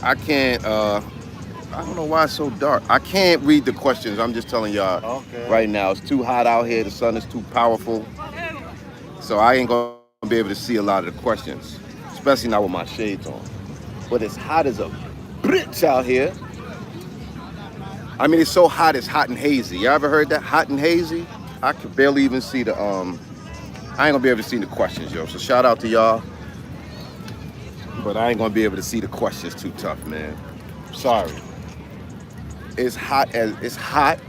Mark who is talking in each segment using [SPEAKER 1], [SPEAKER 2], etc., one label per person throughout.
[SPEAKER 1] I can't. I don't know why it's so dark. I can't read the questions. I'm just telling y'all
[SPEAKER 2] Okay.
[SPEAKER 1] right now. It's too hot out here. The sun is too powerful, so I ain't gonna be able to see a lot of the questions, especially not with my shades on. But it's hot as a bitch out here. I mean, it's so hot. It's hot and hazy. Y'all ever heard that? Hot and hazy. I could barely even see the. I ain't gonna be able to see the questions, yo. So shout out to y'all, but I ain't gonna be able to see the questions. Too tough, man. Sorry. It's hot.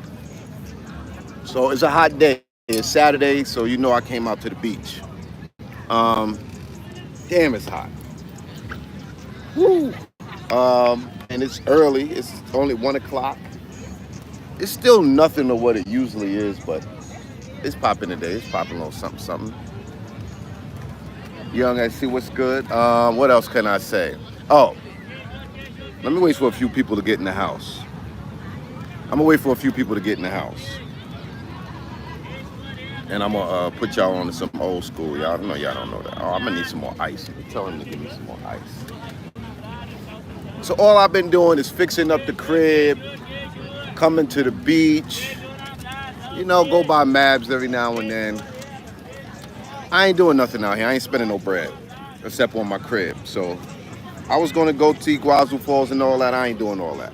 [SPEAKER 1] So it's a hot day. It's Saturday, so you know I came out to the beach. Um, damn, it's hot. Woo. And it's early. It's only 1 o'clock. It's still nothing to what it usually is, but it's popping today. It's popping a little something, something. Young, I see what's good. What else can I say? Oh, let me wait for a few people to get in the house. I'm gonna wait for a few people to get in the house, and I'm gonna put y'all on to some old school. Y'all know y'all don't know that. Oh, I'm gonna need some more ice. Tell him to give me some more ice. So all I've been doing is fixing up the crib, coming to the beach. You know, go by Mabs every now and then. I ain't doing nothing out here. I ain't spending no bread except on my crib. So I was gonna go to Iguazu Falls and all that. I ain't doing all that.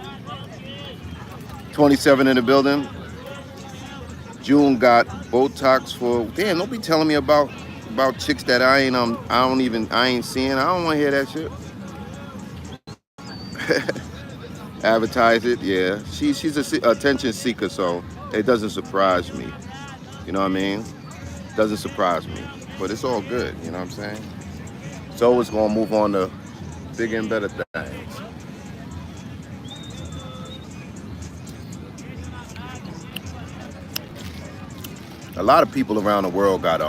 [SPEAKER 1] 27 in the building. June got Botox for. Damn, don't be telling me about chicks that I ain't seeing. I don't want to hear that shit. Advertise it, yeah. She's a attention seeker, so it doesn't surprise me. You know what I mean? Doesn't surprise me, but it's all good. You know what I'm saying? So it's gonna move on to bigger and better things. A lot of people around the world got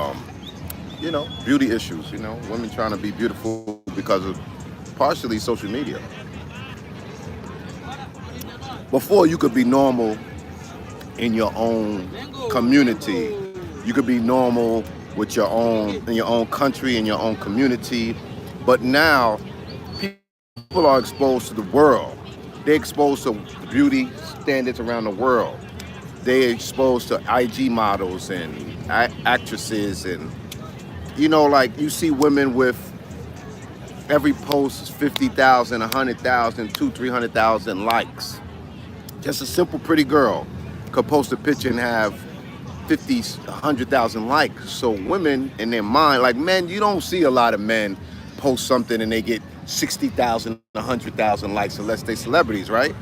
[SPEAKER 1] beauty issues. You know, women trying to be beautiful because of partially social media. Before you could be normal in your own community. You could be normal with your own in your own country in your own community. But now people are exposed to the world. They're exposed to beauty standards around the world. They're exposed to IG models and actresses and like you see women with every post is 50,000, 100,000, 300,000 likes. Just a simple pretty girl could post a picture and have 50, 100,000 likes. So women in their mind, like men, you don't see a lot of men post something and they get 60,000, 100,000 likes unless they celebrities, right?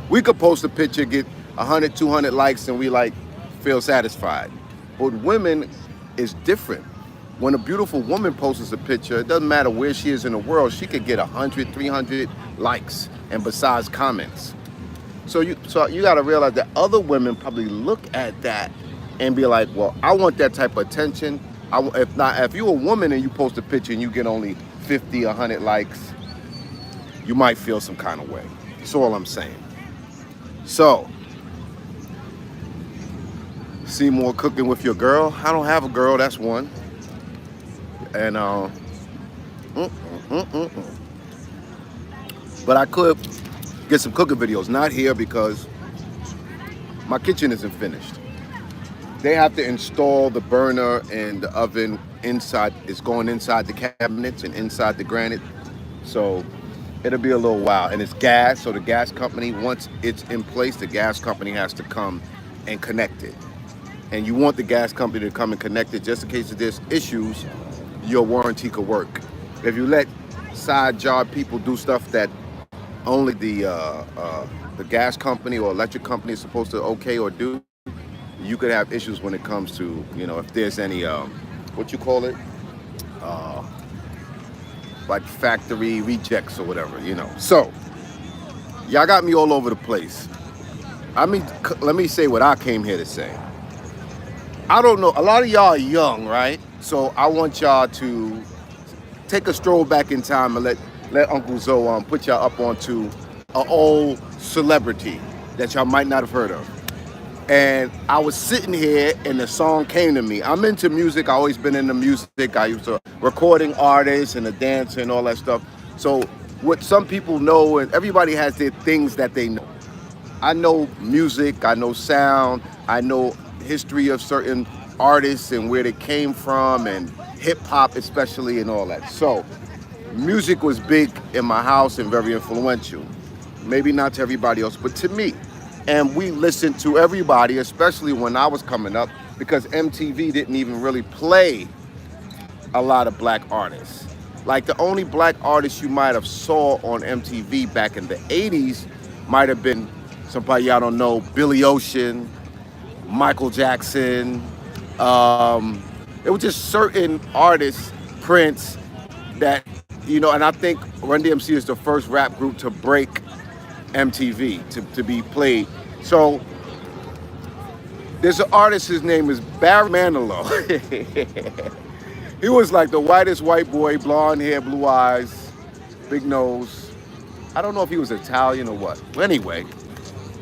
[SPEAKER 1] We could post a picture, get 100, 200 likes, and we like feel satisfied. But women is different. When a beautiful woman posts a picture, it doesn't matter where she is in the world, she could get 100, 300 likes and besides comments. So you got to realize that other women probably look at that and be like, well, I want that type of attention. If you're a woman and you post a picture and you get only 50, 100 likes, you might feel some kind of way. That's all I'm saying. So, see more cooking with your girl. I don't have a girl. That's one. And mm, mm, mm, mm. But I could get some cooking videos. Not here because my kitchen isn't finished. They have to install the burner and the oven inside. It's going inside the cabinets and inside the granite. So it'll be a little while. And it's gas. So the gas company, once it's in place, the gas company has to come and connect it. And you want the gas company to come and connect it just in case there's issues, your warranty could work. If you let side job people do stuff that only the gas company or electric company is supposed to okay or do, you could have issues when it comes to if there's any what you call it, uh, like factory rejects or whatever. So y'all got me all over the place. Let me say what I came here to say. I don't know. A lot of y'all are young, right? So I want y'all to take a stroll back in time and let Uncle Zoe put y'all up onto an old celebrity that y'all might not have heard of. And I was sitting here and the song came to me. I'm into music. I always been into music. I used to recording artists and the dancer and all that stuff. So what some people know, and everybody has their things that they know. I know music, I know sound, I know history of certain artists and where they came from, and hip hop especially, and all that. So music was big in my house and very influential. Maybe not to everybody else, but to me. And we listened to everybody, especially when I was coming up, because MTV didn't even really play a lot of black artists. Like the only black artists you might have saw on MTV back in the 80s might have been somebody y'all don't know, Billy Ocean, Michael Jackson. It was just certain artists, Prince, that, and I think Run DMC is the first rap group to break MTV, to be played. So there's an artist, his name is Barry Manilow. He was like the whitest white boy, blonde hair, blue eyes, big nose. I don't know if he was Italian or what. But anyway,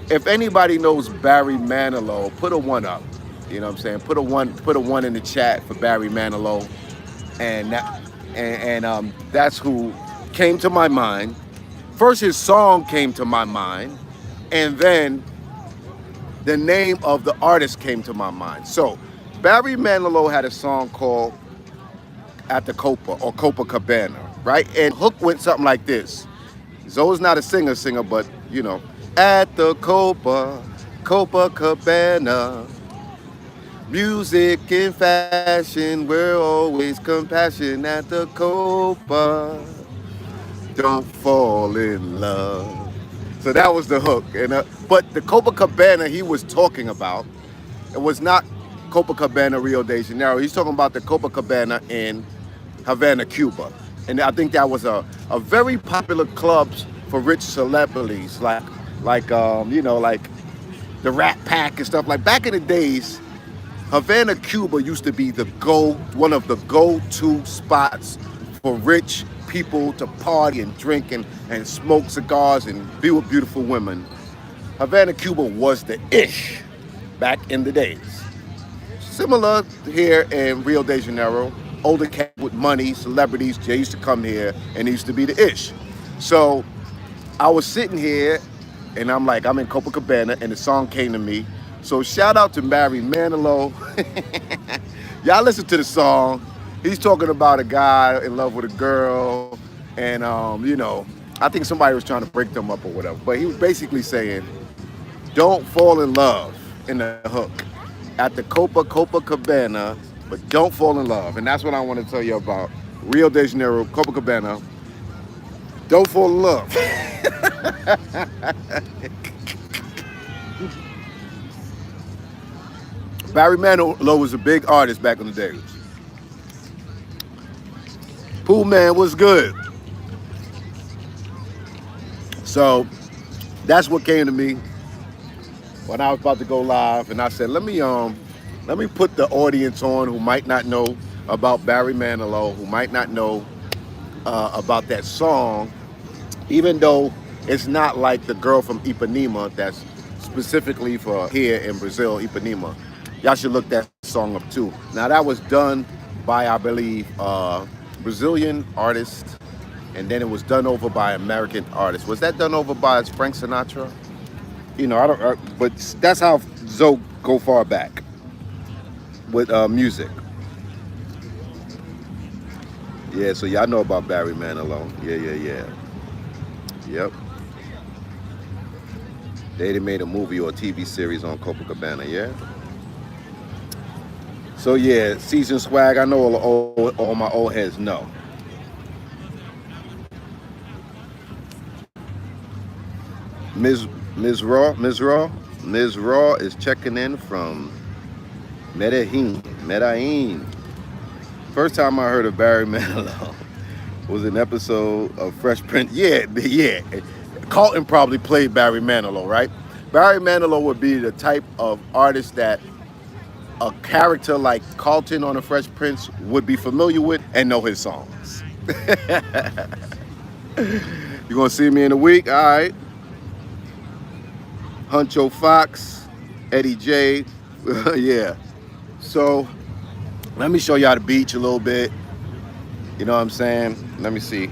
[SPEAKER 1] if anybody knows Barry Manilow, put a one up. You know what I'm saying? Put a one in the chat for Barry Manilow. And that's who came to my mind. First, his song came to my mind, and then the name of the artist came to my mind. So Barry Manilow had a song called At the Copa or Copacabana, right? And hook went something like this. Zoe's not a singer, but at the Copacabana, music and fashion, we're always compassion at the Copa. Don't fall in love. So that was the hook. But the Copacabana he was talking about, it was not Copacabana, Rio de Janeiro. He's talking about the Copacabana in Havana, Cuba. And I think that was a very popular club for rich celebrities, like like the Rat Pack and stuff. Like back in the days, Havana, Cuba used to be one of the go-to spots for rich people to party and drink and smoke cigars and be with beautiful women. Havana, Cuba was the ish back in the days. Similar here in Rio de Janeiro, older cats with money, celebrities, they used to come here and it used to be the ish. So I was sitting here and I'm in Copacabana and the song came to me. So shout out to Barry Manilow. Y'all listen to the song. He's talking about a guy in love with a girl, and I think somebody was trying to break them up or whatever. But he was basically saying, don't fall in love in the hook. At the Copacabana, but don't fall in love. And that's what I want to tell you about Rio de Janeiro, Copacabana. Don't fall in love. Barry Manilow was a big artist back in the days. Pool Man was good. So that's what came to me when I was about to go live, and I said, let me put the audience on who might not know about Barry Manilow, who might not know about that song, even though it's not like the girl from Ipanema that's specifically for here in Brazil, Ipanema. Y'all should look that song up too. Now that was done by, I believe, Brazilian artist, and then it was done over by American artists. Was that done over by Frank Sinatra? I don't. But that's how Zoe go far back with music. Yeah, so y'all know about Barry Manilow. Yeah. Yep. They made a movie or a TV series on Copacabana. Yeah. So yeah, season swag. I know all my old heads know. Ms. Raw is checking in from Medellin. First time I heard of Barry Manilow was an episode of Fresh Prince. Yeah. Carlton probably played Barry Manilow, right? Barry Manilow would be the type of artist that a character like Carlton on the Fresh Prince would be familiar with and know his songs. You gonna see me in a week? All right. Huncho Fox, Eddie J. Yeah. So let me show y'all the beach a little bit. You know what I'm saying? Let me see.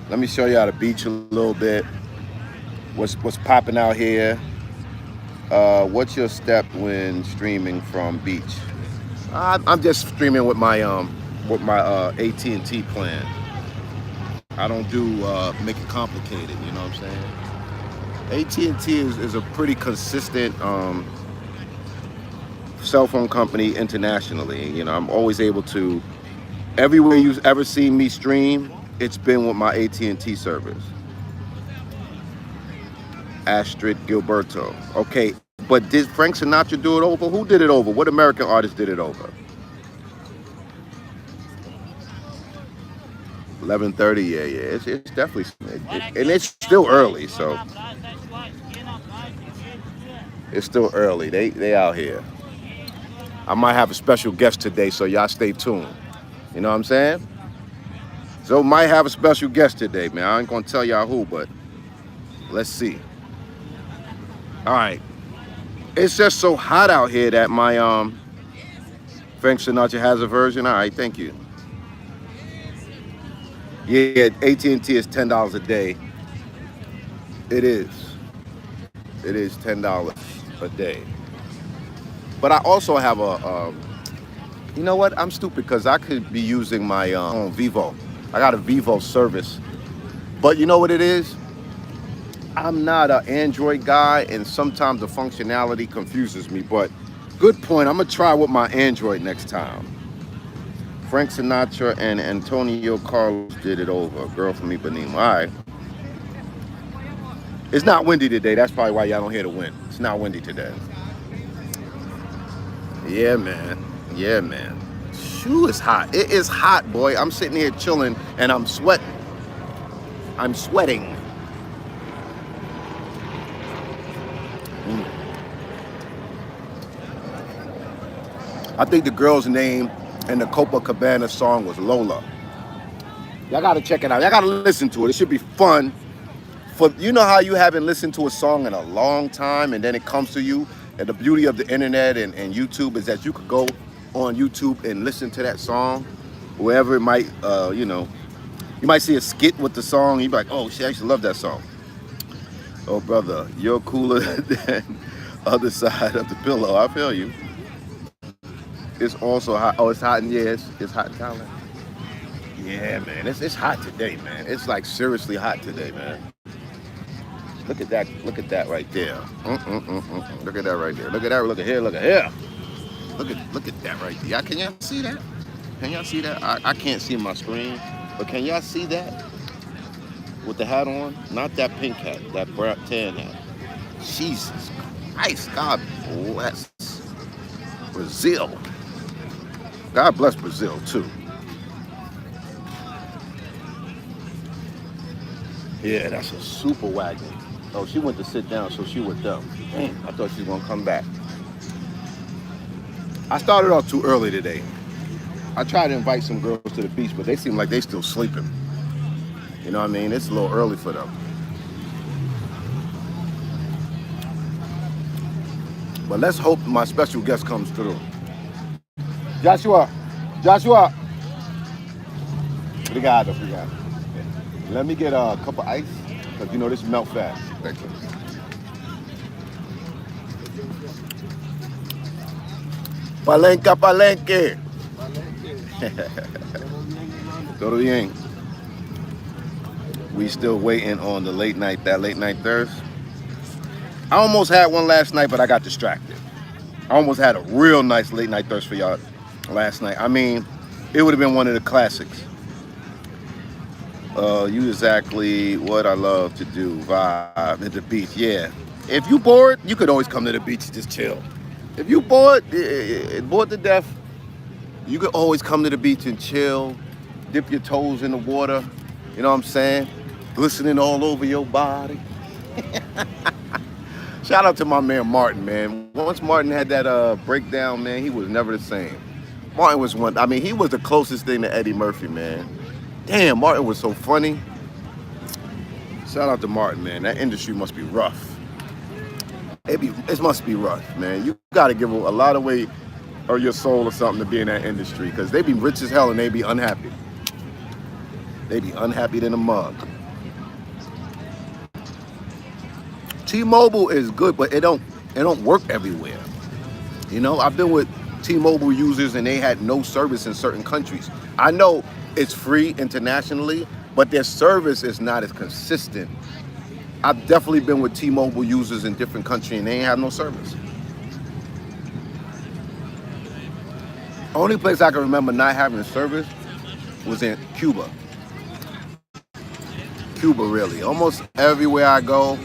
[SPEAKER 1] Let me show y'all the beach a little bit. What's popping out here? What's your step when streaming from beach? I'm just streaming with my AT&T plan. I don't do make it complicated. You know what I'm saying? AT&T is a pretty consistent cell phone company internationally. You know, I'm always able to. Everywhere you've ever seen me stream, it's been with my AT&T service. Astrid Gilberto. Okay, but did Frank Sinatra do it over? Who did it over? What American artist did it over? 11:30. Yeah, yeah. It's definitely, and it's still early, so it's still early. They out here. I might have a special guest today, so y'all stay tuned. You know what I'm saying? So might have a special guest today, man. I ain't gonna tell y'all who, but let's see. All right. It's just so hot out here that my Frank Sinatra has a version. All right, thank you. Yeah, AT&T is $10 a day. It is. It is $10 a day. But I also have you know what? I'm stupid because I could be using my own Vivo. I got a Vivo service. But you know what it is? I'm not an Android guy, and sometimes the functionality confuses me. But good point. I'm gonna try with my Android next time. Frank Sinatra and Antonio Carlos did it over. Girl from Ipanema. All right. It's not windy today. That's probably why y'all don't hear the wind. It's not windy today. Yeah, man. Yeah, man. Shoo, it's hot. It is hot, boy. I'm sitting here chilling, and I'm sweating. I'm sweating. I think the girl's name in the Copacabana song was Lola. Y'all gotta check it out. Y'all gotta listen to it. It should be fun. For you know how you haven't listened to a song in a long time, and then it comes to you. And the beauty of the internet and YouTube is that you could go on YouTube and listen to that song, wherever it might. You know, you might see a skit with the song. And you be like, oh shit, I used to love that song. Oh brother, you're cooler than other side of the pillow. I feel you. It's also hot. Oh, it's hot in it's hot in Thailand. Yeah, man. It's hot today, man. It's like seriously hot today, man. Look at that. Look at that right there. Look at that right there. Look at that. Look at here. Look at here. Look at that right there. Can y'all see that? Can y'all see that? I can't see my screen, but can y'all see that? With the hat on? Not that pink hat. That tan hat. Jesus Christ. God bless Brazil. God bless Brazil too. Yeah, that's a super wagon. Oh, she went to sit down, so she with them. Damn, I thought she was gonna come back. I started off too early today. I tried to invite some girls to the beach, but they seem like they still sleeping. You know what I mean? It's a little early for them. But let's hope my special guest comes through. Joshua. Obrigado. Let me get a cup of ice, because you know this melt fast. Thank you. Palenque. Todo bien. We still waiting on the late night thirst. I almost had one last night, but I got distracted. I almost had a real nice late night thirst for y'all last night. I mean, it would have been one of the classics. You exactly what I love to do. Vibe at the beach. Yeah. If you bored, you could always come to the beach and just chill. If you bored to death, you could always come to the beach and chill, dip your toes in the water. You know what I'm saying? Glistening all over your body. Shout out to my man Martin, man. Once Martin had that breakdown, man, he was never the same. Martin was one. I mean, he was the closest thing to Eddie Murphy, man. Damn, Martin was so funny. Shout out to Martin, man. That industry must be rough. It must be rough, man. You got to give a lot of weight or your soul or something to be in that industry, because they be rich as hell and they be unhappy. They be unhappy than a mug. T-Mobile is good, but it don't work everywhere. You know, I've been with T-Mobile users and they had no service in certain countries. I know it's free internationally, but their service is not as consistent. I've definitely been with T-Mobile users in different countries and they ain't have no service. Only place I can remember not having service was in Cuba. Cuba, really. Almost everywhere I go,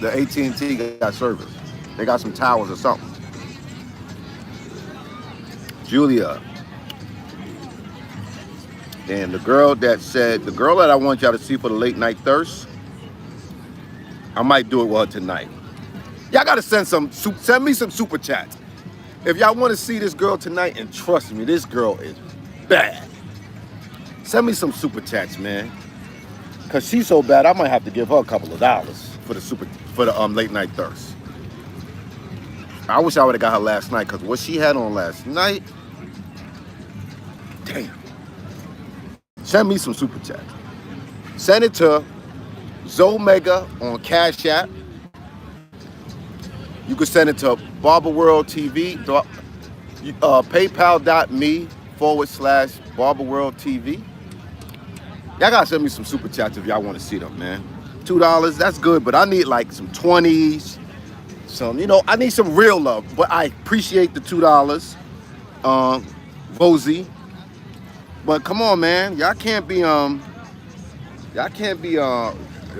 [SPEAKER 1] the AT&T got service. They got some towers or something. Julia. And the girl that I want y'all to see for the late night thirst, I might do it with her tonight. Y'all gotta send me some super chats. If y'all want to see this girl tonight, and trust me, this girl is bad. Send me some super chats, man. Cause she's so bad, I might have to give her a couple of dollars for the late night thirst. I wish I would have got her last night, cause what she had on last night, damn. Send me some super chats. Send it to Zoe Mega on Cash App. You can send it to Barber World TV, paypal.me/Barber World TV. Y'all gotta send me some super chats if y'all want to see them, man. $2, that's good, but I need like some 20s, I need some real love. But I appreciate the $2, Vozy. But come on, man, y'all can't be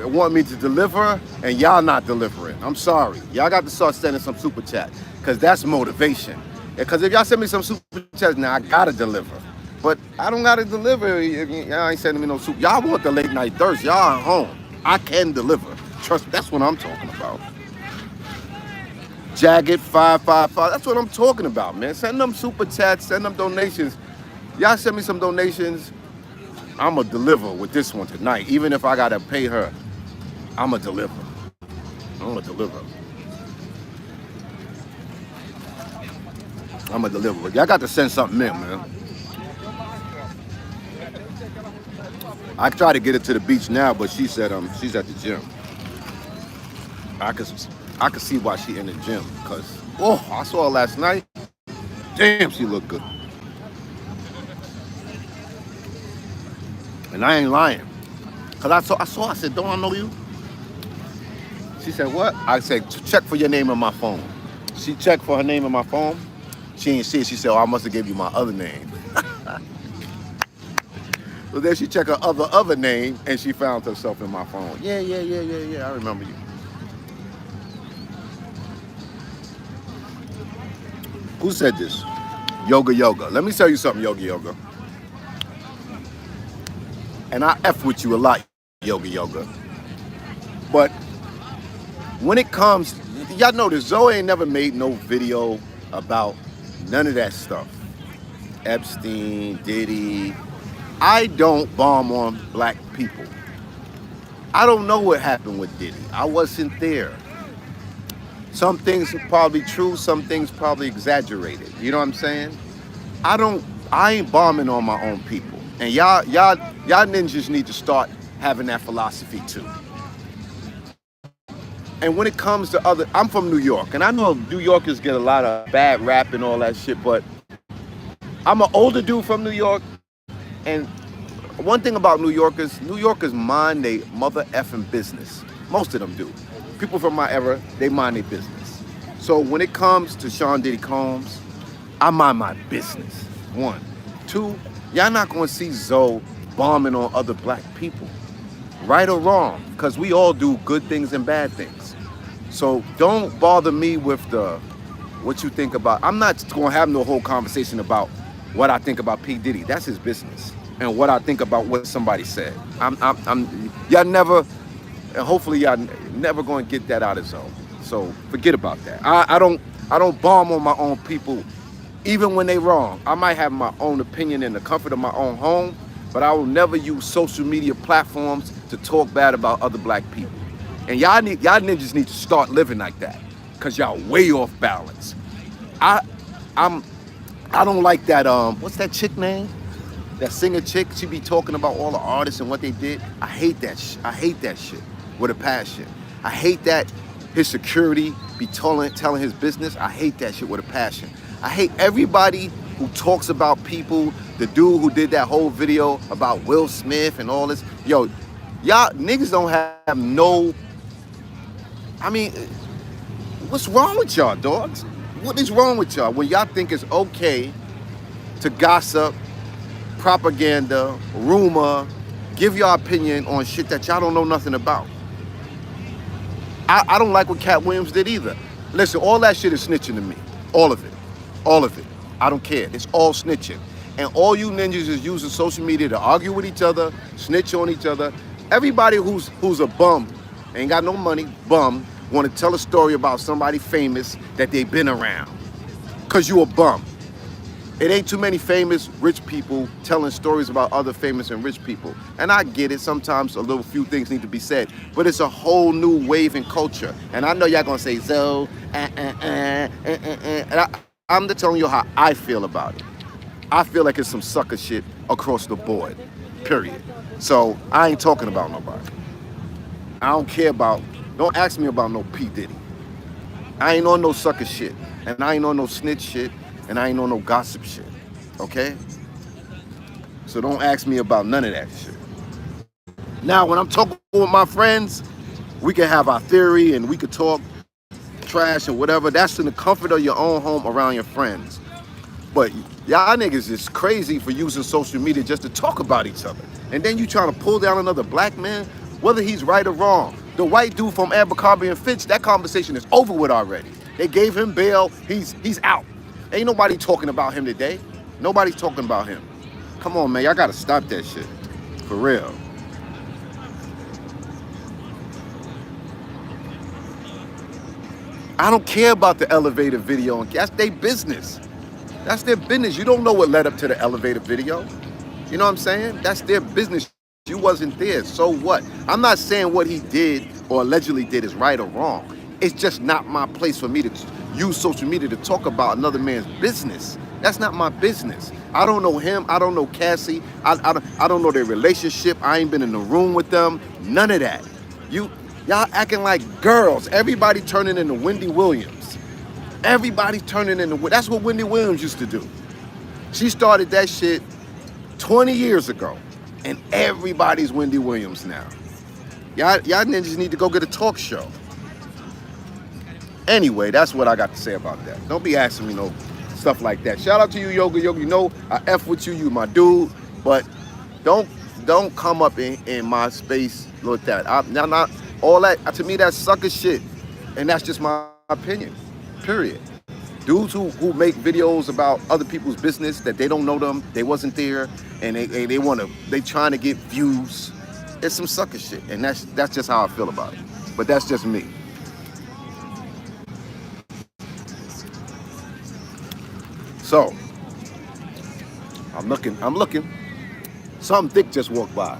[SPEAKER 1] want me to deliver and y'all not delivering. I'm sorry. Y'all got to start sending some super chat, because that's motivation. Because if y'all send me some super chats now, I gotta deliver. But I don't gotta deliver if y'all ain't sending me no super. Y'all want the late night thirst. Y'all at home. I can deliver. Trust me, that's what I'm talking about. Jagged 555. That's what I'm talking about, man. Send them super chats, send them donations. Y'all send me some donations. I'ma deliver with this one tonight. Even if I gotta pay her, I'ma deliver. I'ma deliver. Y'all got to send something in, man. I tried to get her to the beach now, but she said she's at the gym. I could see why she in the gym, because I saw her last night. Damn, she looked good. And I ain't lying. Because I said, don't I know you? She said, what? I said, check for your name on my phone. She checked for her name on my phone. She ain't see it. She said, I must have gave you my other name. So then she checked her other name, and she found herself in my phone. Yeah, I remember you. Who said this? Yoga. Let me tell you something, Yoga. And I F with you a lot, Yoga. But when it comes, y'all know this, Zoe ain't never made no video about none of that stuff. Epstein, Diddy. I don't bomb on black people. I don't know what happened with Diddy. I wasn't there. Some things are probably true, some things probably exaggerated. You know what I'm saying? I ain't bombing on my own people. And y'all ninjas need to start having that philosophy too. And when it comes to I'm from New York, and I know New Yorkers get a lot of bad rap and all that shit, but I'm an older dude from New York, and one thing about New Yorkers mind they mother effing business. Most of them do. People from my era, they mind their business. So when it comes to Sean Diddy Combs, I mind my business. 1. 2, y'all not gonna see Zoe bombing on other black people. Right or wrong, because we all do good things and bad things. So don't bother me with what you think about. I'm not gonna have no whole conversation about what I think about P. Diddy. That's his business. And what I think about what somebody said. Y'all never, and hopefully y'all never gonna get that out of Zoe. So forget about that. I don't bomb on my own people, even when they wrong. I might have my own opinion in the comfort of my own home, but I will never use social media platforms to talk bad about other black people. And y'all ninjas need to start living like that, cause y'all way off balance. I don't like that. What's that chick name? That singer chick. She be talking about all the artists and what they did. I hate that. I hate that shit with a passion. I hate that. his security be telling his business. I hate that shit with a passion. I hate everybody who talks about people. The dude who did that whole video about Will Smith and all this. Yo, y'all niggas don't have no. I mean, what's wrong with y'all, dogs? What is wrong with y'all when y'all think it's okay to gossip, propaganda, rumor, give your opinion on shit that y'all don't know nothing about? I don't like what Cat Williams did either. Listen, all that shit is snitching to me. All of it. All of it. I don't care. It's all snitching. And all you ninjas is using social media to argue with each other, snitch on each other. Everybody who's a bum, ain't got no money, bum, want to tell a story about somebody famous that they've been around. Because you a bum. It ain't too many famous rich people telling stories about other famous and rich people. And I get it, sometimes a little few things need to be said, but it's a whole new wave in culture. And I know y'all gonna say, Zoe, and I'm just telling you how I feel about it. I feel like it's some sucker shit across the board, period. So I ain't talking about nobody. I don't care about, don't ask me about no P. Diddy. I ain't on no sucker shit, and I ain't on no snitch shit, and I ain't on no gossip shit, okay? So don't ask me about none of that shit. Now, when I'm talking with my friends, we can have our theory and we could talk trash and whatever. That's in the comfort of your own home around your friends. But y'all niggas is crazy for using social media just to talk about each other. And then you trying to pull down another black man, whether he's right or wrong. The white dude from Abercrombie and Fitch, that conversation is over with already. They gave him bail, he's out. Ain't nobody talking about him today. Nobody's talking about him. Come on, man, y'all gotta stop that shit. For real. I don't care about the elevator video. That's their business. That's their business. You don't know what led up to the elevator video. You know what I'm saying? That's their business. You wasn't there, so what? I'm not saying what he did or allegedly did is right or wrong. It's just not my place for me to use social media to talk about another man's business. That's not my business. I don't know him. I don't know Cassie. I don't know their relationship. I ain't been in the room with them. None of that. Y'all acting like girls. Everybody turning into Wendy Williams. Everybody's turning into, that's what Wendy Williams used to do. She started that shit 20 years ago. And everybody's Wendy Williams now. Y'all ninjas need to go get a talk show. Anyway, that's what I got to say about that. Don't be asking me no stuff like that. Shout out to you, Yoga. You know I F with you. You my dude. But don't come up in my space like that. Not all that. To me, that's sucker shit. And that's just my opinion. Period. Dudes who make videos about other people's business that they don't know them, they wasn't there, and they trying to get views. It's some sucker shit, and that's just how I feel about it. But that's just me. So I'm looking. Something thick just walked by.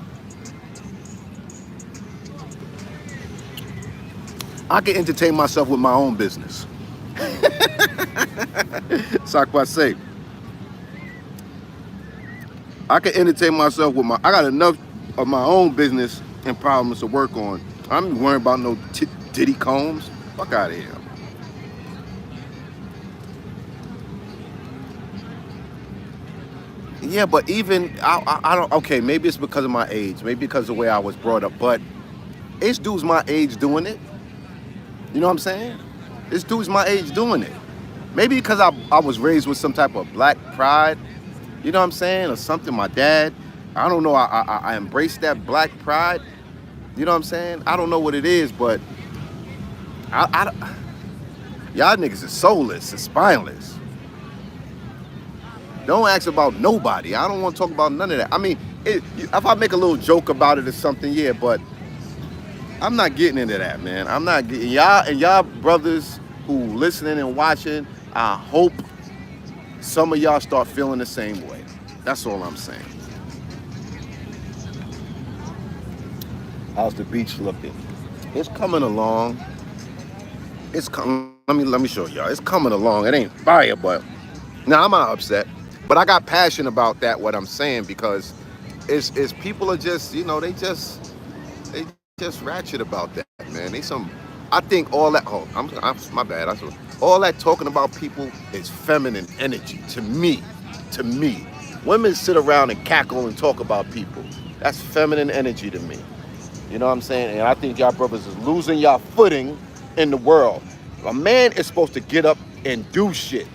[SPEAKER 1] I can entertain myself with my own business. Ça quoi say? I can entertain myself with I got enough of my own business and problems to work on. I'm worrying about no Diddy Combs. Fuck out of here. Yeah, but even I don't. Okay, maybe it's because of my age. Maybe because of the way I was brought up. But it's dudes my age doing it. You know what I'm saying? It's dudes my age doing it. Maybe because I was raised with some type of black pride, you know what I'm saying, or something. My dad, I don't know, I embraced that black pride, you know what I'm saying? I don't know what it is, but y'all niggas is soulless and spineless. Don't ask about nobody. I don't want to talk about none of that. I mean, if I make a little joke about it or something, yeah, but I'm not getting into that, man. I'm not getting, y'all brothers who listening and watching, I hope some of y'all start feeling the same way. That's all I'm saying. How's the beach looking? It's coming along. It's coming. Let me show y'all. It's coming along. It ain't fire, but now I'm not upset. But I got passion about that. What I'm saying, because it's people are just, you know, they just ratchet about that, man. I think all that. Oh, I'm my bad. All that talking about people is feminine energy to me. To me, women sit around and cackle and talk about people. That's feminine energy to me. You know what I'm saying? And I think y'all brothers is losing y'all footing in the world. A man is supposed to get up and do shit,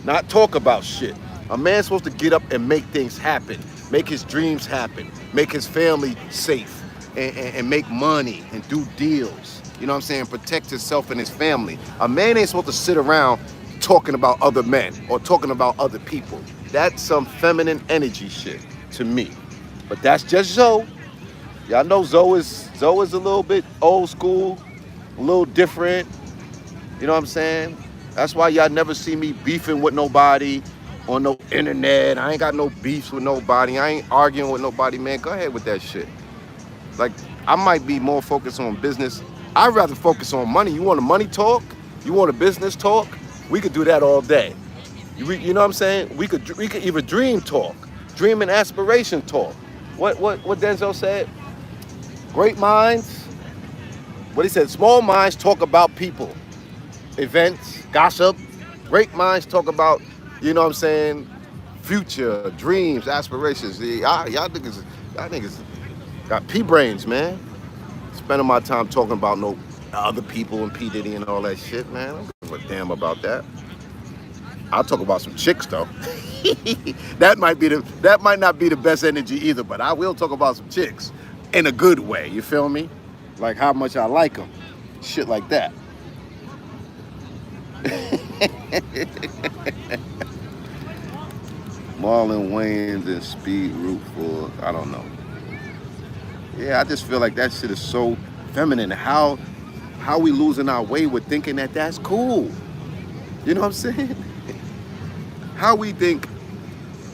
[SPEAKER 1] not talk about shit. A man's supposed to get up and make things happen, make his dreams happen, make his family safe, and make money and do deals. You know what I'm saying? Protect himself and his family. A man ain't supposed to sit around talking about other men or talking about other people. That's some feminine energy shit to me. But that's just Zoe. Y'all know Zoe is a little bit old school, a little different. You know what I'm saying? That's why y'all never see me beefing with nobody on no internet. I ain't got no beefs with nobody. I ain't arguing with nobody, man. Go ahead with that shit. Like, I might be more focused on business. I'd rather focus on money. You want a money talk? You want a business talk? We could do that all day. You know what I'm saying? We could even dream talk, dream and aspiration talk. What Denzel said? Great minds. What he said? Small minds talk about people, events, gossip. Great minds talk about, you know what I'm saying, future, dreams, aspirations. Y'all niggas got pea brains, man. Spending my time talking about no other people and P. Diddy and all that shit, man. I don't give a damn about that. I'll talk about some chicks though. that might not be the best energy either, but I will talk about some chicks in a good way. You feel me? Like how much I like them, shit like that. Marlon Wayans and Speed Root for I don't know. Yeah, I just feel like that shit is so feminine. How we losing our way with thinking that that's cool? You know what I'm saying? How we think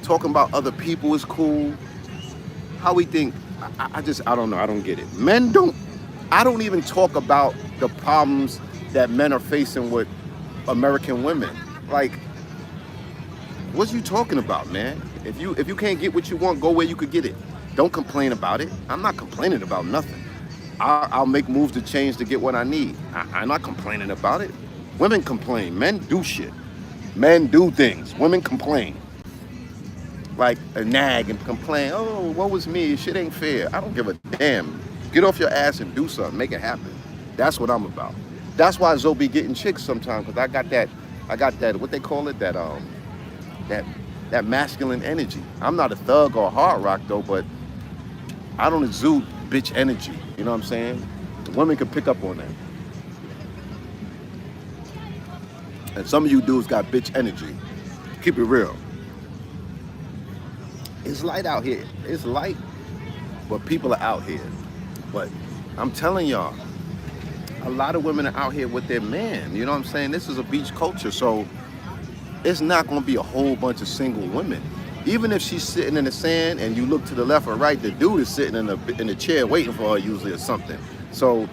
[SPEAKER 1] talking about other people is cool. How we think, I don't know, I don't get it. I don't even talk about the problems that men are facing with American women. Like, what you talking about, man? If you can't get what you want, go where you could get it. Don't complain about it. I'm not complaining about nothing. I'll make moves to change to get what I need. I'm not complaining about it. Women complain. Men do shit. Men do things. Women complain. Like a nag and complain, oh, what was me? Shit ain't fair. I don't give a damn. Get off your ass and do something. Make it happen. That's what I'm about. That's why Zoe be getting chicks sometimes, because I got that, what they call it, that masculine energy. I'm not a thug or a hard rock though, but I don't exude bitch energy. You know what I'm saying? Women can pick up on that. And some of you dudes got bitch energy. Keep it real. It's light out here. It's light, but people are out here. But I'm telling y'all, a lot of women are out here with their man. You know what I'm saying? This is a beach culture, so it's not going to be a whole bunch of single women. Even if she's sitting in the sand and you look to the left or right, the dude is sitting in the chair waiting for her usually or something. So,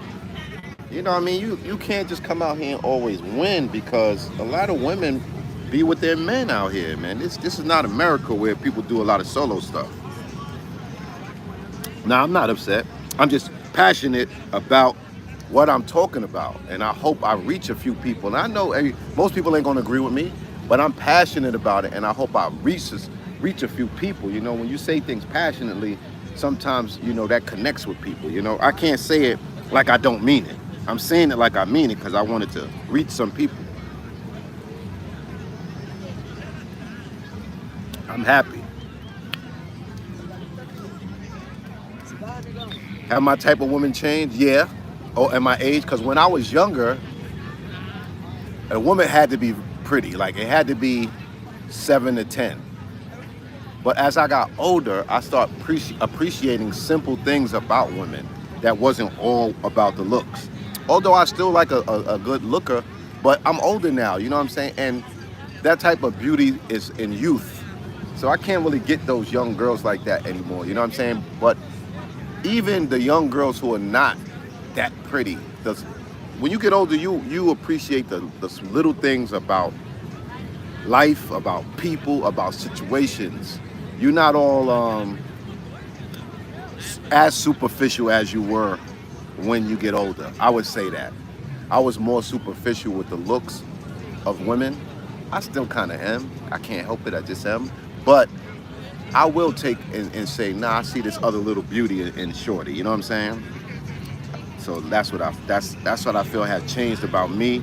[SPEAKER 1] you know what I mean? You can't just come out here and always win, because a lot of women be with their men out here, man. This is not America where people do a lot of solo stuff. Now, I'm not upset. I'm just passionate about what I'm talking about, and I hope I reach a few people. And I know most people ain't gonna agree with me, but I'm passionate about it, and I hope I reach a few people. You know, when you say things passionately, sometimes, you know, that connects with people. You know, I can't say it like I don't mean it. I'm saying it like I mean it because I wanted to reach some people. I'm happy. Have my type of woman changed? Yeah. Oh, at my age? Because when I was younger, a woman had to be pretty. Like, it had to be 7 to 10. But as I got older, I started appreciating simple things about women that wasn't all about the looks. Although I still like a good looker, but I'm older now, you know what I'm saying? And that type of beauty is in youth. So I can't really get those young girls like that anymore, you know what I'm saying? But even the young girls who are not that pretty, when you get older, you appreciate the little things about life, about people, about situations. You're not all as superficial as you were when you get older. I would say that. I was more superficial with the looks of women. I still kind of am. I can't help it. I just am. But I will take and say, nah, I see this other little beauty in Shorty. You know what I'm saying? So that's what I feel had changed about me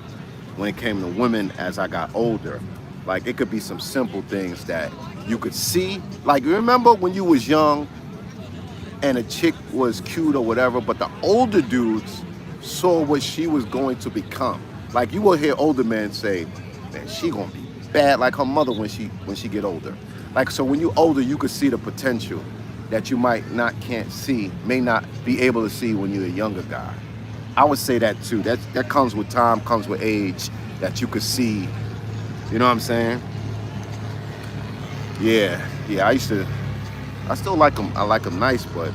[SPEAKER 1] when it came to women as I got older. Like it could be some simple things that you could see. Like remember when you was young and a chick was cute or whatever, but the older dudes saw what she was going to become. Like you will hear older men say, man, she gonna be bad like her mother when she get older. Like so when you older, you could see the potential that you may not be able to see when you're a younger guy. I would say that too. That comes with time, comes with age, that you could see. You know what I'm saying? Yeah. I still like them. I like them nice, but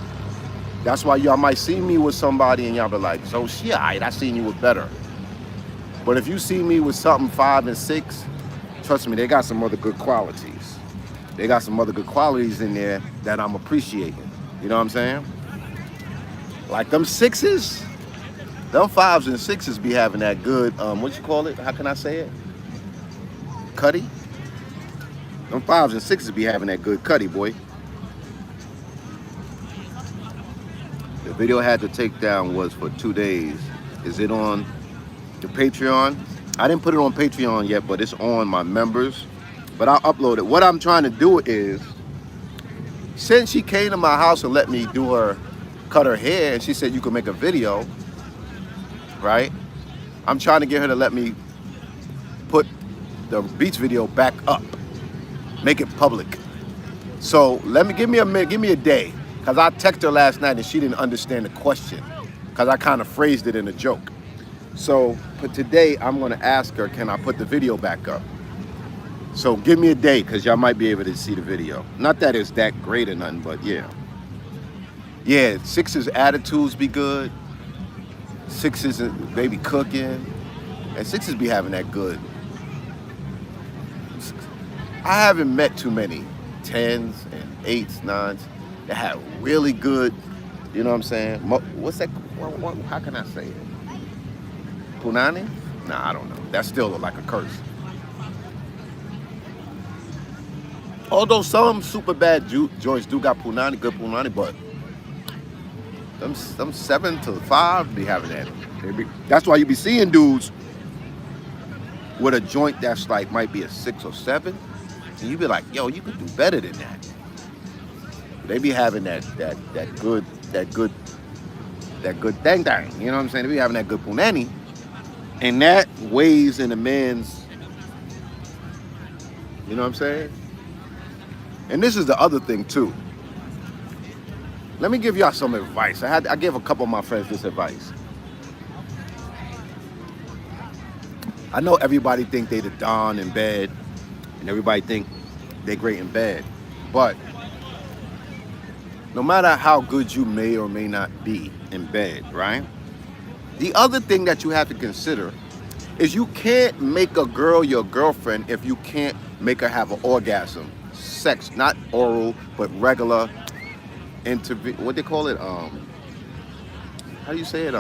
[SPEAKER 1] that's why y'all might see me with somebody and y'all be like, so she alright, I seen you with better. But if you see me with something 5 and 6, trust me, they got some other good qualities. They got some other good qualities in there that I'm appreciating. You know what I'm saying? Like them 6s, them 5s and 6s be having that good, what you call it? How can I say it? Cutty? Them 5s and 6s be having that good cutty, boy. The video I had to take down was for 2 days. Is it on the Patreon? I didn't put it on Patreon yet, but it's on my members. But I'll upload it. What I'm trying to do is, since she came to my house and let me cut her hair, and she said you could make a video, right? I'm trying to get her to let me put the beach video back up, make it public. So give me a day, because I texted her last night and she didn't understand the question, because I kind of phrased it in a joke. So for today, I'm gonna ask her, can I put the video back up? So give me a day, because y'all might be able to see the video. Not that it's that great or nothing, but yeah. Yeah, 6s attitudes be good. 6s they be cooking. And 6s be having that good. I haven't met too many 10s and 8s, 9s that have really good, you know what I'm saying? What's that? How can I say it? Punani? Nah, I don't know. That's still like a curse. Although some super bad joints do got punani, good punani, but them 7 to 5 be having that. That's why you be seeing dudes with a joint that's like might be a 6 or 7, and you be like, yo, you could do better than that. They be having that good dang dang. You know what I'm saying? They be having that good punani, and that weighs in a man's. You know what I'm saying? And this is the other thing too. Let me give y'all some advice. I gave a couple of my friends this advice. I know everybody think they the Don in bed, and everybody think they great in bed, but no matter how good you may or may not be in bed, right? The other thing that you have to consider is you can't make a girl your girlfriend if you can't make her have an orgasm. Sex, not oral, but regular what they call it? How do you say it?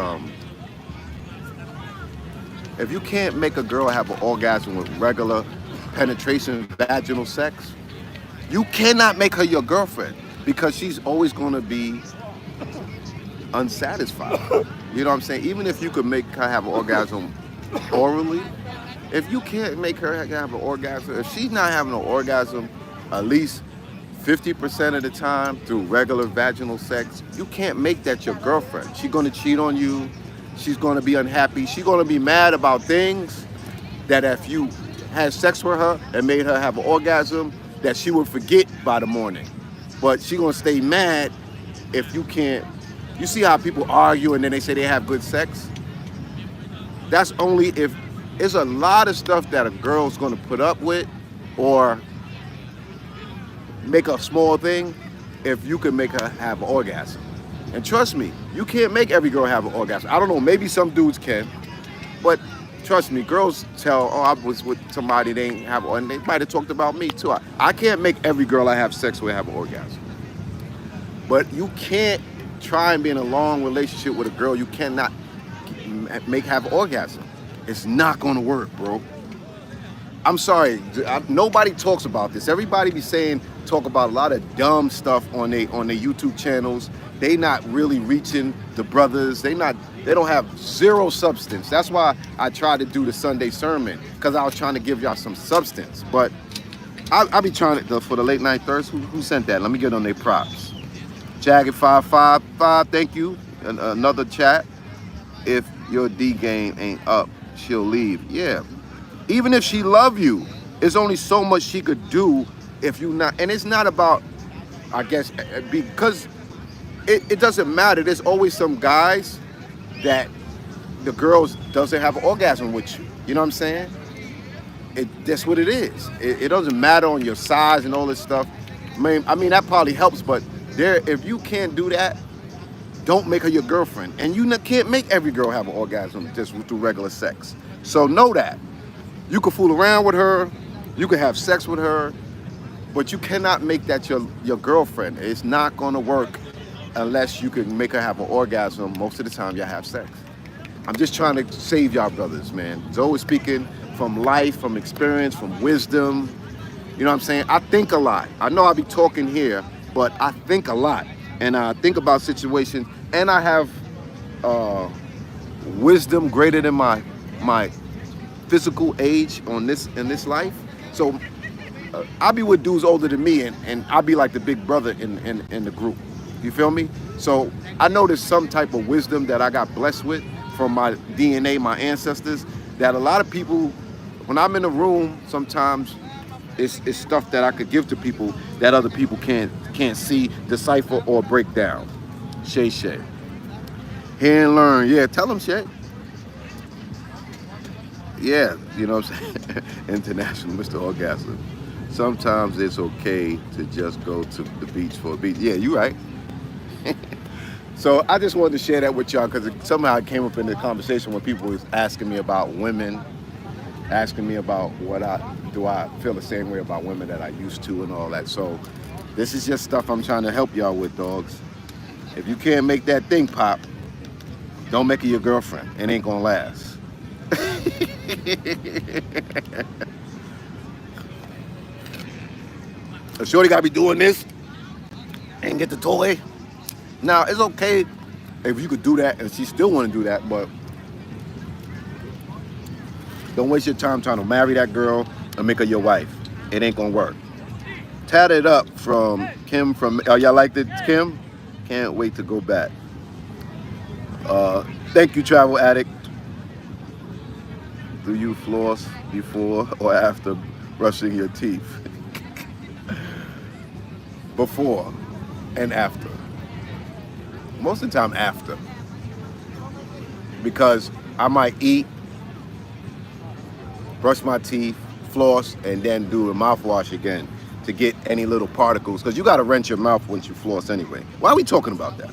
[SPEAKER 1] If you can't make a girl have an orgasm with regular penetration, vaginal sex, you cannot make her your girlfriend, because she's always going to be unsatisfied. You know what I'm saying? Even if you could make her have an orgasm orally, if you can't make her have an orgasm, if she's not having an orgasm at least 50% of the time through regular vaginal sex, you can't make that your girlfriend. She's going to cheat on you. She's going to be unhappy. She's going to be mad about things that if you had sex with her and made her have an orgasm, that she would forget by the morning. But she's going to stay mad if you can't. You see how people argue and then they say they have good sex? That's only if there's a lot of stuff that a girl's going to put up with or make a small thing if you can make her have an orgasm. And trust me, you can't make every girl have an orgasm. I don't know, maybe some dudes can, but trust me, girls tell, oh, I was with somebody, they ain't have, and they might have talked about me too. I can't make every girl I have sex with have an orgasm. But you can't try and be in a long relationship with a girl you cannot have orgasm. It's not gonna work, bro. I'm sorry, nobody talks about this. Everybody be saying talk about a lot of dumb stuff on their YouTube channels. They not really reaching the brothers. They don't have zero substance. That's why I tried to do the Sunday sermon, because I was trying to give y'all some substance. But I be trying to for the late night thirst. Who sent that? Let me get on their props. Jagged555, thank you. Another chat. If your D game ain't up, she'll leave. Yeah. Even if she love you, there's only so much she could do if you not. And it's not about, I guess, because it doesn't matter. There's always some guys that the girls doesn't have an orgasm with you. You know what I'm saying? That's what it is. It doesn't matter on your size and all this stuff. I mean that probably helps, but if you can't do that, don't make her your girlfriend. And you can't make every girl have an orgasm just through regular sex. So know that. You can fool around with her, you can have sex with her, but you cannot make that your girlfriend. It's not gonna work unless you can make her have an orgasm. Most of the time y'all have sex. I'm just trying to save y'all brothers, man. Zoe is speaking from life, from experience, from wisdom. You know what I'm saying? I think a lot. I know I be talking here, but I think a lot. And I think about situations, and I have wisdom greater than my physical age in this life. So I be with dudes older than me, and I be like the big brother in the group. You feel me? So I know there's some type of wisdom that I got blessed with from my DNA, my ancestors, that a lot of people, when I'm in a room, sometimes it's stuff that I could give to people that other people can't see, decipher, or break down. Shay. Hear and learn. Yeah, tell them, Shay. Yeah, you know what I'm saying? International Mr. Orgasm. Sometimes it's okay to just go to the beach for a beach. Yeah, you right. So I just wanted to share that with y'all, because somehow it came up in the conversation when people was asking me about women, asking me about do I feel the same way about women that I used to and all that. So this is just stuff I'm trying to help y'all with, dogs. If you can't make that thing pop, don't make it your girlfriend. It ain't gonna last. A shorty gotta be doing this and get the toy. Now it's okay if you could do that and she still want to do that, but don't waste your time trying to marry that girl and make her your wife. It ain't gonna work. Tat it up from Kim from. Oh, y'all liked it, Kim? Can't wait to go back. Thank you, Travel Addict. Do you floss before or after brushing your teeth? Before and after. Most of the time after. Because I might eat, brush my teeth, floss, and then do a mouthwash again to get any little particles. Because you got to rinse your mouth once you floss anyway. Why are we talking about that?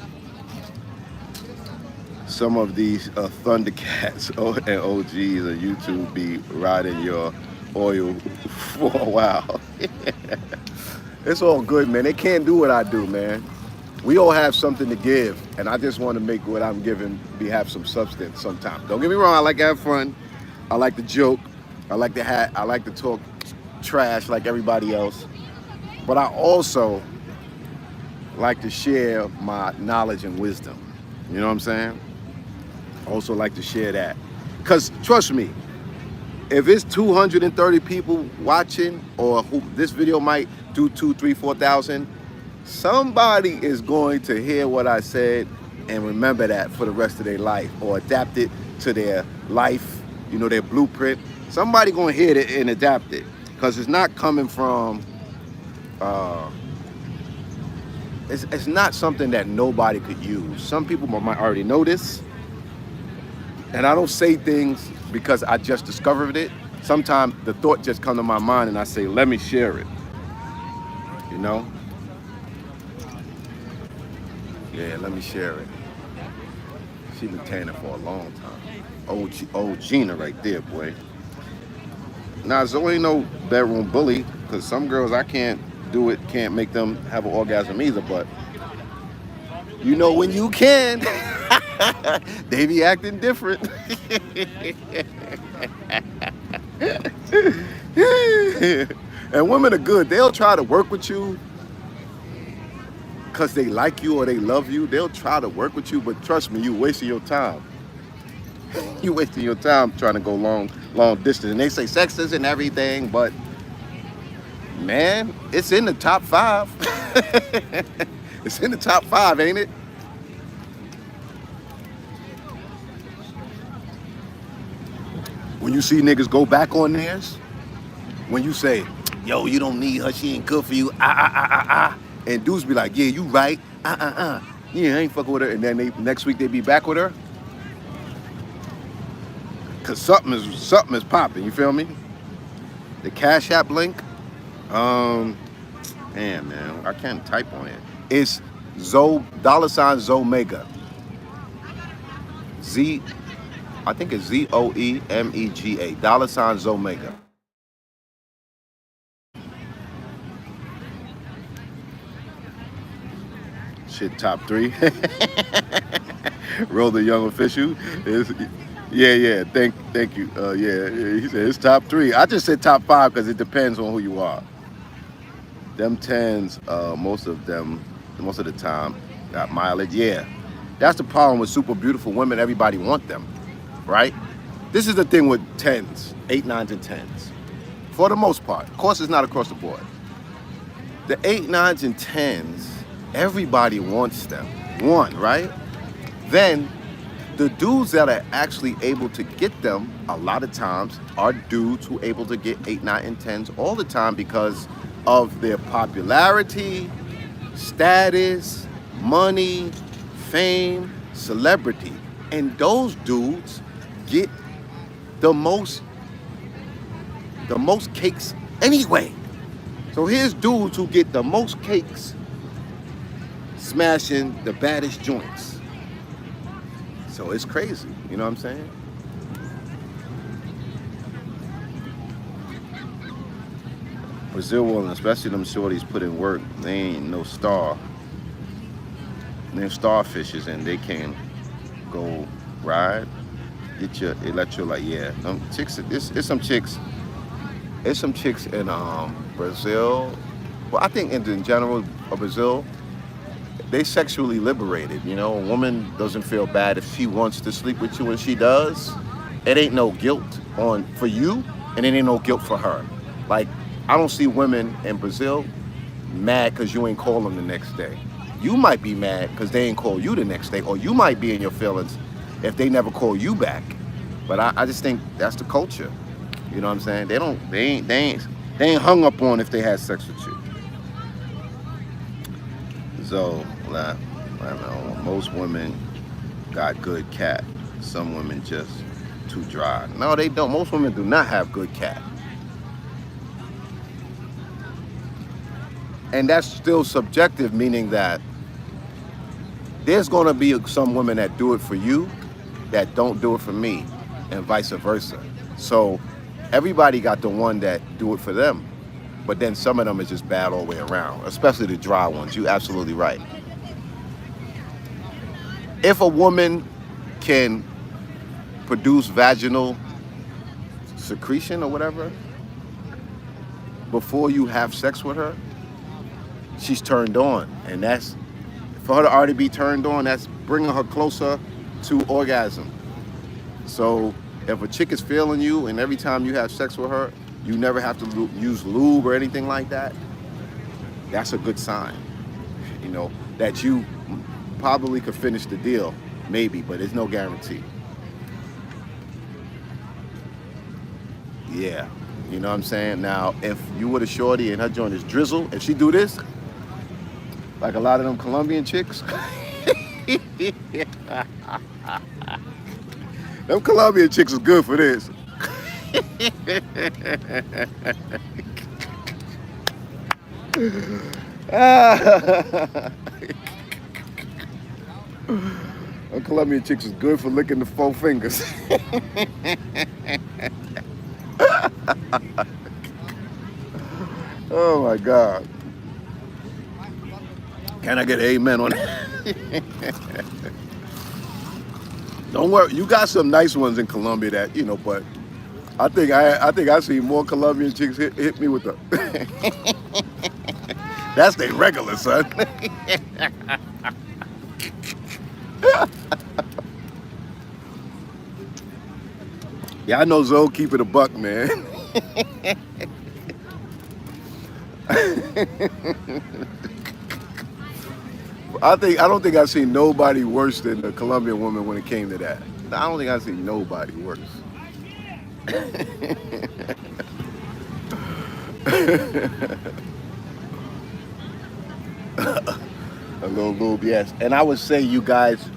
[SPEAKER 1] Some of these Thundercats and OGs on YouTube be riding your oil for a while. It's all good, man. They can't do what I do, man. We all have something to give, and I just want to make what I'm giving have some substance sometimes. Don't get me wrong, I like to have fun. I like to joke. I like to talk trash like everybody else. But I also like to share my knowledge and wisdom. You know what I'm saying? I also like to share that. Because trust me, if it's 230 people watching, or this video might do 2,000, 3,000, 4,000, somebody is going to hear what I said and remember that for the rest of their life, or adapt it to their life, you know, their blueprint. Somebody gonna hear it and adapt it, because it's not coming from, it's not something that nobody could use. Some people might already know this, and I don't say things because I just discovered it. Sometimes the thought just comes to my mind and I say, let me share it, you know? Yeah, let me share it. She been tanning for a long time. Old Gina right there, boy. Now, Zoe ain't no bedroom bully, because some girls I can't do it, can't make them have an orgasm either, but you know when you can. They be acting different. And women are good. They'll try to work with you because they like you or they love you. They'll try to work with you, but trust me, you wasting your time. You wasting your time trying to go long distance. And they say sex isn't everything, but man, it's in the top 5. It's in the top 5, ain't it? When you see niggas go back on theirs, when you say, yo, you don't need her, she ain't good for you, and dudes be like, yeah, you right, yeah, I ain't fucking with her, and then next week they be back with her, cause something is popping, you feel me? The Cash App link, damn man, I can't type on it. It's $, Zomega. I think it's ZOEMEGA, $Zomega. Shit, top 3. Roll the young official. Yeah. Thank you. Yeah. He said it's top 3. I just said top 5 because it depends on who you are. Them 10s, most of the time, got mileage. Yeah, that's the problem with super beautiful women. Everybody want them, right? This is the thing with 10s, 8, 9s, and 10s. For the most part, of course, it's not across the board. The 8, 9s, and 10s, everybody wants them. One, right? Then the dudes that are actually able to get them a lot of times are dudes who are able to get 8, 9, and 10s all the time because of their popularity, status, money, fame, celebrity. And those dudes get the most cakes anyway. So here's dudes who get the most cakes smashing the baddest joints. So it's crazy, you know what I'm saying? Brazil women, especially them shorties, put in work. They ain't no star. They're starfishes and they can go ride. Get your electrolyte, yeah. Chicks, it's some chicks. It's some chicks in Brazil. Well, I think in general, Brazil, they sexually liberated. You know, a woman doesn't feel bad if she wants to sleep with you and she does. It ain't no guilt for you, and it ain't no guilt for her. Like, I don't see women in Brazil mad because you ain't call them the next day. You might be mad because they ain't call you the next day, or you might be in your feelings if they never call you back. But I just think that's the culture. You know what I'm saying? They ain't hung up on if they had sex with you. So, I don't know. Most women got good cat. Some women just too dry. No, they don't. Most women do not have good cat. And that's still subjective, meaning that there's gonna be some women that do it for you that don't do it for me, and vice versa. So everybody got the one that do it for them, but then some of them is just bad all the way around, especially the dry ones. You're absolutely right. If a woman can produce vaginal secretion or whatever before you have sex with her, she's turned on, and that's, for her to already be turned on, that's bringing her closer to orgasm. So if a chick is feeling you and every time you have sex with her, you never have to use lube or anything like that, that's a good sign, you know, that you probably could finish the deal, maybe, but there's no guarantee. Yeah, you know what I'm saying? Now, if you were the shorty and her joint is drizzle, if she do this, like a lot of them Colombian chicks, them Colombian chicks is good for this. Them Colombian chicks is good for licking the 4 fingers. Oh my God. Can I get an amen on that? Don't worry, you got some nice ones in Colombia that but I think I see more Colombian chicks hit me with the. That's their regular, son. Yeah, I know Zoe keep it a buck, man. I don't think I've seen nobody worse than the Colombian woman when it came to that. I don't think I've seen nobody worse. A little lube, yes. And I would say you guys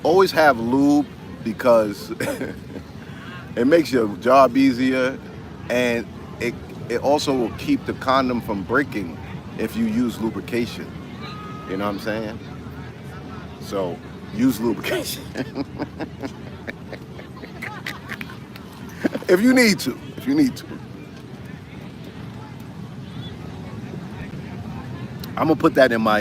[SPEAKER 1] always have lube because it makes your job easier, and it also will keep the condom from breaking if you use lubrication. You know what I'm saying? So use lubrication. If you need to. If you need to. I'm gonna put that in my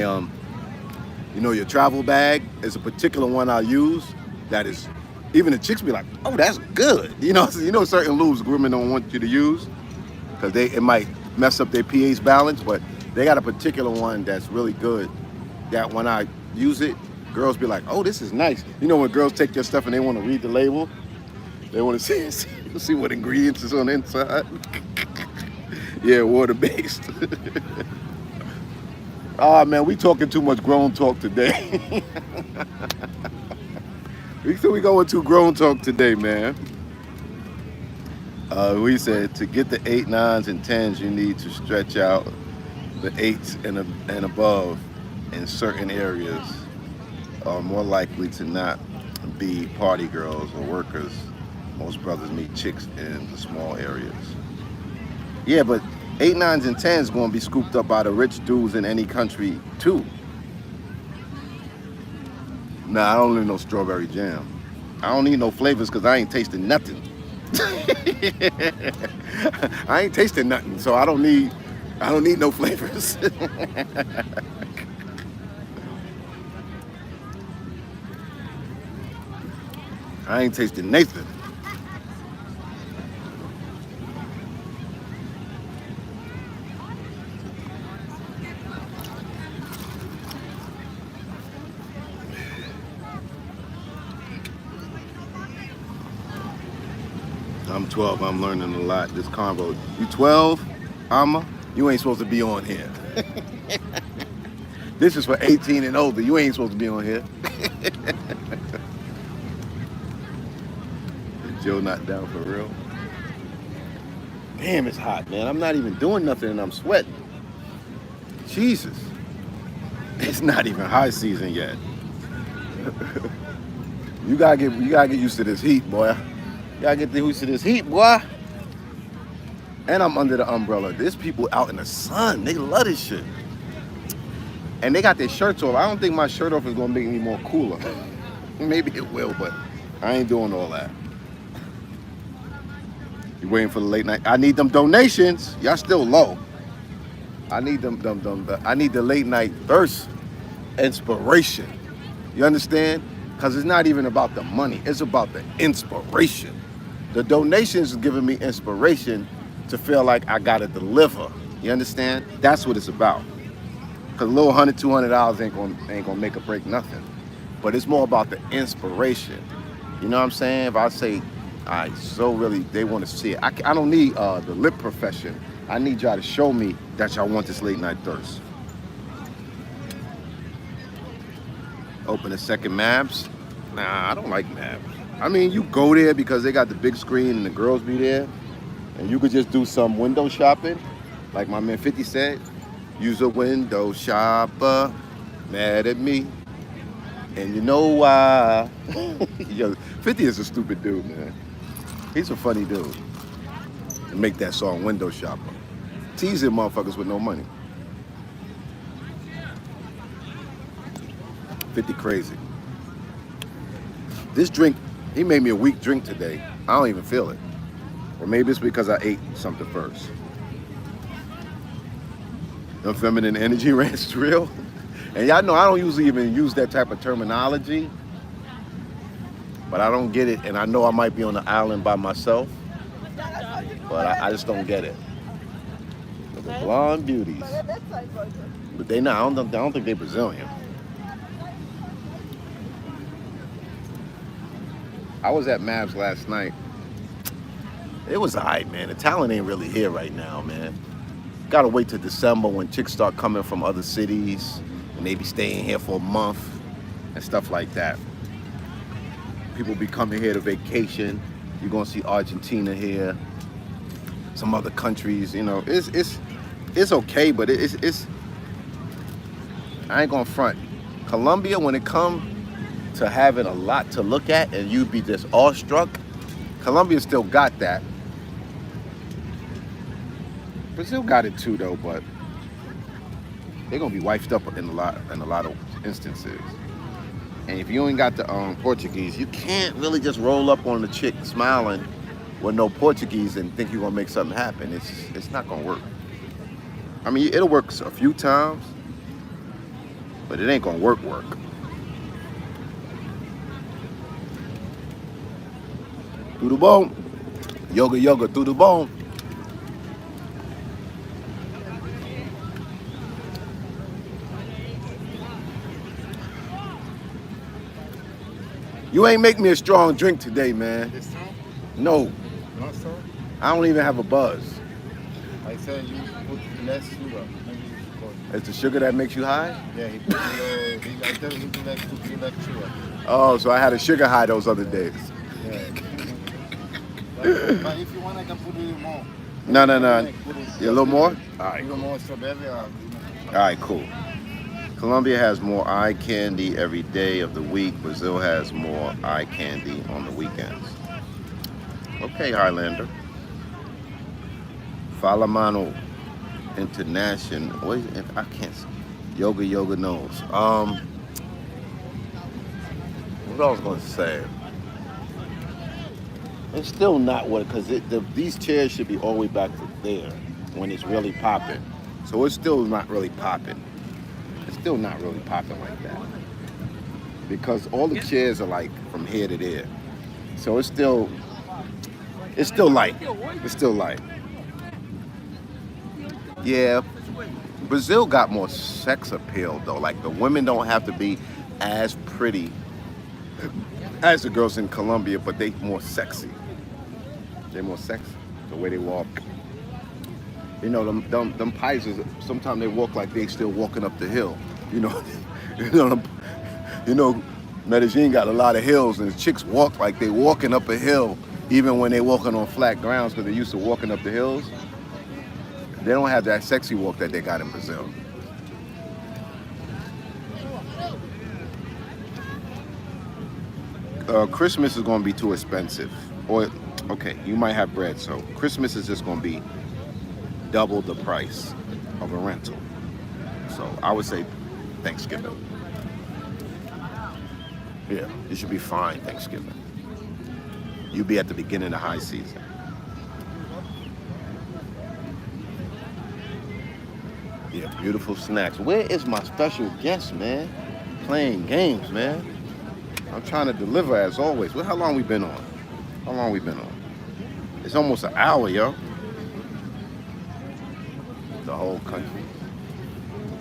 [SPEAKER 1] your travel bag. Is a particular one I use that is, even the chicks be like, oh, that's good. Certain lubes grooming don't want you to use because it might mess up their pH balance, but they got a particular one that's really good that when I use it, girls be like, oh, this is nice. When girls take their stuff and they want to read the label, they want to see what ingredients is on the inside. Yeah, water-based. Oh, man, we talking too much grown talk today. we going too grown talk today, man. We said to get the 8, 9s, and 10s, you need to stretch out the 8s and above in certain areas are more likely to not be party girls or workers. Most brothers meet chicks in the small areas. Yeah, but 8, 9s, and 10s going to be scooped up by the rich dudes in any country too. Nah, I don't need no strawberry jam. I don't need no flavors because I ain't tasting nothing. I ain't tasting nothing, so I don't need no flavors. I ain't tasting Nathan. I'm 12. I'm learning a lot. This convo. You 12, Amma? You ain't supposed to be on here. This is for 18 and older. You ain't supposed to be on here. Is Joe not down for real? Damn, it's hot, man. I'm not even doing nothing and I'm sweating. Jesus. It's not even high season yet. You gotta get used to this heat, boy. You gotta get used to this heat, boy. And I'm under the umbrella. There's people out in the sun. They love this shit. And they got their shirts off. I don't think my shirt off is gonna make me more cooler. Maybe it will, but I ain't doing all that. You waiting for the late night? I need them donations. Y'all still low. I need I need the late night thirst inspiration. You understand? Because it's not even about the money. It's about the inspiration. The donations is giving me inspiration to feel like I gotta deliver. You understand? That's what it's about. Because a little $100, $200 ain't gonna make or break nothing. But it's more about the inspiration. You know what I'm saying? If I say, they want to see it. I don't need the lip profession. I need y'all to show me that y'all want this late night thirst. Open a second Mavs. Nah, I don't like Mavs. I mean, you go there because they got the big screen and the girls be there. And you could just do some window shopping. Like my man 50 said, use a window shopper, mad at me. And you know why? Yo, 50 is a stupid dude, man. He's a funny dude. To make that song, Window Shopper. Teasing motherfuckers with no money. 50 crazy. This drink, he made me a weak drink today. I don't even feel it. Or maybe it's because I ate something first. The feminine energy ranch is real. And y'all know I don't usually even use that type of terminology. but I don't get it. And I know I might be on the island by myself, but I just don't get it. The blonde beauties, but they not. I don't think they Brazilian. I was at Mavs last night. It was alright, man. The talent ain't really here right now, man. Gotta wait till December when chicks start coming from other cities and they be staying here for a month and stuff like that. People be coming here to vacation. You're gonna see Argentina here, some other countries. You know, it's okay, but it's I ain't gonna front. Colombia, when it come to having a lot to look at and you be just awestruck, Colombia still got that. Brazil got it too though, but they're gonna be wifed up in a lot of instances. And if you ain't got the Portuguese, you can't really just roll up on the chick smiling with no Portuguese and think you're gonna make something happen. It's not gonna work. I mean, it'll work a few times, but it ain't gonna work. Through the bone, yoga through the bone. You ain't make me a strong drink today, man.
[SPEAKER 2] This time?
[SPEAKER 1] No.
[SPEAKER 2] Not so?
[SPEAKER 1] I don't even have a buzz.
[SPEAKER 2] I said you put less sugar. Maybe you should
[SPEAKER 1] It's the sugar that makes you high?
[SPEAKER 2] Yeah, he put I tell him to put too much sugar.
[SPEAKER 1] Oh, so I had a sugar high those other days.
[SPEAKER 2] Yeah. but if you want, I can put a little more.
[SPEAKER 1] No. A little more? All right.
[SPEAKER 2] A little more strawberry.
[SPEAKER 1] All right, cool. Colombia has more eye candy every day of the week. Brazil has more eye candy on the weekends. Okay, Highlander. Falamano International. What is it? I can't see. Yoga knows. What I was going to say? It's still not what, because these chairs should be all the way back to there when it's really popping. So it's still not really popping. It's still not really popping like that. Because all the chairs are like from here to there. So it's still light. It's still light. Yeah, Brazil got more sex appeal though. Like the women don't have to be as pretty as the girls in Colombia, but they more sexy. They're more sexy. The way they walk. You know, them Pisces, sometimes they walk like they still walking up the hill. You know, Medellin got a lot of hills, and the chicks walk like they walking up a hill, even when they walking on flat grounds, because they're used to walking up the hills. They don't have that sexy walk that they got in Brazil. Christmas is going to be too expensive. Or, okay, you might have bread, so Christmas is just going to be double the price of a rental. So I would say Thanksgiving. Yeah, it should be fine Thanksgiving. You'll be at the beginning of high season. Yeah, beautiful snacks. Where is my special guest, man? Playing games, man. I'm trying to deliver as always. How long we been on? It's almost an hour, yo. The whole country.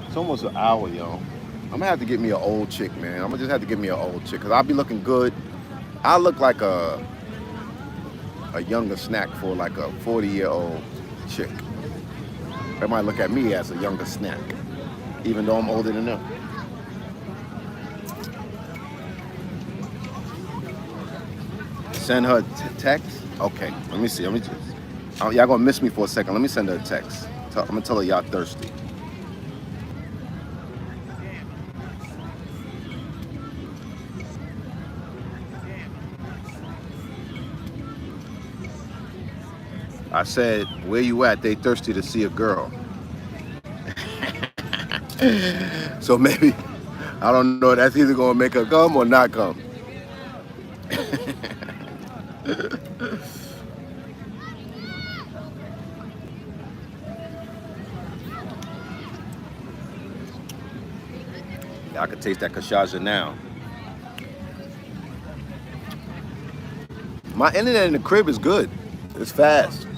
[SPEAKER 1] It's almost an hour, yo. I'm gonna have to get me an old chick, man. I'm gonna just have to get me an old chick, cause I'll be looking good. I look like a younger snack for like a 40-year-old chick. They might look at me as a younger snack, even though I'm older than them. Send her text? Okay, let me see. Y'all gonna miss me for a second. Let me send her a text. I'm gonna tell her y'all thirsty. I said, where you at? They thirsty to see a girl. So maybe, I don't know, that's either gonna make her come or not come. I can taste that cachaça now. My internet in the crib is good. It's fast.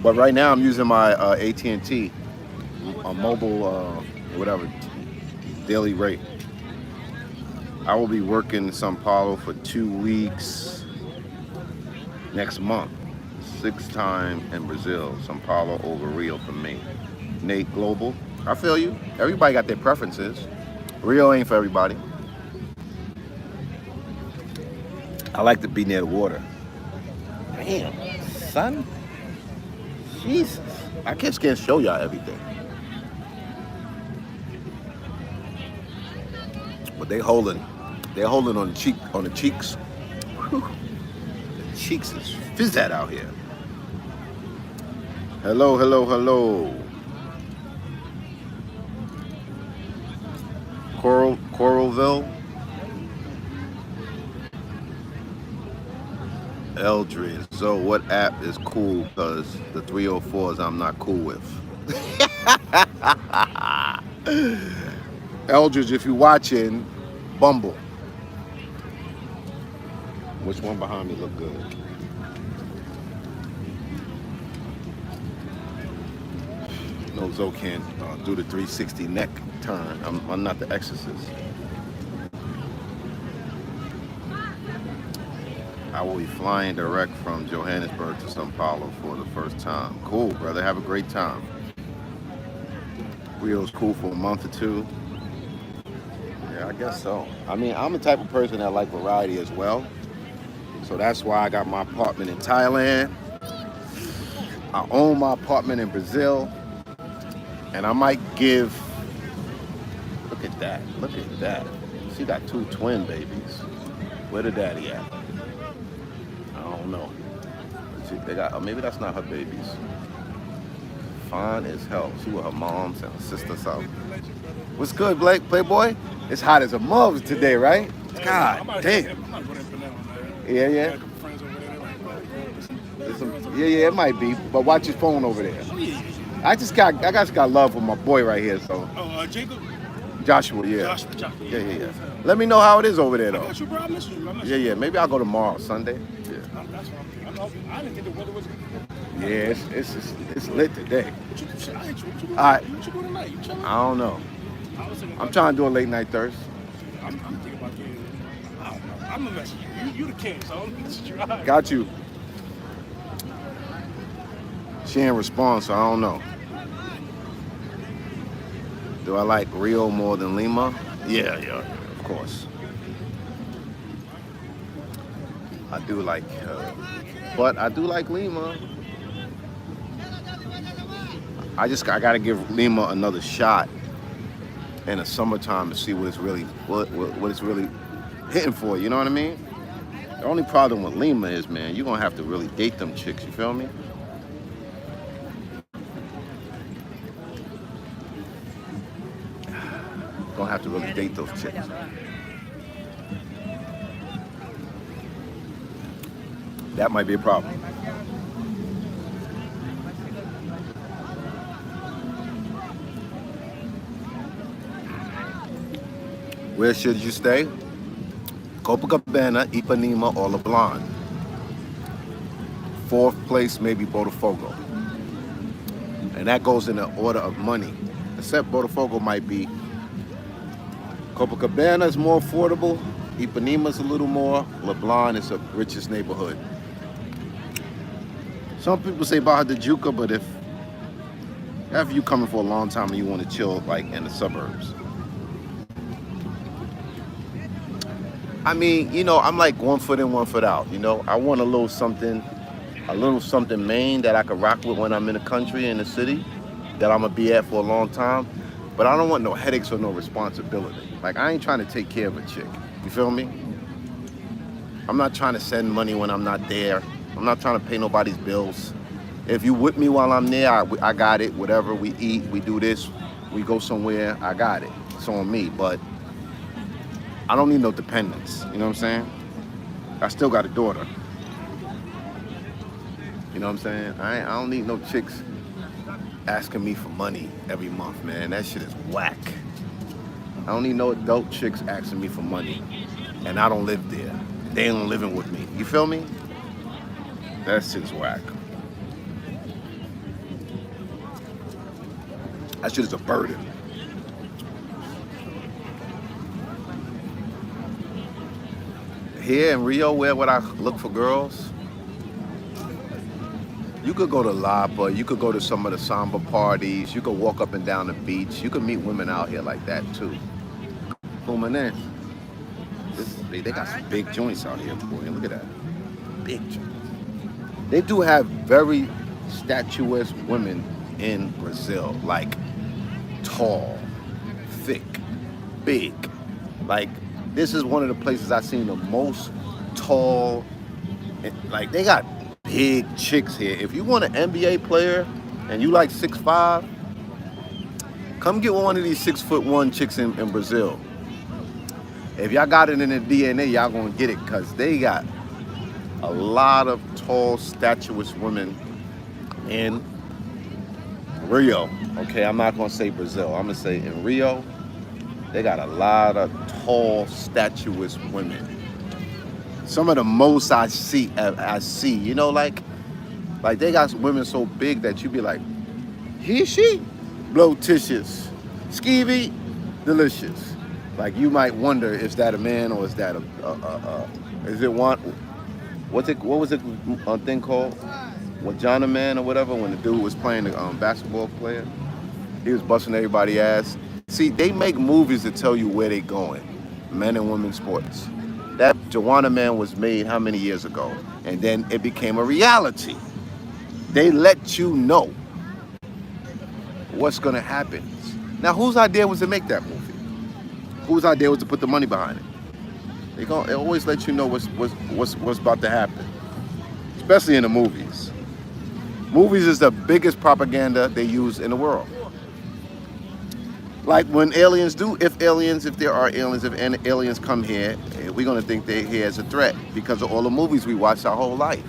[SPEAKER 1] But right now I'm using my AT&T, a mobile, whatever, daily rate. I will be working in Sao Paulo for 2 weeks next month. 6th time in Brazil. Sao Paulo over Rio for me. Nate Global. I feel you. Everybody got their preferences. Rio ain't for everybody. I like to be near the water. Damn, son. Jesus. I just can't show y'all everything. But they're holding on the cheeks. Whew. The cheeks is fizzat out here. Hello, hello, hello. Coralville. Eldridge. So what app is cool? Because the 304s I'm not cool with. Eldridge, if you're watching, Bumble. Which one behind me look good? No, Zoe can't do the 360 neck turn. I'm not the exorcist. I will be flying direct from Johannesburg to Sao Paulo for the first time. Cool, brother. Have a great time. Rio's cool for a month or two. Yeah, I guess so. I mean, I'm the type of person that like variety as well. So that's why I got my apartment in Thailand. I own my apartment in Brazil. And I might give, look at that, look at that. She got 2 twin babies. Where the daddy at? I don't know. They got, maybe that's not her babies. Fine as hell. She with her mom's and her sister's house. What's good, Blake? Playboy? It's hot as a mug today, right? God damn. Yeah, yeah. Yeah, it might be. But watch your phone over there. I just got love for my boy right here, so.
[SPEAKER 3] Oh, Jacob?
[SPEAKER 1] Joshua, yeah.
[SPEAKER 3] Joshua.
[SPEAKER 1] Yeah. Let me know how it is over there, though.
[SPEAKER 3] I got you, bro. I miss you.
[SPEAKER 1] Yeah. Maybe I'll go tomorrow, Sunday. Yeah.
[SPEAKER 3] That's what I didn't think the weather was good.
[SPEAKER 1] Yeah, it's lit today.
[SPEAKER 3] What
[SPEAKER 1] All right.
[SPEAKER 3] you doing tonight? You chilling?
[SPEAKER 1] I don't know. I'm trying to do a late night thirst.
[SPEAKER 3] I'm thinking about getting. I don't know. I'm gonna mess with you. You the king, so I'm gonna mess with you.
[SPEAKER 1] Got you. She ain't respond, so I don't know. Do I like Rio more than Lima? Yeah, of course. I do like her. But I do like Lima. I gotta give Lima another shot in the summertime to see what it's really hitting for, you know what I mean? The only problem with Lima is, man, you're gonna have to really date them chicks, you feel me? Gonna have to really date those chicks. That might be a problem. Where should you stay? Copacabana, Ipanema, or Leblon. 4th place, maybe Botafogo. And that goes in the order of money. Except Botafogo might be. Copacabana is more affordable. Ipanema is a little more. Leblon is the richest neighborhood. Some people say Barra de Juca, but if you coming for a long time and you want to chill like in the suburbs. I mean, you know, I'm like 1 foot in, 1 foot out. You know, I want a little something main that I can rock with when I'm in the country, in the city, that I'm gonna be at for a long time. But I don't want no headaches or no responsibility. Like, I ain't trying to take care of a chick. You feel me? I'm not trying to send money when I'm not there. I'm not trying to pay nobody's bills. If you with me while I'm there, I got it. Whatever, we eat, we do this, we go somewhere, I got it. It's on me. But I don't need no dependence. You know what I'm saying? I still got a daughter. You know what I'm saying? I don't need no chicks asking me for money every month, man. That shit is whack. I don't need no adult chicks asking me for money, and I don't live there. they ain't living with me. You feel me? That shit's whack. That shit is a burden. Here in Rio, where would I look for girls? You could go to Lapa, you could go to some of the samba parties, you could walk up and down the beach, you could meet women out here like that too. Fluminense. They got some big joints out here, boy. Look at that. Big joints. They do have very statuesque women in Brazil, like tall, thick, big. Like, this is one of the places I've seen the most tall, like, they got big chicks here. If you want an NBA player and you like 6'5", come get one of these 6'1" chicks in Brazil. If y'all got it in the DNA, y'all gonna get it, because they got a lot of tall, statuesque women in Rio. Okay, I'm not gonna say Brazil. I'm gonna say in Rio, they got a lot of tall, statuesque women. Some of the most I see, you know, like they got women so big that you be like, she, blotitious, skeevy, delicious. Like, you might wonder, is that a man or is that is it one? What was it thing called? Wajana Man or whatever, when the dude was playing the basketball player? He was busting everybody's ass. See, they make movies to tell you where they going. Men and women sports. That Joanna Man was made how many years ago? And then it became a reality. They let you know what's gonna happen. Now, whose idea was to make that movie? Whose idea was to put the money behind it? They always let you know what's about to happen, especially in the movies. Movies is the biggest propaganda they use in the world. Like when aliens if there are aliens, if aliens come here, we're gonna think they're here as a threat because of all the movies we watched our whole life.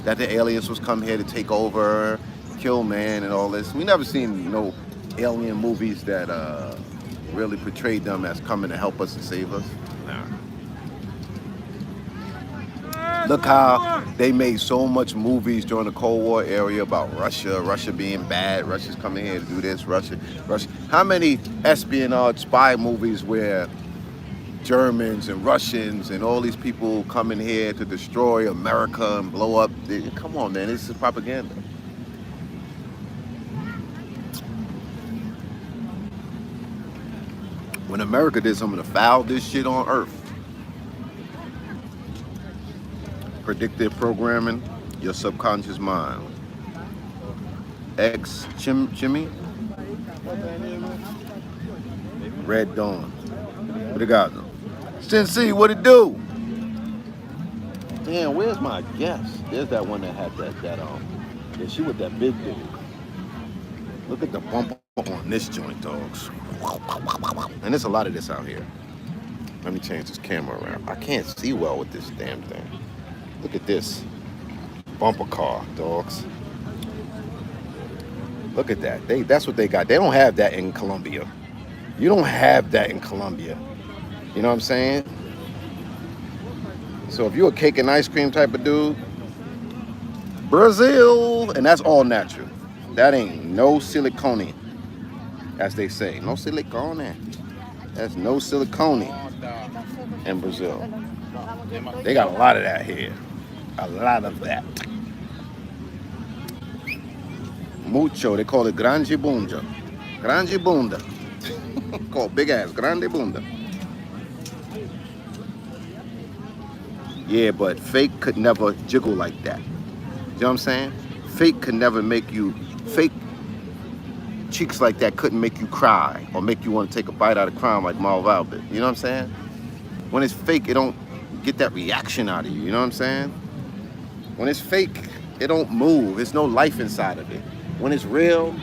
[SPEAKER 1] That the aliens was come here to take over, kill man and all this. We never seen no alien movies that really portrayed them as coming to help us and save us. Nah. Look how they made so much movies during the Cold War era about Russia being bad, Russia's coming here to do this, Russia. How many espionage spy movies where Germans and Russians and all these people coming here to destroy America and blow up? Come on, man, this is propaganda. When America did some of the foulest shit on earth. Predictive programming, your subconscious mind. Chimmy? Red Dawn. What it got? Sensei, what it do? Damn, where's my guest? There's that one that had yeah, she with that big dude. Look at the bump on this joint, dogs. And there's a lot of this out here. Let me change this camera around. I can't see well with this damn thing. Look at this. Bumper car, dogs. Look at that. That's what they got. They don't have that in Colombia. You don't have that in Colombia. You know what I'm saying? So if you're a cake and ice cream type of dude, Brazil, and that's all natural. That ain't no silicone, as they say. No silicone. That's no silicone in Brazil. They got a lot of that here. A lot of that. Mucho. They call it grande bunda. Grande bunda. Called big ass. Grande bunda. Yeah, but fake could never jiggle like that. You know what I'm saying? Fake could never make you... Fake cheeks like that couldn't make you cry or make you want to take a bite out of crime like Marv Albert. You know what I'm saying? When it's fake, it don't get that reaction out of you. You know what I'm saying? When it's fake, it don't move. There's no life inside of it. When it's real,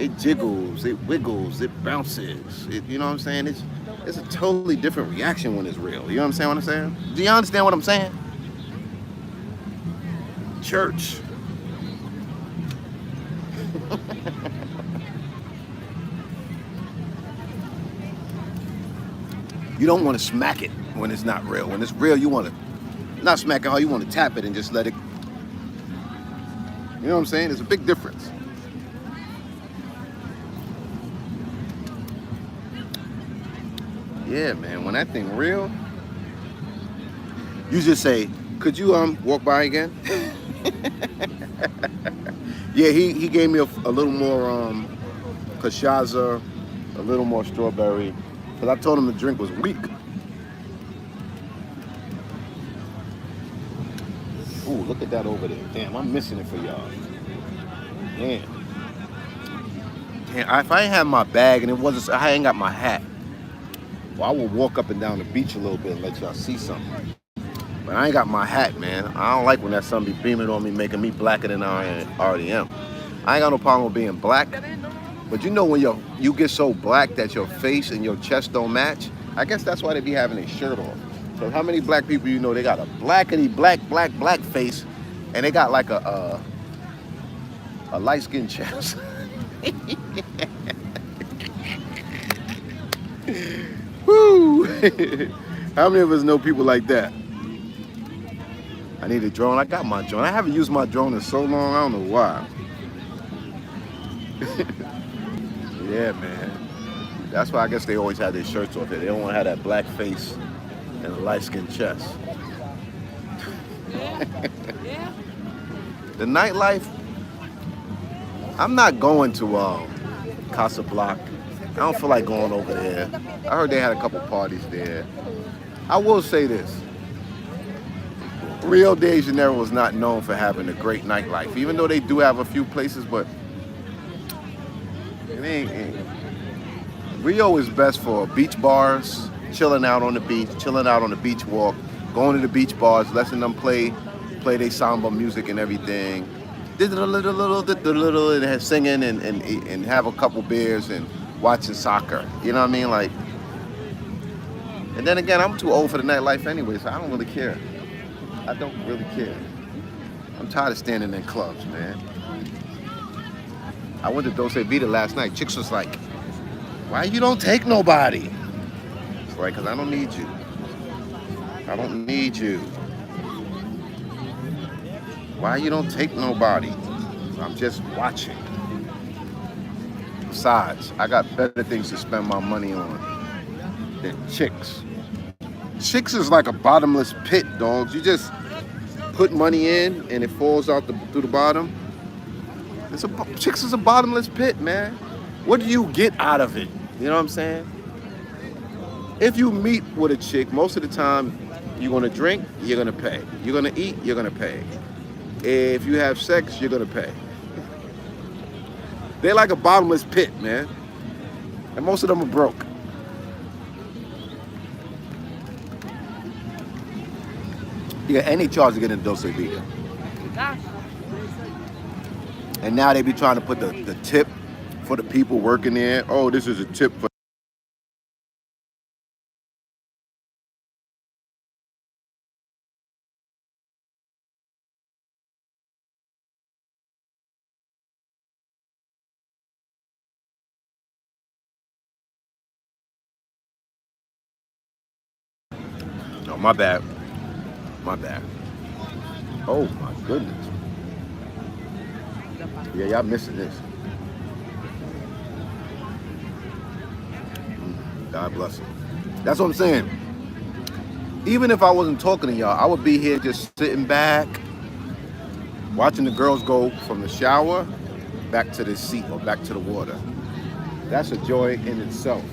[SPEAKER 1] it jiggles, it wiggles, it bounces. You know what I'm saying? It's a totally different reaction when it's real. You know what I'm saying? Do you understand what I'm saying? Church. You don't want to smack it when it's not real. When it's real, you want to Not smacking hard. You want to tap it and just let it. You know what I'm saying? There's a big difference. Yeah, man. When that thing real, you just say, "Could you walk by again?" Yeah, he gave me a little more cachaça, a little more strawberry, because I told him the drink was weak. Ooh, look at that over there. Damn, I'm missing it for y'all. Damn. Damn, if I ain't have my bag and I ain't got my hat, well, I will walk up and down the beach a little bit and let y'all see something. But I ain't got my hat, man. I don't like when that sun be beaming on me, making me blacker than I already am. I ain't got no problem with being black. But you know when you get so black that your face and your chest don't match? I guess that's why they be having their shirt off. So how many black people you know they got a blackety black face and they got like a light-skinned chest? Woo! How many of us know people like that? I need a drone. I got my drone. I haven't used my drone in so long, I don't know why. Yeah, man. That's why I guess they always have their shirts off here. They don't want to have that black face and a light-skinned chest.
[SPEAKER 4] Yeah.
[SPEAKER 1] The nightlife, I'm not going to Casablanca. I don't feel like going over there. I heard they had a couple parties there. I will say this. Rio de Janeiro was not known for having a great nightlife, even though they do have a few places, but it ain't. Rio is best for beach bars, chilling out on the beach, chilling out on the beach walk, going to the beach bars, letting them play their samba music and everything, and singing and have a couple beers and watching soccer. You know what I mean? Like, and then again, I'm too old for the nightlife anyway, so I don't really care. I don't really care. I'm tired of standing in clubs, man. I went to Dolce Vita last night. Chicks was like, "Why you don't take nobody?" It's like, "Cause I don't need you. I don't need you. Why you don't take nobody?" I'm just watching. Besides, I got better things to spend my money on than chicks. Chicks is like a bottomless pit, dogs. You just put money in and it falls out through the bottom. Chicks is a bottomless pit, man. What do you get out of it? You know what I'm saying? If you meet with a chick, most of the time, you're gonna drink, you're gonna pay. You're gonna eat, you're gonna pay. If you have sex, you're gonna pay. They're like a bottomless pit, man. And most of them are broke. Yeah, and they charge to get in Dolce Vita.
[SPEAKER 4] Gosh.
[SPEAKER 1] And now they be trying to put the tip for the people working there. Oh, this is a tip for. Oh, my bad. My bad. Oh, my goodness. Yeah, y'all missing this. God bless him. That's what I'm saying. Even if I wasn't talking to y'all, I would be here just sitting back, watching the girls go from the shower back to the seat or back to the water. That's a joy in itself.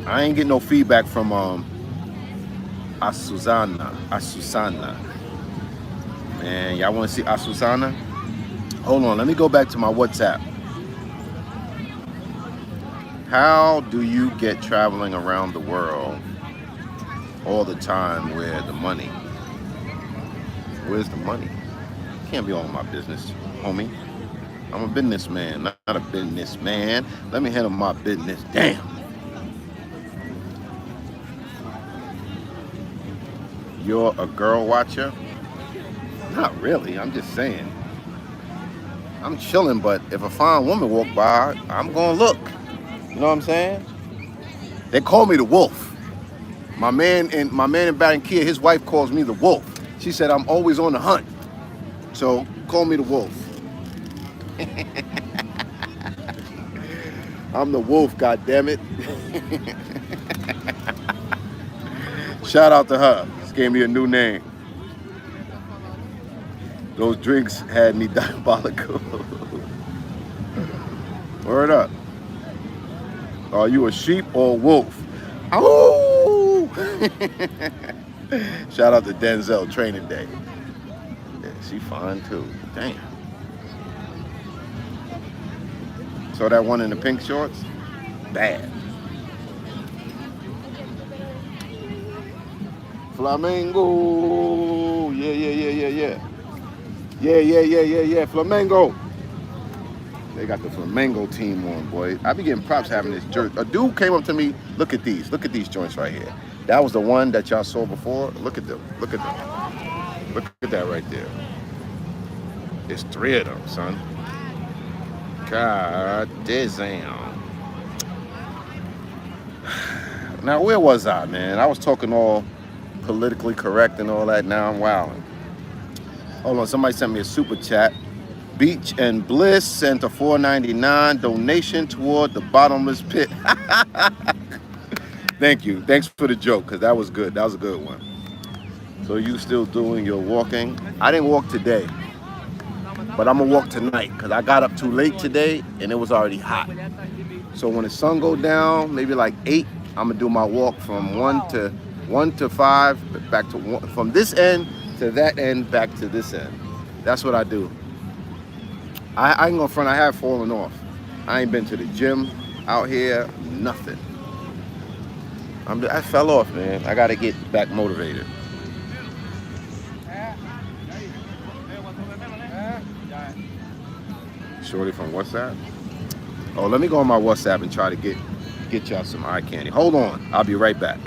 [SPEAKER 1] I ain't getting no feedback from Asusana. Man, y'all want to see Asusana? Hold on, let me go back to my WhatsApp. How do you get traveling around the world all the time? Where the money? Where's the money? Can't be all my business, homie. I'm a businessman, not a businessman. Let me handle my business. Damn. You're a girl watcher? Not really, I'm just saying. I'm chilling, but if a fine woman walk by, I'm gonna look. You know what I'm saying? They call me the wolf. My man in Barranquilla, his wife calls me the wolf. She said I'm always on the hunt. So call me the wolf. I'm the wolf, goddammit. Shout out to her. She gave me a new name. Those drinks had me diabolical. Word up. Are you a sheep or a wolf? Oh! Shout out to Denzel, training day. Yeah, she fine too. Damn. So that one in the pink shorts? Bad. Flamengo. Yeah. Yeah. Flamengo. They got the Flamengo team on, boy. I be getting props having this jersey. A dude came up to me. Look at these. Look at these joints right here. That was the one that y'all saw before. Look at them. Look at them. Look at that right there. There's 3 of them, son. God damn. Now, where was I, man? I was talking all politically correct and all that. Now I'm wilding. Hold on, somebody sent me a super chat. Beach and Bliss sent a $4.99 donation toward the bottomless pit. Thank you. Thanks for the joke, because that was good. That was a good one. So you still doing your walking? I didn't walk today, but I'm going to walk tonight, because I got up too late today, and it was already hot. So when the sun go down, maybe like 8, I'm going to do my walk from 1 to 5, back to 1, from this end to that end, back to this end. That's what I do. I ain't gonna front, I have fallen off. I ain't been to the gym out here, nothing. I fell off, man. I gotta get back motivated. Shorty from WhatsApp? Oh, let me go on my WhatsApp and try to get y'all some eye candy. Hold on, I'll be right back.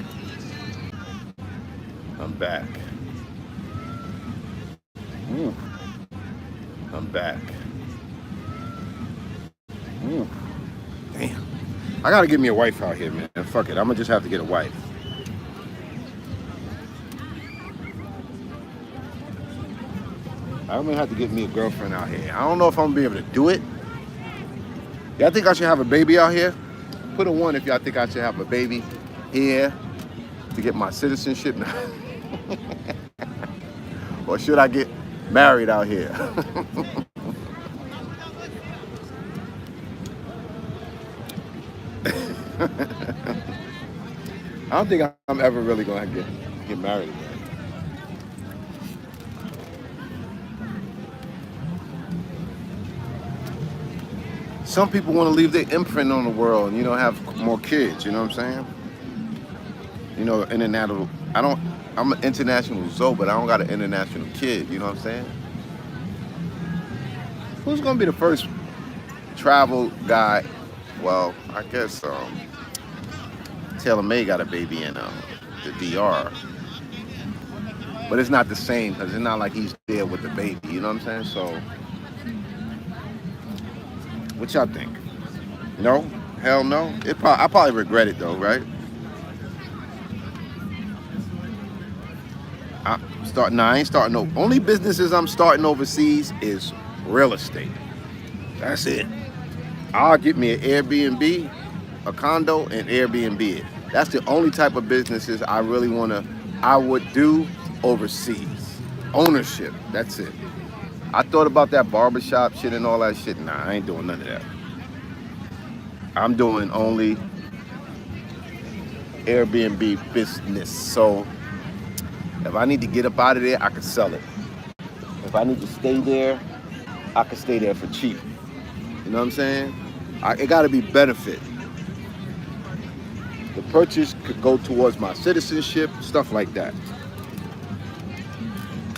[SPEAKER 1] I'm back. I'm back. Damn. I gotta get me a wife out here, man. Fuck it. I'm gonna just have to get a wife. I'm gonna have to get me a girlfriend out here. I don't know if I'm gonna be able to do it. Y'all think I should have a baby out here? Put a 1 if y'all think I should have a baby here to get my citizenship now. Or should I get married out here? I don't think I'm ever really gonna get married again. Some people want to leave their imprint on the world and, you know, have more kids, you know what I'm saying? You know, international, I'm an international Zoe, but I don't got an international kid, you know what I'm saying? Who's gonna be the first travel guy? Well, I guess Taylor May got a baby in the DR. But it's not the same, because it's not like he's there with the baby, you know what I'm saying? So, what y'all think? No? Hell no? I probably regret it though, right? I ain't starting no. Only businesses I'm starting overseas is real estate. That's it. I'll get me an Airbnb, a condo, and Airbnb it. That's the only type of businesses I would do overseas. Ownership, that's it. I thought about that barbershop shit and all that shit. Nah, I ain't doing none of that. I'm doing only Airbnb business. So if I need to get up out of there, I can sell it. If I need to stay there, I can stay there for cheap. You know what I'm saying? It gotta be benefit. The purchase could go towards my citizenship, stuff like that.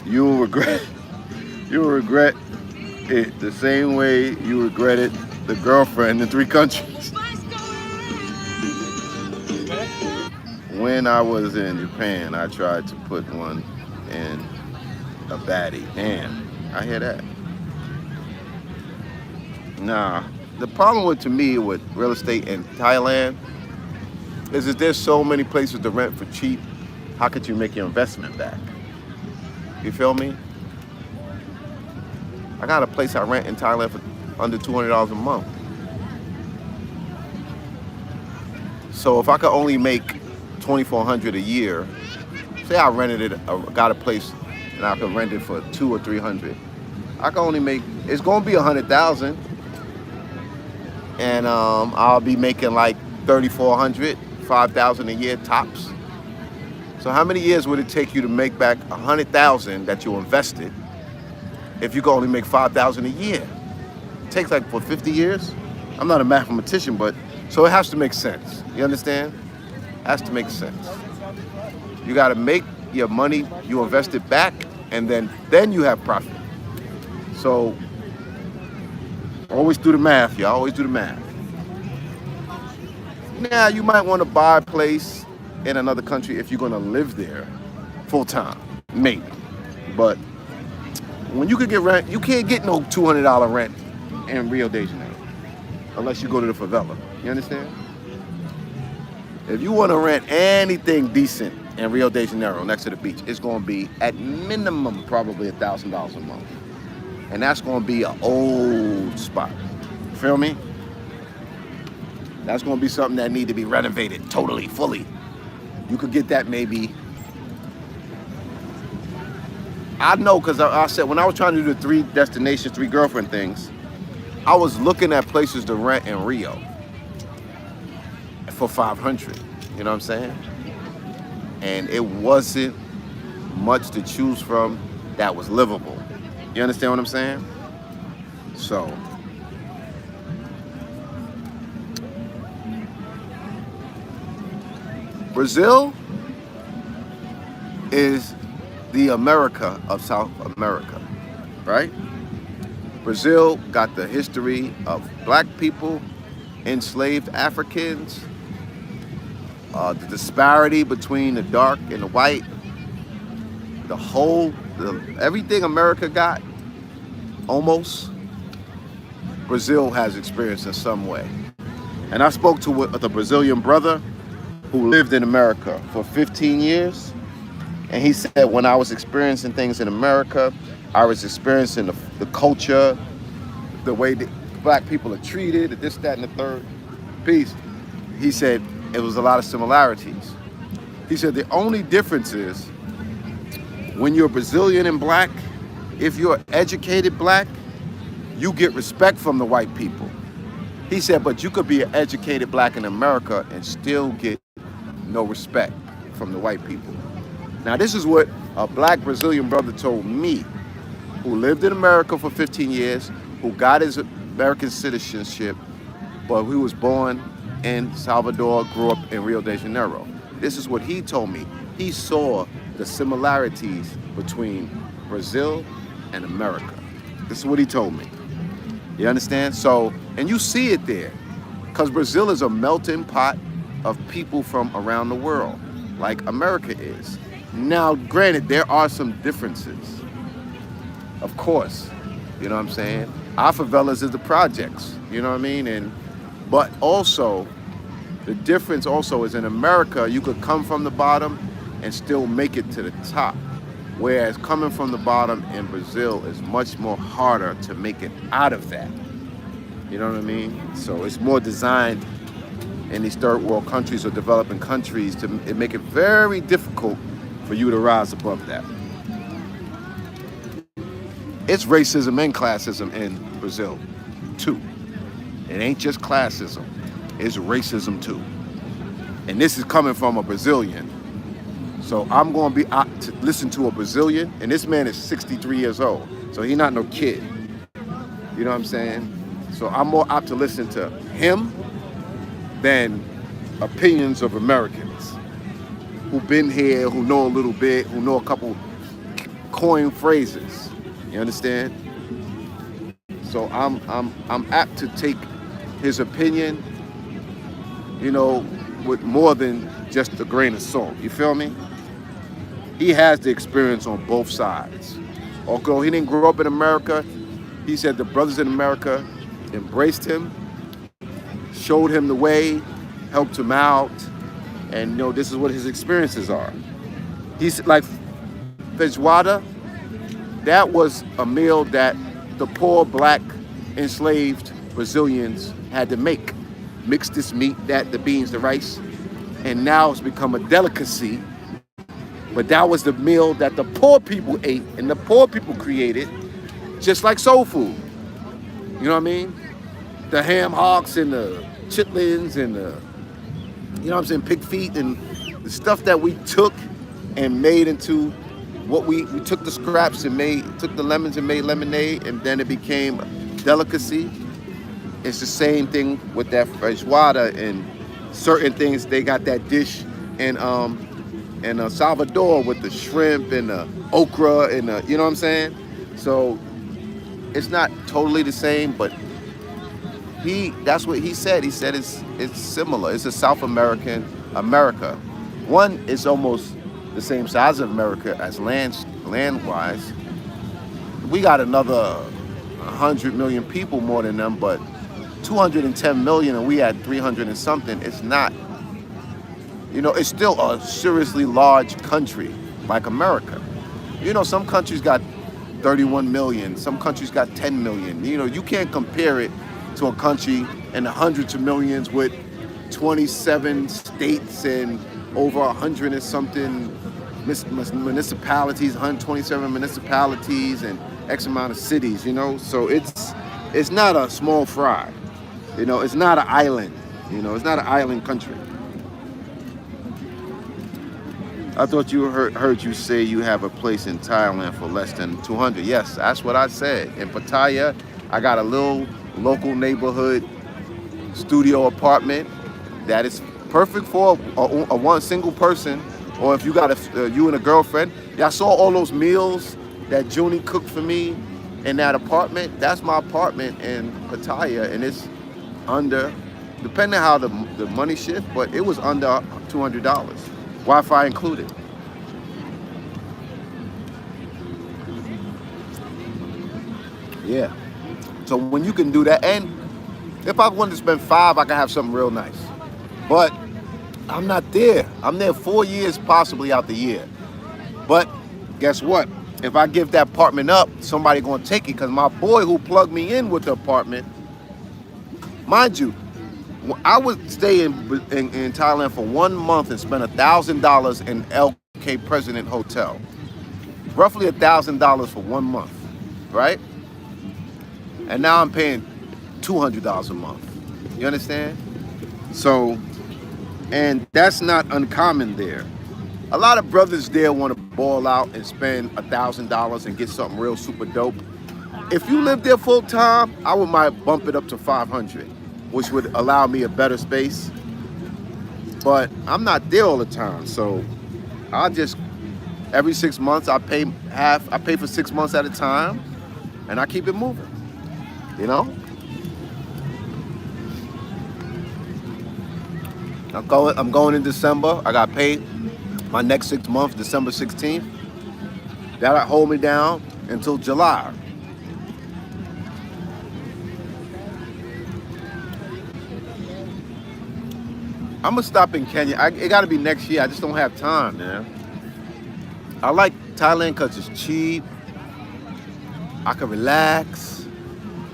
[SPEAKER 1] You'll regret it the same way you regretted the girlfriend in 3 countries. When I was in Japan, I tried to put one in a baddie. Damn, I hear that. Nah, the problem with to me with real estate in Thailand is that there's so many places to rent for cheap. How could you make your investment back? You feel me? I got a place I rent in Thailand for under $200 a month. So if I could only make $2,400 a year, say I rented it, got a place, and I could rent it for $200 or $300, I can only make. It's gonna be $100,000, and I'll be making like $3,400, $5,000 a year tops. So how many years would it take you to make back $100,000 that you invested if you could only make $5,000 a year? It takes like for 50 years. I'm not a mathematician, but so it has to make sense. You understand? It has to make sense. You got to make your money, you invest it back, and then you have profit. So always do the math, y'all. Always do the math. Now you might want to buy a place in another country if you're going to live there full time, maybe. But when you could get rent, you can't get no $200 rent in Rio de Janeiro unless you go to the favela. You understand? If you want to rent anything decent in Rio de Janeiro next to the beach, it's going to be at minimum probably $1,000 a month. And that's going to be an old spot. Feel me? That's going to be something that need to be renovated totally, fully. You could get that maybe. I know, because I said when I was trying to do the 3 destinations, 3 girlfriend things, I was looking at places to rent in Rio for $500. You know what I'm saying? And it wasn't much to choose from that was livable. You understand what I'm saying? So Brazil is the America of South America, right? Brazil got the history of black people, enslaved Africans, the disparity between the dark and the white, everything America got, almost, Brazil has experienced in some way. And I spoke to a Brazilian brother who lived in America for 15 years. And he said, when I was experiencing things in America, I was experiencing the culture, the way that black people are treated, this, that, and the third piece. He said it was a lot of similarities. He said the only difference is when you're Brazilian and black, if you're educated black, you get respect from the white people. He said, but you could be an educated black in America and still get no respect from the white people. Now, this is what a black Brazilian brother told me, who lived in America for 15 years, who got his American citizenship, but who was born in Salvador, grew up in Rio de Janeiro. This is what he told me. He saw the similarities between Brazil and America. This is what he told me. You understand? So, and you see it there, because Brazil is a melting pot of people from around the world, like America is. Now, granted, there are some differences, of course, you know what I'm saying? Our favelas is the projects, you know what I mean? But also, the difference also is in America, you could come from the bottom and still make it to the top. Whereas coming from the bottom in Brazil is much more harder to make it out of that. You know what I mean? So it's more designed in these third world countries or developing countries to make it very difficult for you to rise above that. It's racism and classism in Brazil, too. It ain't just classism, it's racism, too. And this is coming from a Brazilian. So I'm going to be out to listen to a Brazilian, and this man is 63 years old, so he's not no kid. You know what I'm saying? So I'm more apt to listen to him than opinions of Americans who've been here, who know a little bit, who know a couple coin phrases. You understand? So I'm apt to take his opinion, you know, with more than just a grain of salt. You feel me? He has the experience on both sides. Although he didn't grow up in America, he said the brothers in America embraced him showed him the way, helped him out, and you know this is what his experiences are. He's like feijoada. That was a meal that the poor black enslaved Brazilians had to make. Mix this meat, the beans, the rice, and now it's become a delicacy. But that was the meal that the poor people ate and the poor people created, just like soul food. You know what I mean? The ham hocks and the chitlins and the, you know what I'm saying, pig feet and the stuff that we took and made into what we took the scraps and took the lemons and made lemonade, and then it became delicacy. It's the same thing with that feijoada and certain things. They got that dish in Salvador with the shrimp and the okra and the, you know what I'm saying? So it's not totally the same, but that's what he said. He said it's similar. It's a South American America. One is almost the same size of America as land-wise. We got another 100 million people more than them, but 210 million and we had 300 and something. It's not, you know, it's still a seriously large country like America. You know, some countries got 31 million, some countries got 10 million. You know, you can't compare it to a country in the hundreds of millions with 27 states and over 100 and something municipalities, 127 municipalities and X amount of cities, you know? So it's not a small fry. You know, it's not an island. You know, it's not an island country. I thought you heard you say you have a place in Thailand for less than 200. Yes, that's what I said. In Pattaya, I got a little local neighborhood studio apartment that is perfect for a one single person, or if you got you and a girlfriend. Y'all saw all those meals that Junie cooked for me in that apartment. That's my apartment in Pattaya, and it's under, depending on how the money shift, but it was under $200, Wi-Fi included. Yeah. So when you can do that, and if I wanted to spend $5, I could have something real nice. But I'm not there. I'm there 4 years, possibly out the year. But guess what? If I give that apartment up, somebody gonna take it, because my boy who plugged me in with the apartment, mind you, I would stay in Thailand for 1 month and spend $1,000 in LK President Hotel. Roughly $1,000 for 1 month, right? And now I'm paying $200 a month. You understand? So, and that's not uncommon there. A lot of brothers there want to ball out and spend $1,000 and get something real super dope. If you live there full time, I would might bump it up to 500, which would allow me a better space. But I'm not there all the time, so I just, every 6 months I pay for 6 months at a time, and I keep it moving. You know? I'm going in December. I got paid my next 6 months, December 16th. That'll hold me down until July. I'm gonna stop in Kenya. It gotta be next year. I just don't have time, man. I like Thailand because it's cheap. I can relax.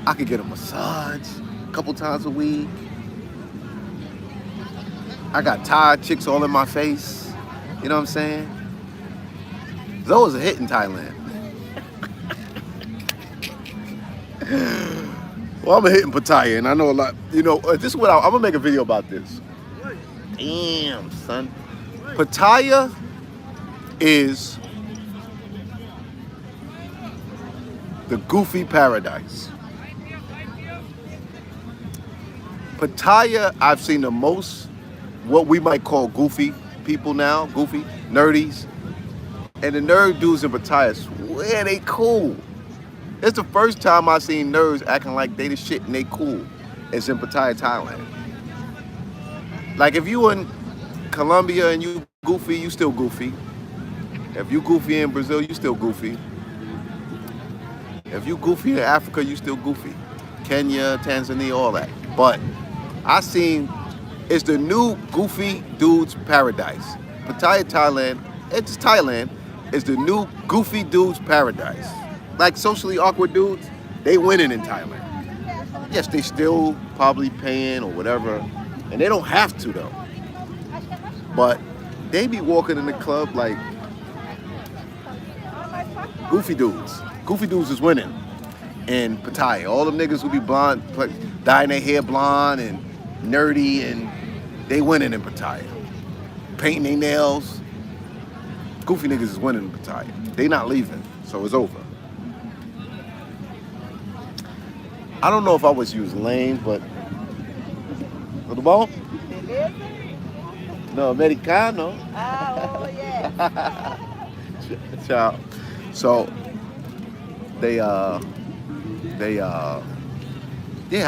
[SPEAKER 1] I can get a massage a couple times a week. I got Thai chicks all in my face. You know what I'm saying? Zoe's a hit in Thailand. Well, I'm a hit in Pattaya, and I know a lot. You know, this is what I'm gonna make a video about this. Damn, son. Pattaya is the goofy paradise. Pattaya, I've seen the most, what we might call goofy people now, goofy, nerdies. And the nerd dudes in Pattaya, swear they cool. It's the first time I seen nerds acting like they the shit and they cool. It's in Pattaya, Thailand. Like if you in Colombia and you goofy, you still goofy. If you goofy in Brazil, you still goofy. If you goofy in Africa, you still goofy. Kenya, Tanzania, all that. But I seen it's the new goofy dudes paradise. Pattaya, Thailand. It's Thailand. It's the new goofy dudes paradise. Like socially awkward dudes, they winning in Thailand. Yes, they still probably paying or whatever, and they don't have to though. But they be walking in the club like goofy dudes. Goofy dudes is winning in Pattaya. All them niggas who be blonde, dyeing their hair blonde and nerdy, and they winning in Pattaya. Painting their nails. Goofy niggas is winning in Pattaya. They not leaving, so it's over. I don't know if I was using lame, but tudo bom? No, americano.
[SPEAKER 5] Oh, yeah.
[SPEAKER 1] Ciao. So yeah,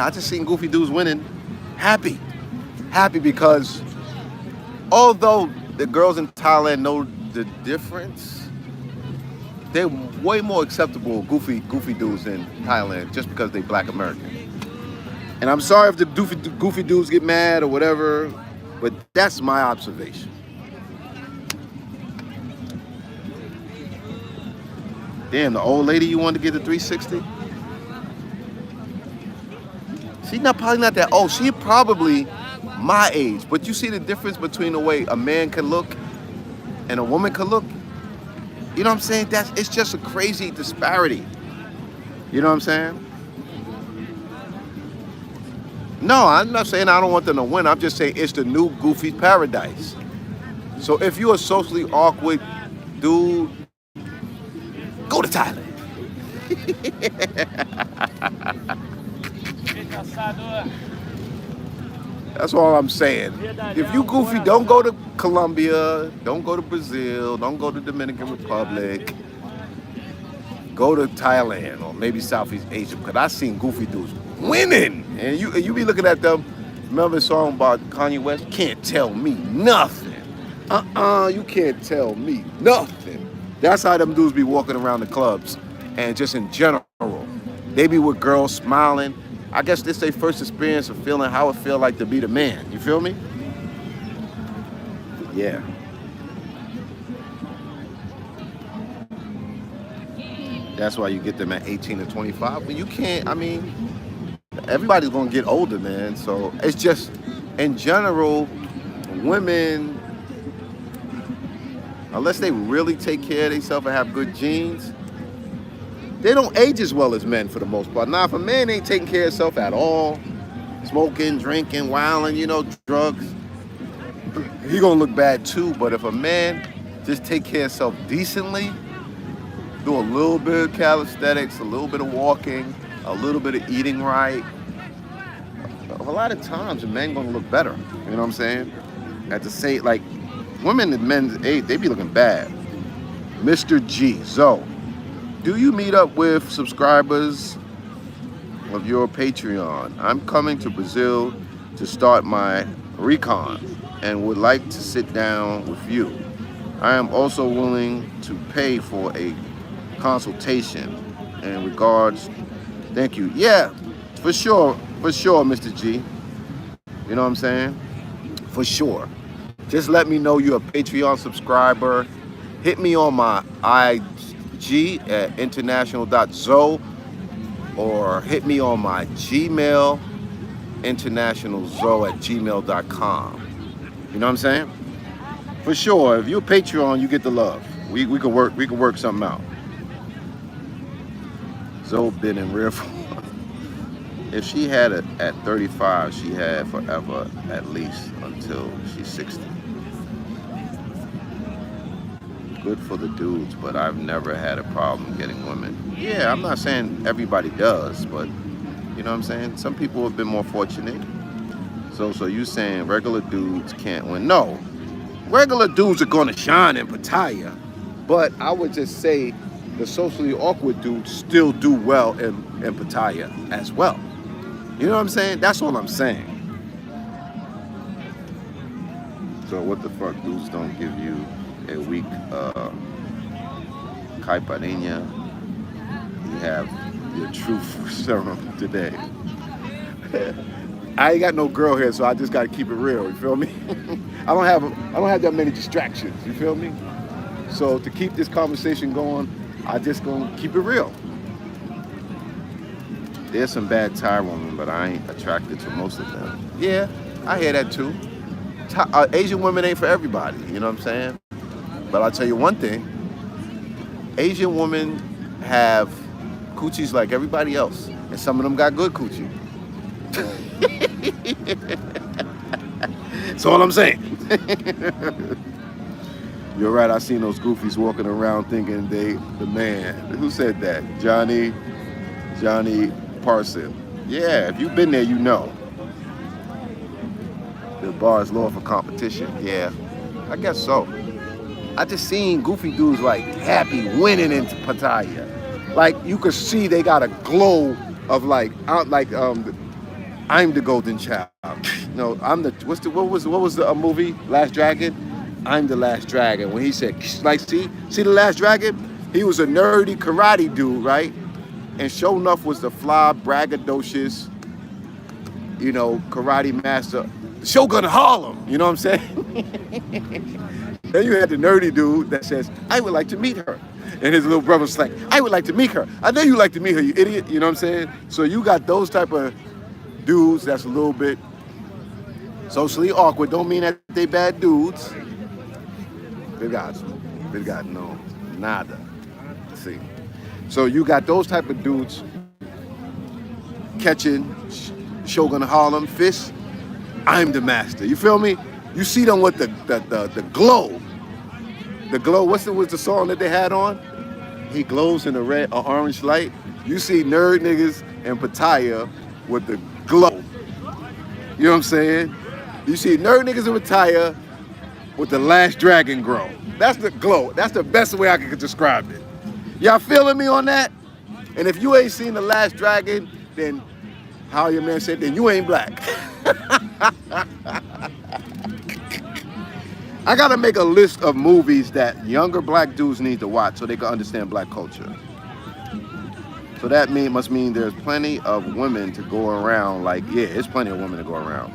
[SPEAKER 1] I just seen goofy dudes winning. Happy because although the girls in Thailand know the difference, they're way more acceptable goofy dudes in Thailand just because they black American. And I'm sorry if the goofy dudes get mad or whatever, but that's my observation. Damn, the old lady you wanted to get the 360? She's probably not that old. She probably my age. But you see the difference between the way a man can look and a woman can look? You know what I'm saying? It's just a crazy disparity. You know what I'm saying? No, I'm not saying I don't want them to win. I'm just saying it's the new goofy paradise. So if you're a socially awkward dude, go to Thailand. That's all I'm saying. If you goofy, don't go to Colombia, don't go to Brazil, don't go to Dominican Republic. Go to Thailand or maybe Southeast Asia, because I seen goofy dudes winning. And you be looking at them. Remember the song about Kanye West? Can't tell me nothing. You can't tell me nothing. That's how them dudes be walking around the clubs. And just in general, they be with girls smiling. I guess this their first experience of feeling how it feel like to be the man. You feel me? Yeah. That's why you get them at 18 to 25. But you can't, I mean, everybody's gonna get older, man. So it's just, in general, women, unless they really take care of themselves and have good genes, they don't age as well as men for the most part. Now, if a man ain't taking care of himself at all, smoking, drinking, wilding, drugs, he gonna look bad too. But if a man just take care of himself decently, do a little bit of calisthenics, a little bit of walking, a little bit of eating right, a lot of times a man gonna look better. You know what I'm saying? At the same, like, women and men's age, they be looking bad. Mr. G, Zoe, do you meet up with subscribers of your Patreon? I'm coming to Brazil to start my recon and would like to sit down with you. I am also willing to pay for a consultation. In regards, thank you. Yeah, for sure, Mr. G. You know what I'm saying? For sure. Just let me know you're a Patreon subscriber. Hit me on my IG at international.zoe, or hit me on my Gmail, internationalzoe@gmail.com. You know what I'm saying? For sure. If you're a Patreon, you get the love. We can work something out. Zoe been in rare form. If she had it at 35, she had forever, at least until she's 60. Good for the dudes, but I've never had a problem getting women. Yeah, I'm not saying everybody does, but you know what I'm saying? Some people have been more fortunate. So you saying regular dudes can't win? No, regular dudes are gonna shine in Pattaya, but I would just say the socially awkward dudes still do well in Pattaya as well. You know what I'm saying? That's all I'm saying. So what the fuck, dudes don't give you a week caipirinha? You have your truth serum today. I ain't got no girl here, so I just gotta keep it real. You feel me? I don't have that many distractions. You feel me? So to keep this conversation going, I just gonna keep it real. There's some bad Thai women, but I ain't attracted to most of them. Yeah, I hear that too. Asian women ain't for everybody. You know what I'm saying? But I'll tell you one thing. Asian women have coochies like everybody else, and some of them got good coochie. That's all I'm saying. You're right, I seen those goofies walking around thinking they the man. Who said that? Johnny Parson. Yeah, if you've been there, you know. The bar is lower for competition. Yeah, I guess so. I just seen goofy dudes like happy winning in Pattaya. Like you could see they got a glow of like I'm the golden child. No, I'm the what was the movie Last Dragon? I'm the Last Dragon. When he said like see the Last Dragon, he was a nerdy karate dude, right? And sure enough was the fly braggadocious, you know, karate master, Shogun Harlem. You know what I'm saying? Then you had the nerdy dude that says, I would like to meet her. And his little brother's like, I would like to meet her. I know you like to meet her, you idiot. You know what I'm saying? So you got those type of dudes that's a little bit socially awkward. Don't mean that they bad dudes. They got no, nada. See. So you got those type of dudes catching Shogun Harlem fish. I'm the master. You feel me? You see them with the glow. The glow, was the song that they had on? He glows in a red or orange light. You see nerd niggas in Pattaya with the glow. You know what I'm saying? You see nerd niggas in Pattaya with the Last Dragon glow. That's the glow. That's the best way I could describe it. Y'all feeling me on that? And if you ain't seen the Last Dragon, then how your man said, then you ain't black. I gotta make a list of movies that younger black dudes need to watch so they can understand black culture. So that must mean there's plenty of women to go around. Like, yeah, there's plenty of women to go around.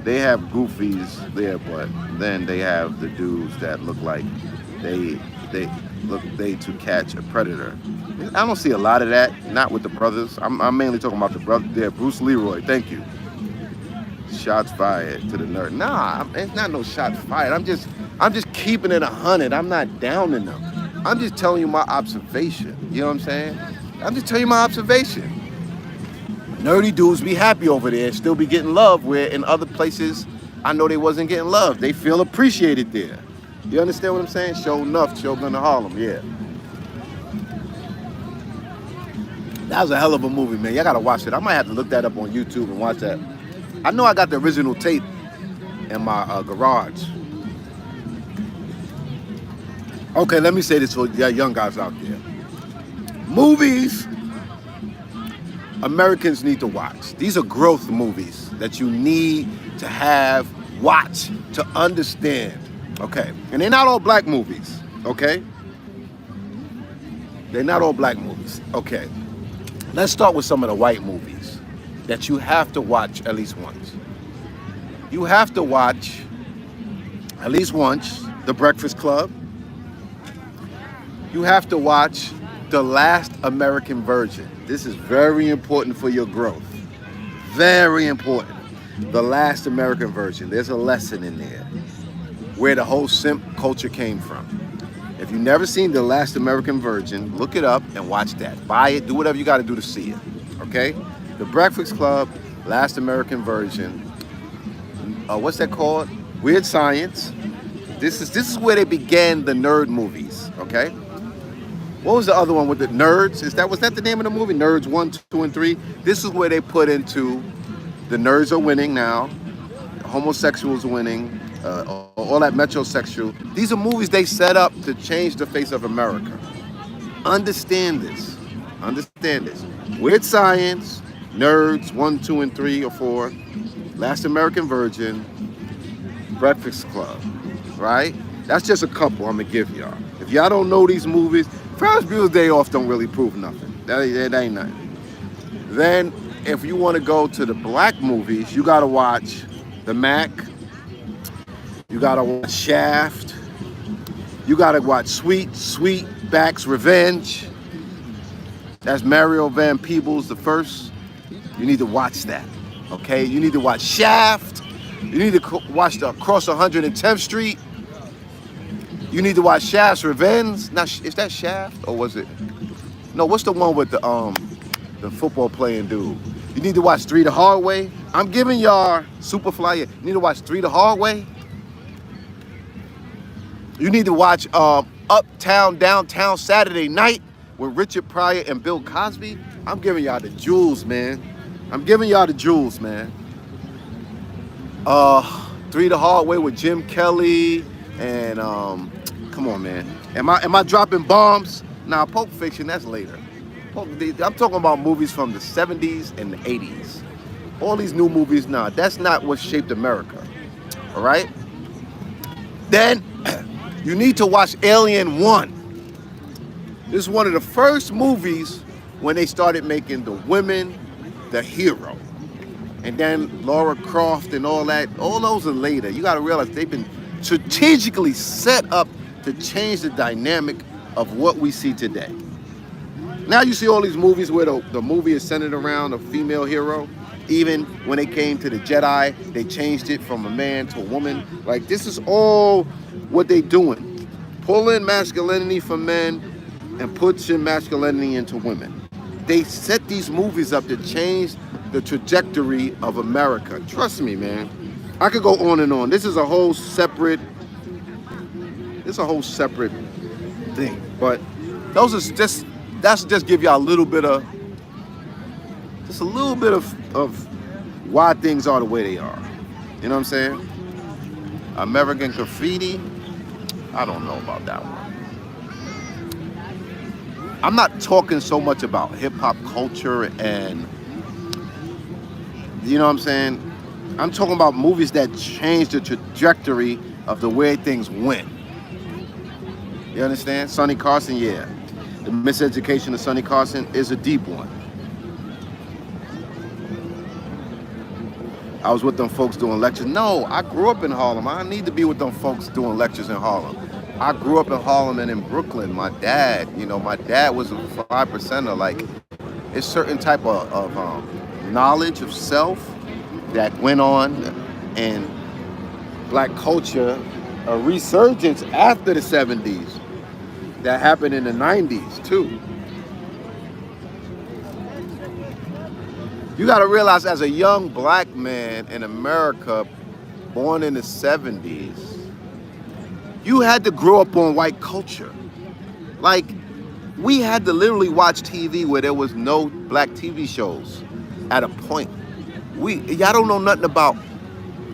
[SPEAKER 1] They have goofies there, but then they have the dudes that look like they to catch a predator. I don't see a lot of that, not with the brothers. I'm mainly talking about the brother there, Bruce Leroy. Thank you. Shots fired to the nerd. Nah, it's not no shots fired. I'm just keeping it 100. I'm not downing them. I'm just telling you my observation. You know what I'm saying? I'm just telling you my observation. Nerdy dudes be happy over there, still be getting love, where in other places I know they wasn't getting love. They feel appreciated there. You understand what I'm saying? Show enough, Shogun to Harlem, yeah. That was a hell of a movie, man. Y'all gotta watch it. I might have to look that up on YouTube and watch that. I know I got the original tape in my garage. Okay, let me say this for y'all young guys out there. Movies Americans need to watch. These are growth movies that you need to have, watch, to understand. Okay, and they're not all black movies, okay? They're not all black movies, okay. Let's start with some of the white movies that you have to watch at least once. You have to watch at least once The Breakfast Club. You have to watch The Last American Virgin. This is very important for your growth. Very important. The Last American Virgin. There's a lesson in there where the whole simp culture came from. If you've never seen The Last American Virgin, look it up and watch that. Buy it, do whatever you gotta do to see it, okay? The Breakfast Club, Last American Virgin. What's that called? Weird Science. This is where they began the nerd movies, okay? What was the other one with the nerds? Was that the name of the movie? Nerds 1, 2, and 3. This is where they put into the nerds are winning now, homosexuals winning, all that metrosexual. These are movies they set up to change the face of America. Understand this. Understand this. Weird Science, Nerds 1, 2, and 3 or 4, Last American Virgin, Breakfast Club, right? That's just a couple I'm gonna give y'all. If y'all don't know these movies, Ferris Bueller's Day Off don't really prove nothing. That ain't nothing. Then if you want to go to the black movies, you got to watch The Mac. You got to watch Shaft. You got to watch Sweetback's Revenge. That's Mario Van Peebles the first. You need to watch that, okay? You need to watch Shaft. You need to watch the Across 110th Street. You need to watch Shaft's Revenge. Now, is that Shaft or was it? No, what's the one with the football playing dude? You need to watch Three the Hard Way. I'm giving y'all Superfly. You need to watch Three the Hard Way. You need to watch Uptown, Downtown Saturday Night with Richard Pryor and Bill Cosby. I'm giving y'all the jewels, man. I'm giving y'all the jewels, man. Three the Hard Way with Jim Kelly and come on, man. Am I dropping bombs? Nah, Pulp Fiction, that's later. I'm talking about movies from the 70s and the 80s. All these new movies, nah, that's not what shaped America. All right? Then you need to watch Alien 1. This is one of the first movies when they started making the women the hero. And then Laura Croft and all that, all those are later. You gotta realize they've been strategically set up to change the dynamic of what we see today. Now you see all these movies where the movie is centered around a female hero. Even when they came to the Jedi, they changed it from a man to a woman. Like, this is all what they doing. Pulling masculinity from men and pushing masculinity into women. They set these movies up to change the trajectory of America. Trust me, man. I could go on and on. This is a whole separate thing. But that's just give y'all a little bit of why things are the way they are. You know what I'm saying? American Graffiti, I don't know about that one. I'm not talking so much about hip-hop culture and, you know what I'm saying? I'm talking about movies that changed the trajectory of the way things went. You understand? Sonny Carson, yeah. The miseducation of Sonny Carson is a deep one. I was with them folks doing lectures. No, I grew up in Harlem. I need to be with them folks doing lectures in Harlem. I grew up in Harlem and in Brooklyn. My dad was a 5%er. Like, it's certain type of knowledge of self that went on in black culture, a resurgence after the 70s that happened in the 90s too. You gotta realize, as a young black man in America, born in the 70s, you had to grow up on white culture. Like, we had to literally watch TV where there was no black TV shows at a point. Y'all don't know nothing about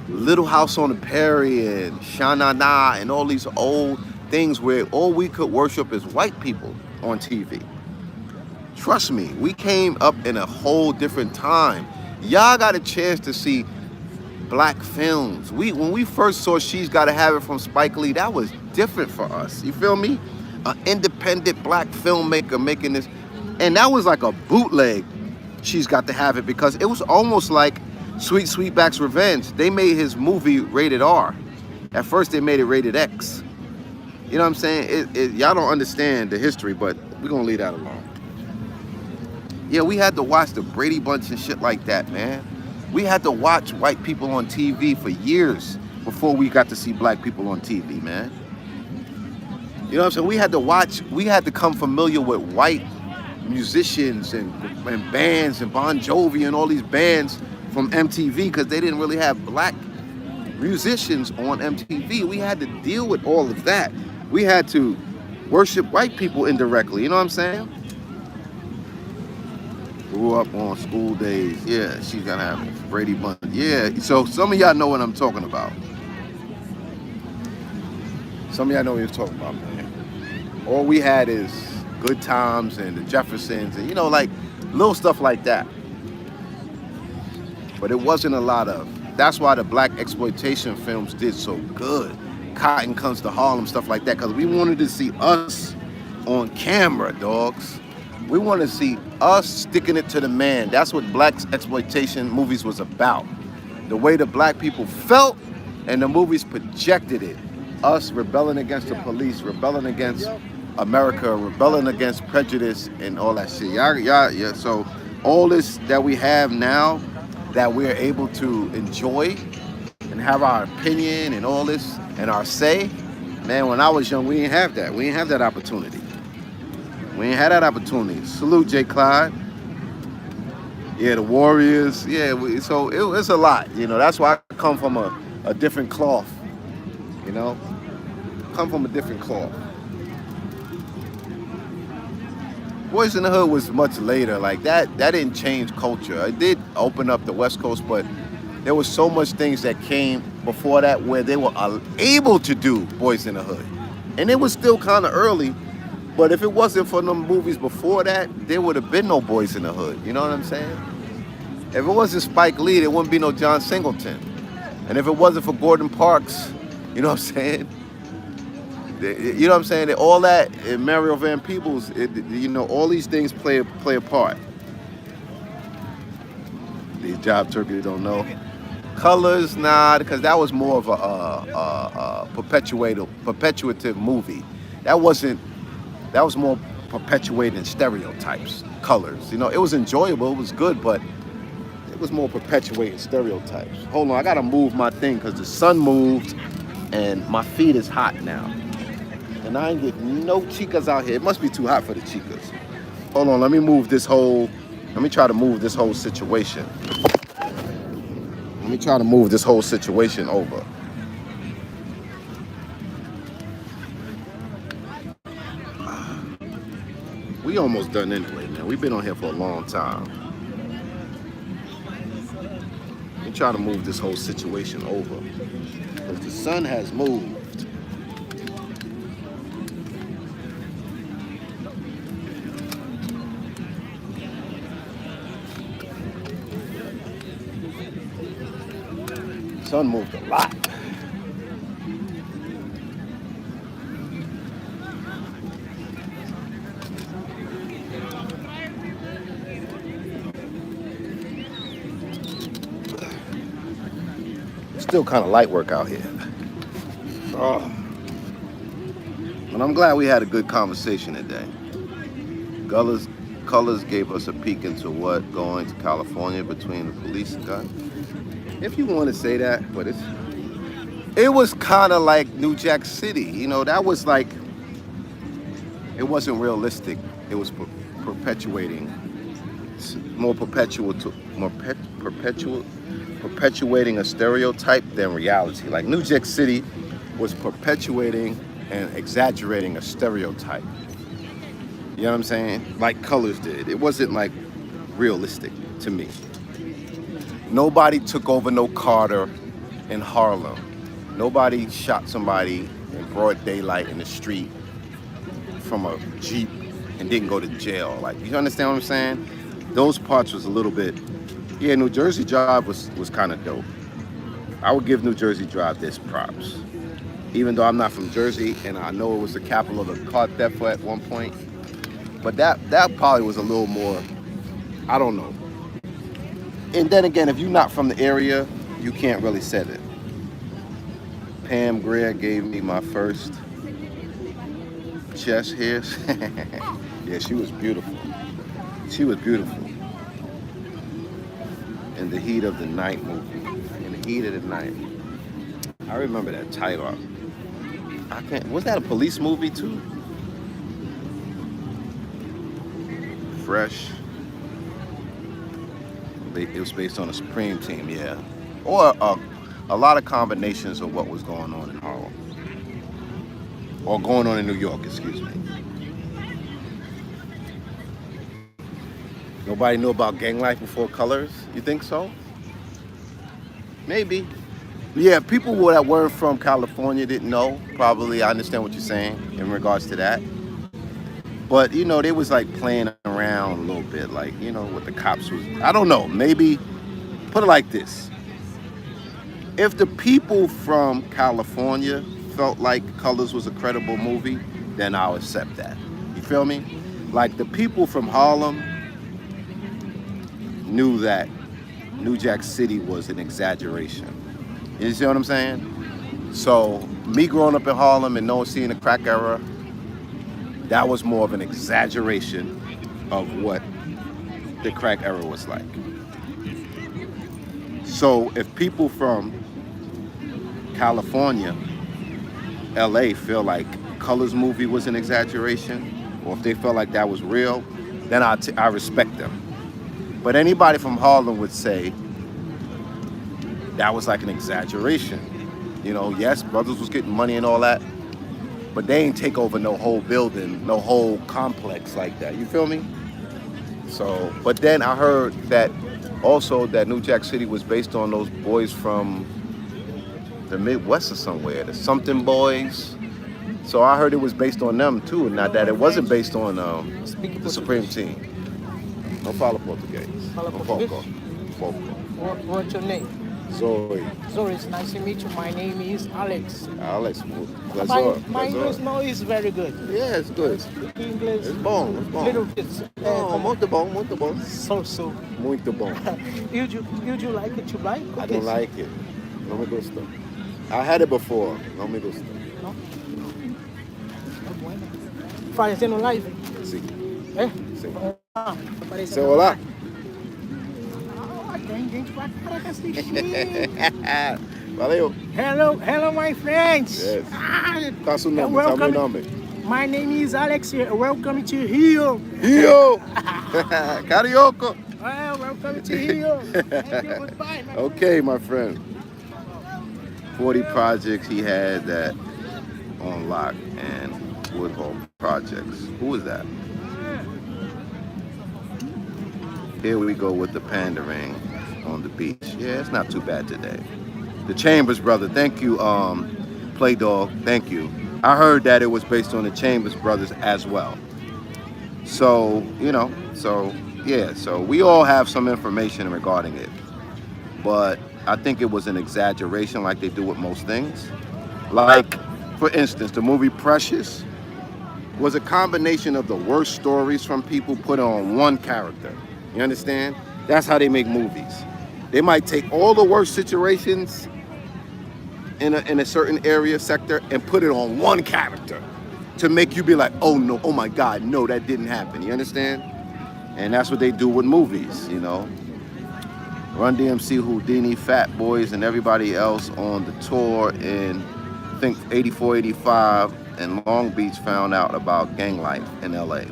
[SPEAKER 1] Little House on the Prairie and Sha-Na-Na and all these old things where all we could worship is white people on TV. Trust me, we came up in a whole different time. Y'all got a chance to see black films. When we first saw She's Gotta Have It from Spike Lee, that was different for us. You feel me? An independent black filmmaker making this. And that was like a bootleg She's Got to Have It, because it was almost like Sweetback's Revenge. They made his movie rated R. At first they made it rated X. You know what I'm saying? Y'all don't understand the history, but we're gonna leave that alone. Yeah, we had to watch the Brady Bunch and shit like that, man. We had to watch white people on TV for years before we got to see black people on TV, man. You know what I'm saying? We had to come familiar with white musicians and bands and Bon Jovi and all these bands from MTV, because they didn't really have black musicians on MTV. We had to deal with all of that. We had to worship white people indirectly, you know what I'm saying? Grew up on School Days. Yeah, She's Gotta Have It. Brady Bunch. Yeah, so some of y'all know what I'm talking about. Some of y'all know what you're talking about, man. All we had is Good Times and the Jeffersons and, you know, like little stuff like that. But it wasn't a lot of. That's why the black exploitation films did so good. Cotton Comes to Harlem, stuff like that, because we wanted to see us on camera, dogs. We want to see us sticking it to the man. That's what black exploitation movies was about. The way the black people felt, and the movies projected it. Us rebelling against the police, rebelling against America, rebelling against prejudice, and all that shit. Yeah. So all this that we have now, that we're able to enjoy and have our opinion and all this and our say, man, when I was young, we didn't have that. We didn't have that opportunity. We ain't had that opportunity. Salute, J. Clyde. Yeah, the Warriors. Yeah, so it's a lot. You know, that's why I come from a different cloth. You know, come from a different cloth. Boys in the Hood was much later. Like that didn't change culture. It did open up the West Coast, but there was so much things that came before that where they were able to do Boys in the Hood, and it was still kind of early. But if it wasn't for them movies before that, there would have been no Boys in the Hood. You know what I'm saying? If it wasn't Spike Lee, there wouldn't be no John Singleton. And if it wasn't for Gordon Parks, you know what I'm saying? You know what I'm saying? All that, and Mario Van Peebles, you know, all these things play a part. These job turkeys don't know. Colors, nah, because that was more of a perpetuative movie. That was more perpetuating stereotypes, colors. You know, it was enjoyable, it was good, but it was more perpetuating stereotypes. Hold on, I gotta move my thing because the sun moved and my feet is hot now. And I ain't getting no chicas out here. It must be too hot for the chicas. Hold on, let me try to move this whole situation. Let me try to move this whole situation over. We almost done anyway, man. We've been on here for a long time. Let me try to move this whole situation over. Because the sun has moved. Sun moved a lot. Still kind of light work out here. Oh. But I'm glad we had a good conversation today. Colors gave us a peek into what going to California between the police and guns. If you want to say that, but it was kind of like New Jack City. You know, that was like, it wasn't realistic. It was perpetuating a stereotype than reality. Like New Jack City was perpetuating and exaggerating a stereotype. You know what I'm saying? Like Colors did. It wasn't like realistic to me. Nobody took over no Carter in Harlem. Nobody shot somebody in broad daylight in the street from a Jeep and didn't go to jail. Like, you understand what I'm saying? Those parts was a little bit, yeah, New Jersey Drive was kind of dope. I would give New Jersey Drive this props. Even though I'm not from Jersey and I know it was the capital of the car theft at one point. But that probably was a little more, I don't know. And then again, if you're not from the area, you can't really say it. Pam Grier gave me my first chest hair. Yeah, she was beautiful. She was beautiful. In the Heat of the Night movie. In the Heat of the Night. I remember that title. Was that a police movie too? Fresh. It was based on a Supreme Team, yeah. Or a lot of combinations of what was going on in Harlem. Or going on in New York, excuse me. Nobody knew about gang life before Colors? You think so? Maybe. Yeah, people that weren't from California didn't know. Probably, I understand what you're saying in regards to that. But, you know, they was like playing around a little bit, like, you know, what the cops was, I don't know, maybe, put it like this. If the people from California felt like Colors was a credible movie, then I'll accept that. You feel me? Like the people from Harlem knew that New Jack City was an exaggeration. You see what I'm saying? So me growing up in Harlem and seeing the crack era, that was more of an exaggeration of what the crack era was like. So if people from California, LA feel like Colors movie was an exaggeration, or if they felt like that was real, then I respect them. But anybody from Harlem would say that was like an exaggeration. Yes, brothers was getting money and all that, but they ain't take over no whole building, no whole complex like that. You feel me? So, but then I heard that also that New Jack City was based on those boys from the Midwest or somewhere, the something boys. So I heard it was based on them too, and not that it wasn't based on the Supreme Team. No fala português.
[SPEAKER 6] Fala
[SPEAKER 1] No
[SPEAKER 6] português?
[SPEAKER 1] foco.
[SPEAKER 6] What's your name?
[SPEAKER 1] Zoe.
[SPEAKER 6] Zoe, it's nice to meet you. My name is Alex.
[SPEAKER 1] Alex.
[SPEAKER 6] My English now is very good.
[SPEAKER 1] Yeah, it's good.
[SPEAKER 6] Speak English.
[SPEAKER 1] It's bom.
[SPEAKER 6] Little bit.
[SPEAKER 1] Oh, muito bom, muito bom.
[SPEAKER 6] So.
[SPEAKER 1] Muito bom.
[SPEAKER 6] You like it? You like?
[SPEAKER 1] I don't like it. No me gusta. I had it before. No me gusta.
[SPEAKER 6] No? Fazendo live?
[SPEAKER 1] Sí. Sí.
[SPEAKER 6] Aparece
[SPEAKER 1] Say hola.
[SPEAKER 6] Tem gente pra caralho assistindo.
[SPEAKER 1] Valeu.
[SPEAKER 6] Hello, my friends.
[SPEAKER 1] Yes.
[SPEAKER 6] Ah,
[SPEAKER 1] Qual é seu nome? Tell me your nome.
[SPEAKER 6] My name is Alex. Welcome to Rio.
[SPEAKER 1] Rio. Carioca.
[SPEAKER 6] Welcome to Rio. Thank you. Goodbye.
[SPEAKER 1] Okay, my friend. 40 projects he had that on lock and Woodhull projects. Who was that? Here we go with the pandering on the beach. Yeah, it's not too bad today. The Chambers brother, thank you, Play Dog, thank you. I heard that it was based on the Chambers brothers as well. So, so we all have some information regarding it. But I think it was an exaggeration like they do with most things. Like, for instance, the movie Precious was a combination of the worst stories from people put on one character. You understand? That's how they make movies. They might take all the worst situations in a certain area, sector, and put it on one character to make you be like, oh no, oh my God, no, that didn't happen. You understand? And that's what they do with movies, Run DMC, Houdini, Fat Boys, and everybody else on the tour in, I think, 84, 85, and Long Beach found out about gang life in LA.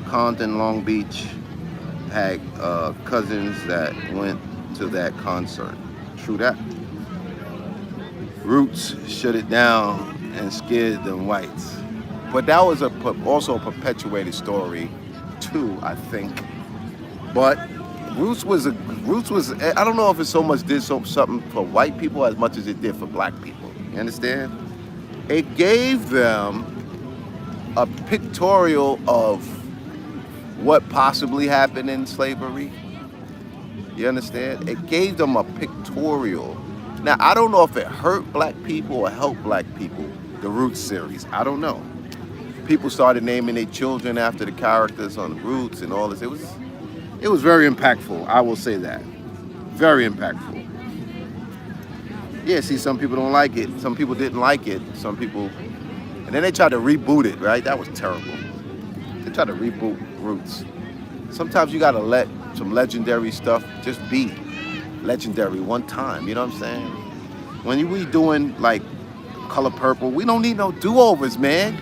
[SPEAKER 1] Compton, Long Beach had cousins that went to that concert. True that. Roots shut it down and scared them whites. But that was also a perpetuated story too, I think. But Roots was, I don't know if it so much did something for white people as much as it did for black people. You understand? It gave them a pictorial of what possibly happened in slavery. You understand? It gave them a pictorial. Now, I don't know if it hurt black people or helped black people, the Roots series. I don't know. People started naming their children after the characters on Roots and all this. It was very impactful, I will say that. Very impactful. Yeah, see, some people don't like it. Some people didn't like it. Some people, and then they tried to reboot it, right? That was terrible. They tried to reboot Roots. Sometimes you gotta let some legendary stuff just be legendary one time, you know what I'm saying? When we doing like Color Purple, we don't need no do-overs, man.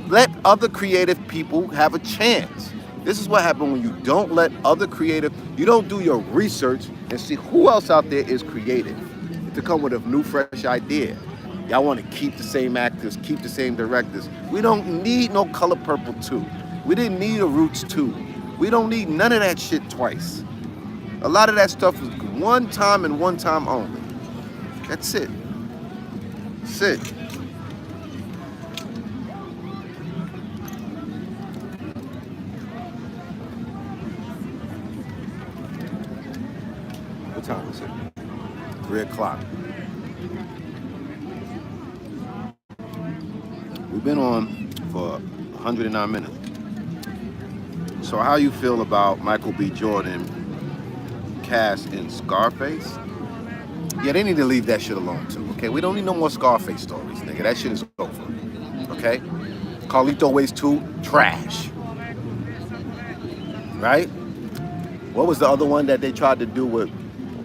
[SPEAKER 1] Let other creative people have a chance. This is what happens when you don't let other you don't do your research and see who else out there is creative to come with a new, fresh idea. Y'all want to keep the same actors, keep the same directors. We don't need no Color Purple 2. We didn't need a Roots 2. We don't need none of that shit twice. A lot of that stuff was one time and one time only. That's it. That's it. What time is it? 3 o'clock. We've been on for 109 minutes. So how you feel about Michael B. Jordan cast in Scarface? Yeah, they need to leave that shit alone too, okay? We don't need no more Scarface stories, nigga. That shit is over, okay? Carlito Ways 2, trash, right? What was the other one that they tried to do with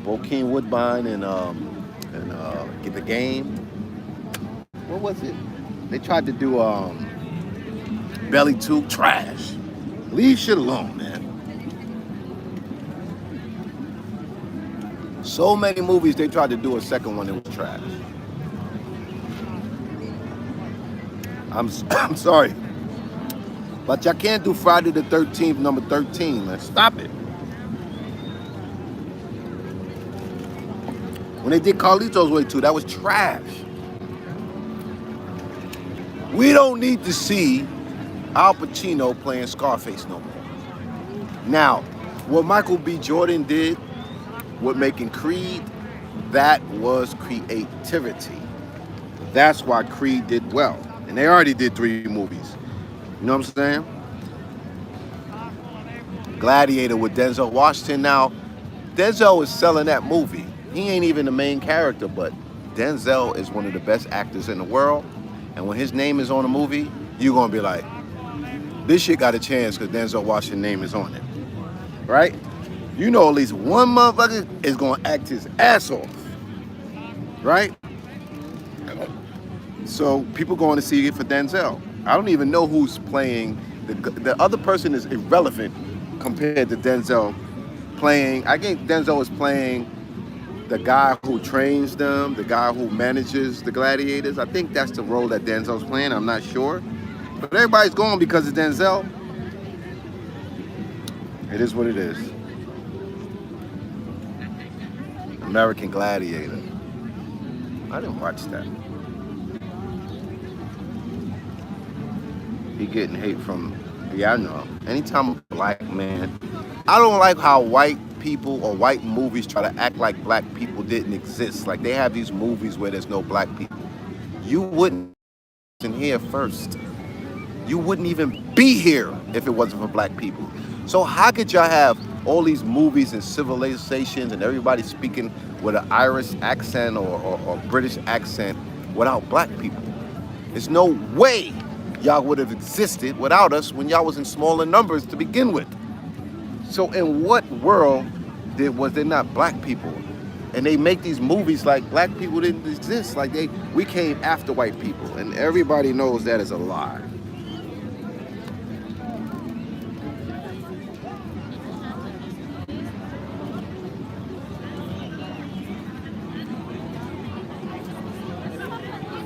[SPEAKER 1] Bokeem Woodbine and Get the Game? What was it? They tried to do Belly 2, trash. Leave shit alone, man. So many movies they tried to do a second one that was trash. I'm sorry, but y'all can't do Friday the 13th, number 13, man. Stop it. When they did Carlito's Way 2, that was trash. We don't need to see Al Pacino playing Scarface no more. Now, what Michael B. Jordan did with making Creed, that was creativity. That's why Creed did well. And they already did 3 movies. You know what I'm saying? Gladiator with Denzel Washington. Now, Denzel is selling that movie. He ain't even the main character, but Denzel is one of the best actors in the world. And when his name is on a movie, you're gonna be like, this shit got a chance because Denzel Washington's name is on it. Right? You know at least one motherfucker is gonna act his ass off. Right? So people going to see it for Denzel. I don't even know who's playing. The other person is irrelevant compared to Denzel playing. I think Denzel is playing the guy who trains them, the guy who manages the gladiators. I think that's the role that Denzel's playing. I'm not sure. But everybody's going because of Denzel. It is what it is. American Gladiator. I didn't watch that. He getting hate from, yeah, I know. Anytime a black man, I don't like how white people or white movies try to act like black people didn't exist. Like they have these movies where there's no black people. You wouldn't in here first. You wouldn't even be here if it wasn't for black people. So how could y'all have all these movies and civilizations and everybody speaking with an Irish accent or British accent without black people? There's no way y'all would have existed without us when y'all was in smaller numbers to begin with. So in what world was there not black people? And they make these movies like black people didn't exist, like we came after white people, and everybody knows that is a lie.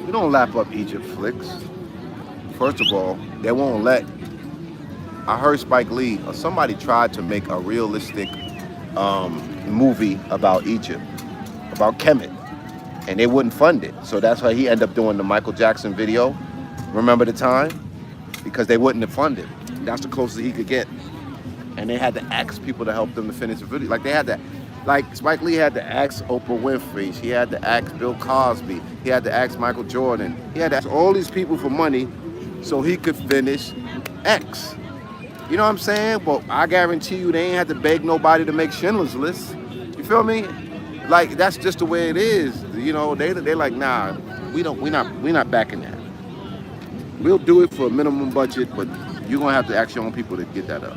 [SPEAKER 1] You don't lap up Egypt flicks. First of all, they won't let. I heard Spike Lee or somebody tried to make a realistic movie about Egypt, about Kemet, and they wouldn't fund it. So that's why he ended up doing the Michael Jackson video. Remember the time? Because they wouldn't have funded. That's the closest he could get. And they had to ask people to help them to finish the video. Like they had to, like Spike Lee had to ask Oprah Winfrey. He had to ask Bill Cosby. He had to ask Michael Jordan. He had to ask all these people for money so he could finish X. You know what I'm saying? But I guarantee you they ain't had to beg nobody to make Schindler's List. You feel me? Like that's just the way it is. You know, they're like, nah, we're not backing that. We'll do it for a minimum budget, but you're gonna have to ask your own people to get that up.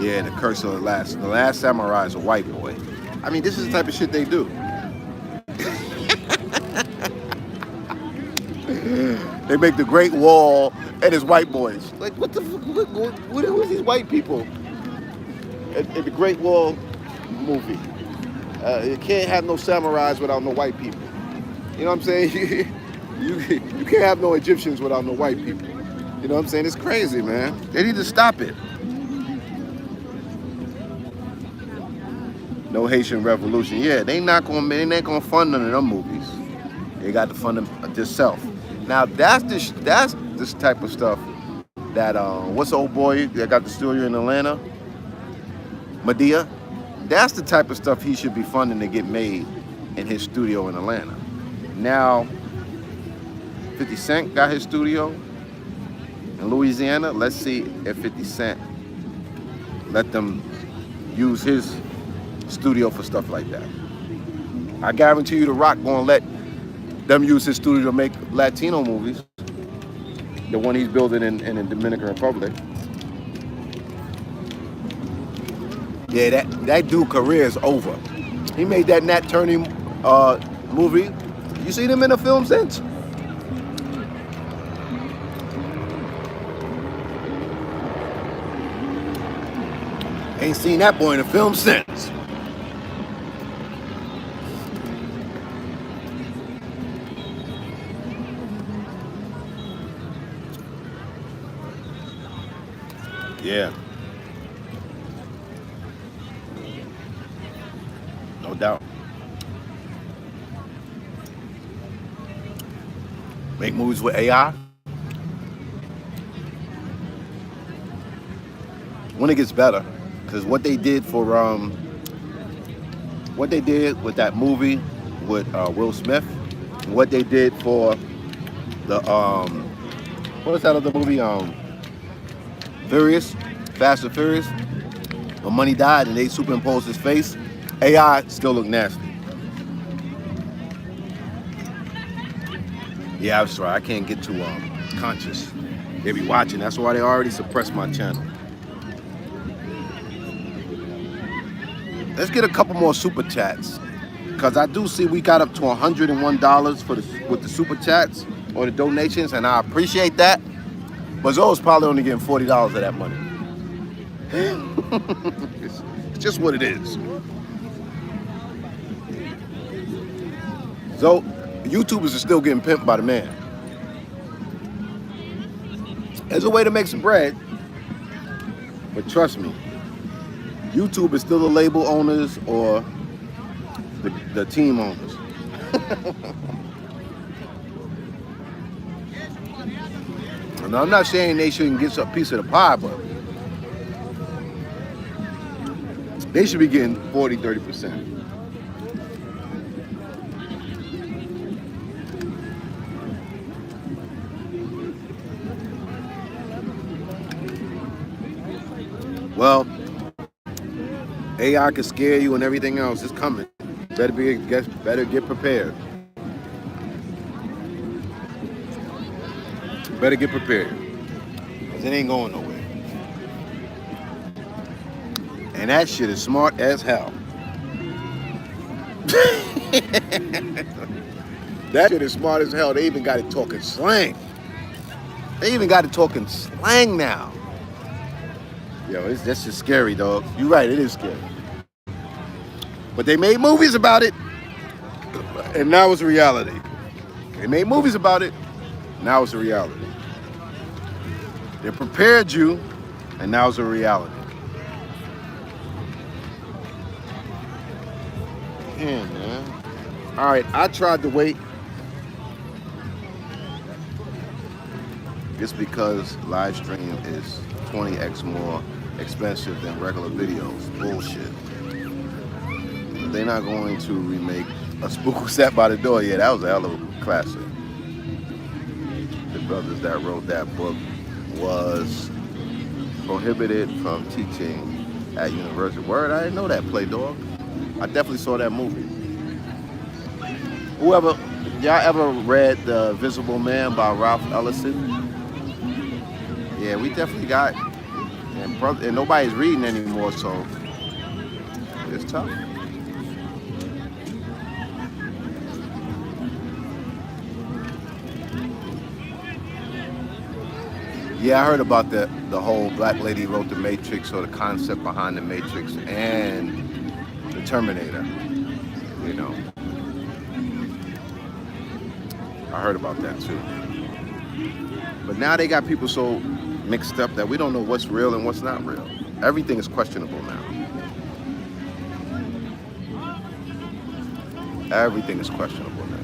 [SPEAKER 1] Yeah, the curse of the last samurai is a white boy. I mean, this is the type of shit they do. They make the Great Wall and it's white boys. Like, what the fuck? What are these white people? In the Great Wall movie. You can't have no samurais without no white people. You know what I'm saying? You can't have no Egyptians without no white people. You know what I'm saying? It's crazy, man. They need to stop it. No Haitian Revolution. Yeah, they ain't gonna fund none of them movies. They got to fund them themselves. Now that's this type of stuff that what's the old boy that got the studio in Atlanta? Medea. That's the type of stuff he should be funding to get made in his studio in Atlanta. Now 50 Cent got his studio. in Louisiana. Let's see if 50 Cent let them use his studio for stuff like that. I guarantee you The Rock gonna let them use his studio to make Latino movies. The one he's building in the Dominican Republic. Yeah, that dude's career is over. He made that Nat Turney movie. You seen him in a film since? Ain't seen that boy in a film since. Yeah. No doubt. Make movies with AI. When it gets better, because what they did for what they did with that movie with Will Smith, and what they did for the what was that other movie? Furious, Fast and Furious. When Money died and they superimposed his face, AI still look nasty. Yeah, I'm sorry, I can't get too conscious. They be watching, that's why they already suppressed my channel. Let's get a couple more super chats, because I do see we got up to $101 for with the super chats or the donations, and I appreciate that. But Zoe's probably only getting $40 of that money. It's just what it is. So, YouTubers are still getting pimped by the man. There's a way to make some bread, but trust me, YouTube is still the label owners or the team owners. And I'm not saying they shouldn't get a piece of the pie, but they should be getting 40, 30%. Well, AI can scare you and everything else. It's coming. Better get prepared. Better get prepared, because it ain't going nowhere. And that shit is smart as hell. That shit is smart as hell. They even got it talking slang. They even got it talking slang now. Yo, that's just scary, dog. You're right, it is scary. But they made movies about it, and now it's a reality. They made movies about it, now it's a reality. They prepared you, and now it's a reality. Yeah, man. All right, I tried to wait. Just because live stream is 20x more expensive than regular videos. Bullshit. They're not going to remake a Spook Sat by the Door. Yeah, that was a hell of a classic. The brothers that wrote that book was prohibited from teaching at university. Word, I didn't know that, Play Dog. I definitely saw that movie. Y'all ever read The Invisible Man by Ralph Ellison? Yeah, we definitely got, and nobody's reading anymore, so it's tough. Yeah, I heard about the whole black lady wrote the Matrix, or the concept behind the Matrix and the Terminator, you know. I heard about that too. But now they got people so mixed up that we don't know what's real and what's not real. Everything is questionable now. Everything is questionable now.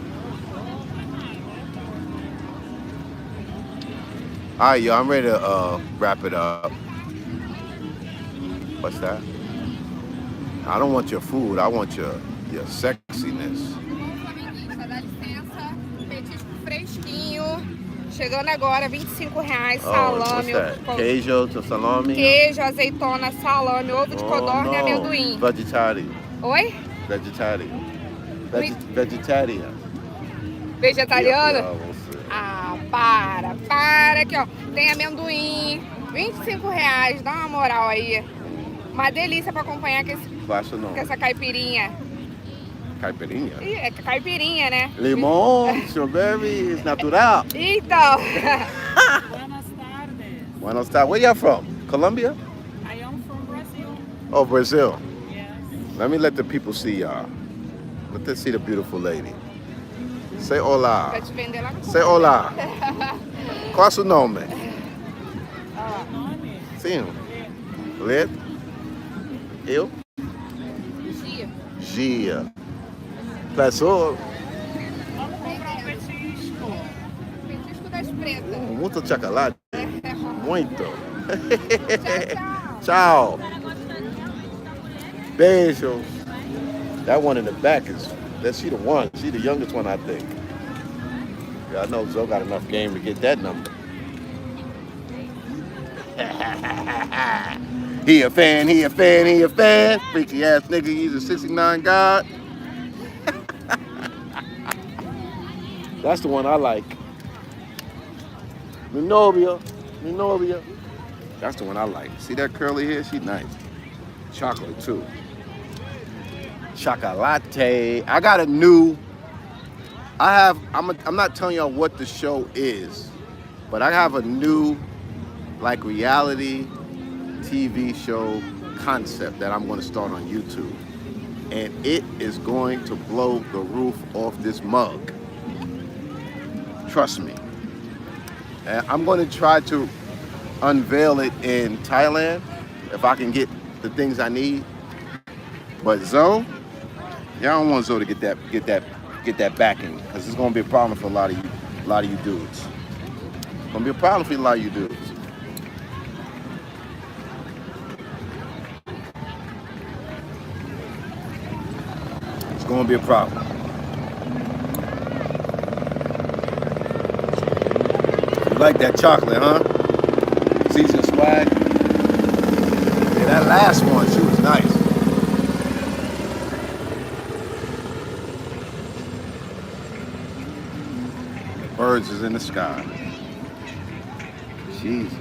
[SPEAKER 1] All right, yo, I'm ready to wrap it up. What's that? I don't want your food. I want your sexiness.
[SPEAKER 7] Chegando agora, R$25,
[SPEAKER 1] Oh,
[SPEAKER 7] salame,
[SPEAKER 1] what's that?
[SPEAKER 7] ovo,
[SPEAKER 1] Queijo to salami?
[SPEAKER 7] queijo, azeitona, salame, ovo de
[SPEAKER 1] Oh,
[SPEAKER 7] codorna e
[SPEAKER 1] no.
[SPEAKER 7] amendoim.
[SPEAKER 1] Vegetarian.
[SPEAKER 7] Oi?
[SPEAKER 1] Vegetarian.
[SPEAKER 7] Ui.
[SPEAKER 1] Vegetarian.
[SPEAKER 7] Vegetariano?
[SPEAKER 1] Yeah, você.
[SPEAKER 7] Ah, para. Aqui, ó. Tem amendoim, R$25, dá uma moral aí. Uma delícia pra acompanhar
[SPEAKER 1] Baixa não.
[SPEAKER 7] com essa caipirinha.
[SPEAKER 1] Caipirinha?
[SPEAKER 7] Ih, é caipirinha, né?
[SPEAKER 1] Limão, strawberry, natural.
[SPEAKER 7] Então.
[SPEAKER 4] Buenas tardes.
[SPEAKER 1] Buenos Aires. Where you from? Colombia?
[SPEAKER 4] I am from Brazil.
[SPEAKER 1] Oh, Brazil.
[SPEAKER 4] Yes.
[SPEAKER 1] Let me let the people see y'all. Let them see the beautiful lady. Say hola.
[SPEAKER 7] Pra te vender lá no
[SPEAKER 1] Say hola. Qual é o seu nome?
[SPEAKER 4] Nome?
[SPEAKER 1] Sim. Led? Eu?
[SPEAKER 7] Gia.
[SPEAKER 1] Gia. Pessoa.
[SPEAKER 4] Vamos comprar um petisco.
[SPEAKER 7] Petisco das pretas.
[SPEAKER 1] Muito chocolate. Muito.
[SPEAKER 7] Tchau, tchau.
[SPEAKER 1] Ciao. Beijos. That one in the back is, that's she the one. She the youngest one, I think. Yeah, I know Zoe got enough game to get that number. He a fan, he a fan, he a fan. Freaky ass nigga, he's a 69 god. That's the one I like. Mi novia. That's the one I like. See that curly hair? She nice. Chocolate too. Chocolate. I got a new. I'm not telling y'all what the show is, but I have a new, like, reality TV show concept that I'm going to start on YouTube, and it is going to blow the roof off this mug. Trust me. And I'm going to try to unveil it in Thailand if I can get the things I need. But Zoe, y'all don't want Zoe to get that backing, because it's gonna be a problem for a lot of you dudes. It's gonna be a problem for a lot of you dudes. It's gonna be a problem. You like that chocolate, huh? Season swag. Yeah, that last one, she was nice. Birds is in the sky. Jesus.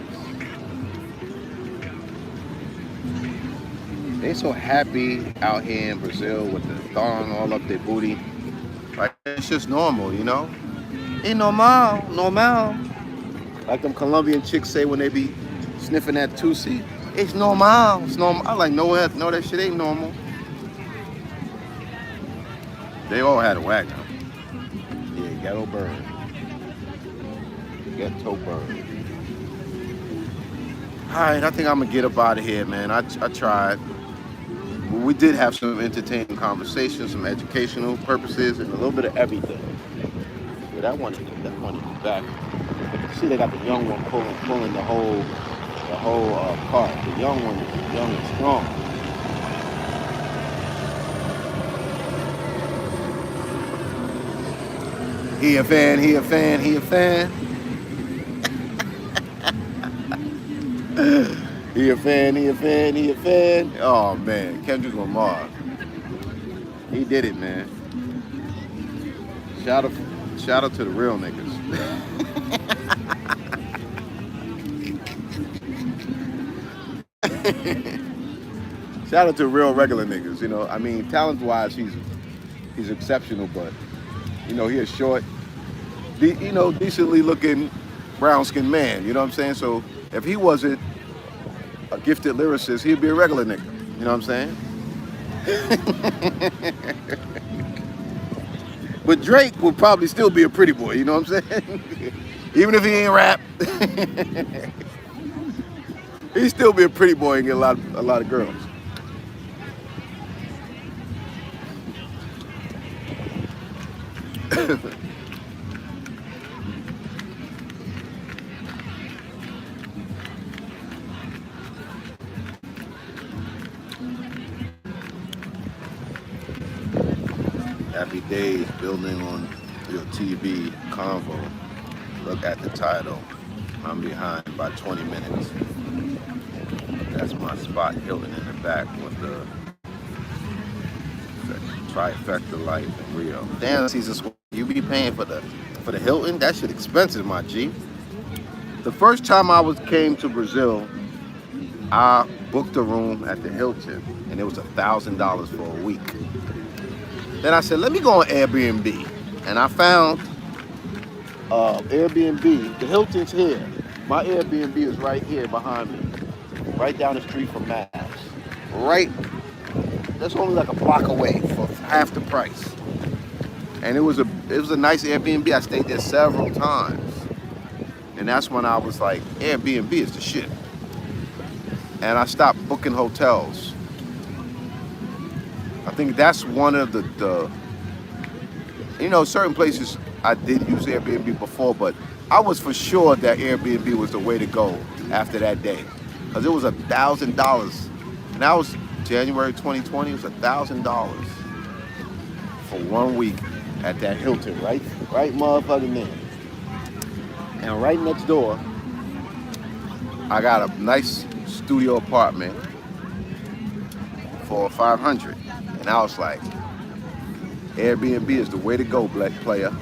[SPEAKER 1] They so happy out here in Brazil with the thong all up their booty. Like, it's just normal, you know? Ain't normal. Like them Colombian chicks say when they be sniffing that Tusi. It's normal. I like, no, that shit ain't normal. They all had a whack now. Yeah, ghetto bird. Ghetto bird. Alright, I think I'm gonna get up out of here, man. I tried. We did have some entertaining conversations, some educational purposes, and a little bit of everything. Yeah, that one in the back. See, they got the young one pulling the whole cart. The young one is young and strong. He a fan. He a fan. He a fan. Oh man, Kendrick Lamar. He did it, man. Shout out to the real niggas. Shout out to real regular niggas, you know. I mean, talent-wise, he's exceptional, but you know, he is short, decently looking brown-skinned man. You know what I'm saying? So if he wasn't a gifted lyricist, he'd be a regular nigga. You know what I'm saying? But Drake would probably still be a pretty boy. You know what I'm saying? Even if he ain't rap, he'd still be a pretty boy and get a lot of girls. Happy days building on your TV convo. Look at the title. I'm behind by 20 minutes. That's my spot, Hilton in the back with the trifecta light in Rio. Damn, Caesar, you be paying for the Hilton? That shit expensive, my G. The first time I came to Brazil, I booked a room at the Hilton, and it was $1,000 for a week. Then I said, let me go on Airbnb, and I found Airbnb. The Hilton's here. My Airbnb is right here behind me, right down the street from Mass. Right, that's only like a block away for half the price. And it was a nice Airbnb. I stayed there several times, and that's when I was like, Airbnb is the shit. And I stopped booking hotels. I think that's one of the you know, certain places I did use Airbnb before, but I was for sure that Airbnb was the way to go after that day, because it was $1,000, and that was January 2020. It was $1,000 for 1 week at that Hilton, right motherfucking there. And right next door, I got a nice studio apartment for $500, and I was like, Airbnb is the way to go, black player.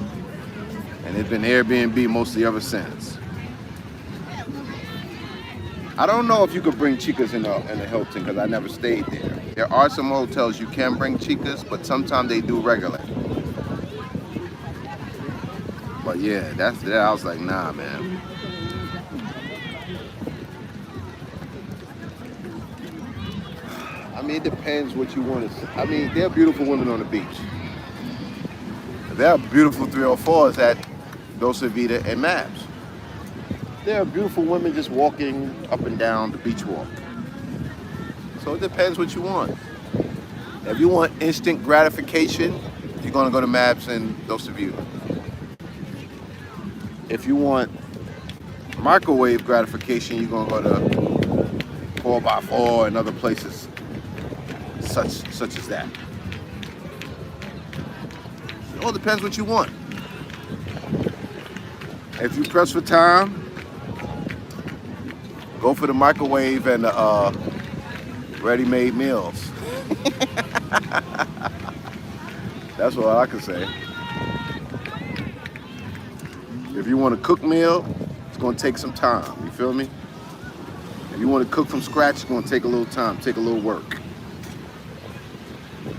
[SPEAKER 1] And it's been Airbnb mostly ever since. I don't know if you could bring chicas in the Hilton, because I never stayed there. There are some hotels you can bring chicas, but sometimes they do regular. But yeah, that's that. I was like, nah, man. I mean, it depends what you want to see. I mean, there are beautiful women on the beach. There are beautiful 304s at Dos Vita and Mabs. There are beautiful women just walking up and down the beach walk. So it depends what you want. If you want instant gratification, you're gonna go to Mabs and Dos Vita. If you want microwave gratification, you're gonna go to 4x4 and other places such as that. It all depends what you want. If you press for time, go for the microwave and the ready-made meals. That's all I can say. If you want a cooked meal, it's gonna take some time, you feel me? If you want to cook from scratch, it's gonna take a little time, take a little work.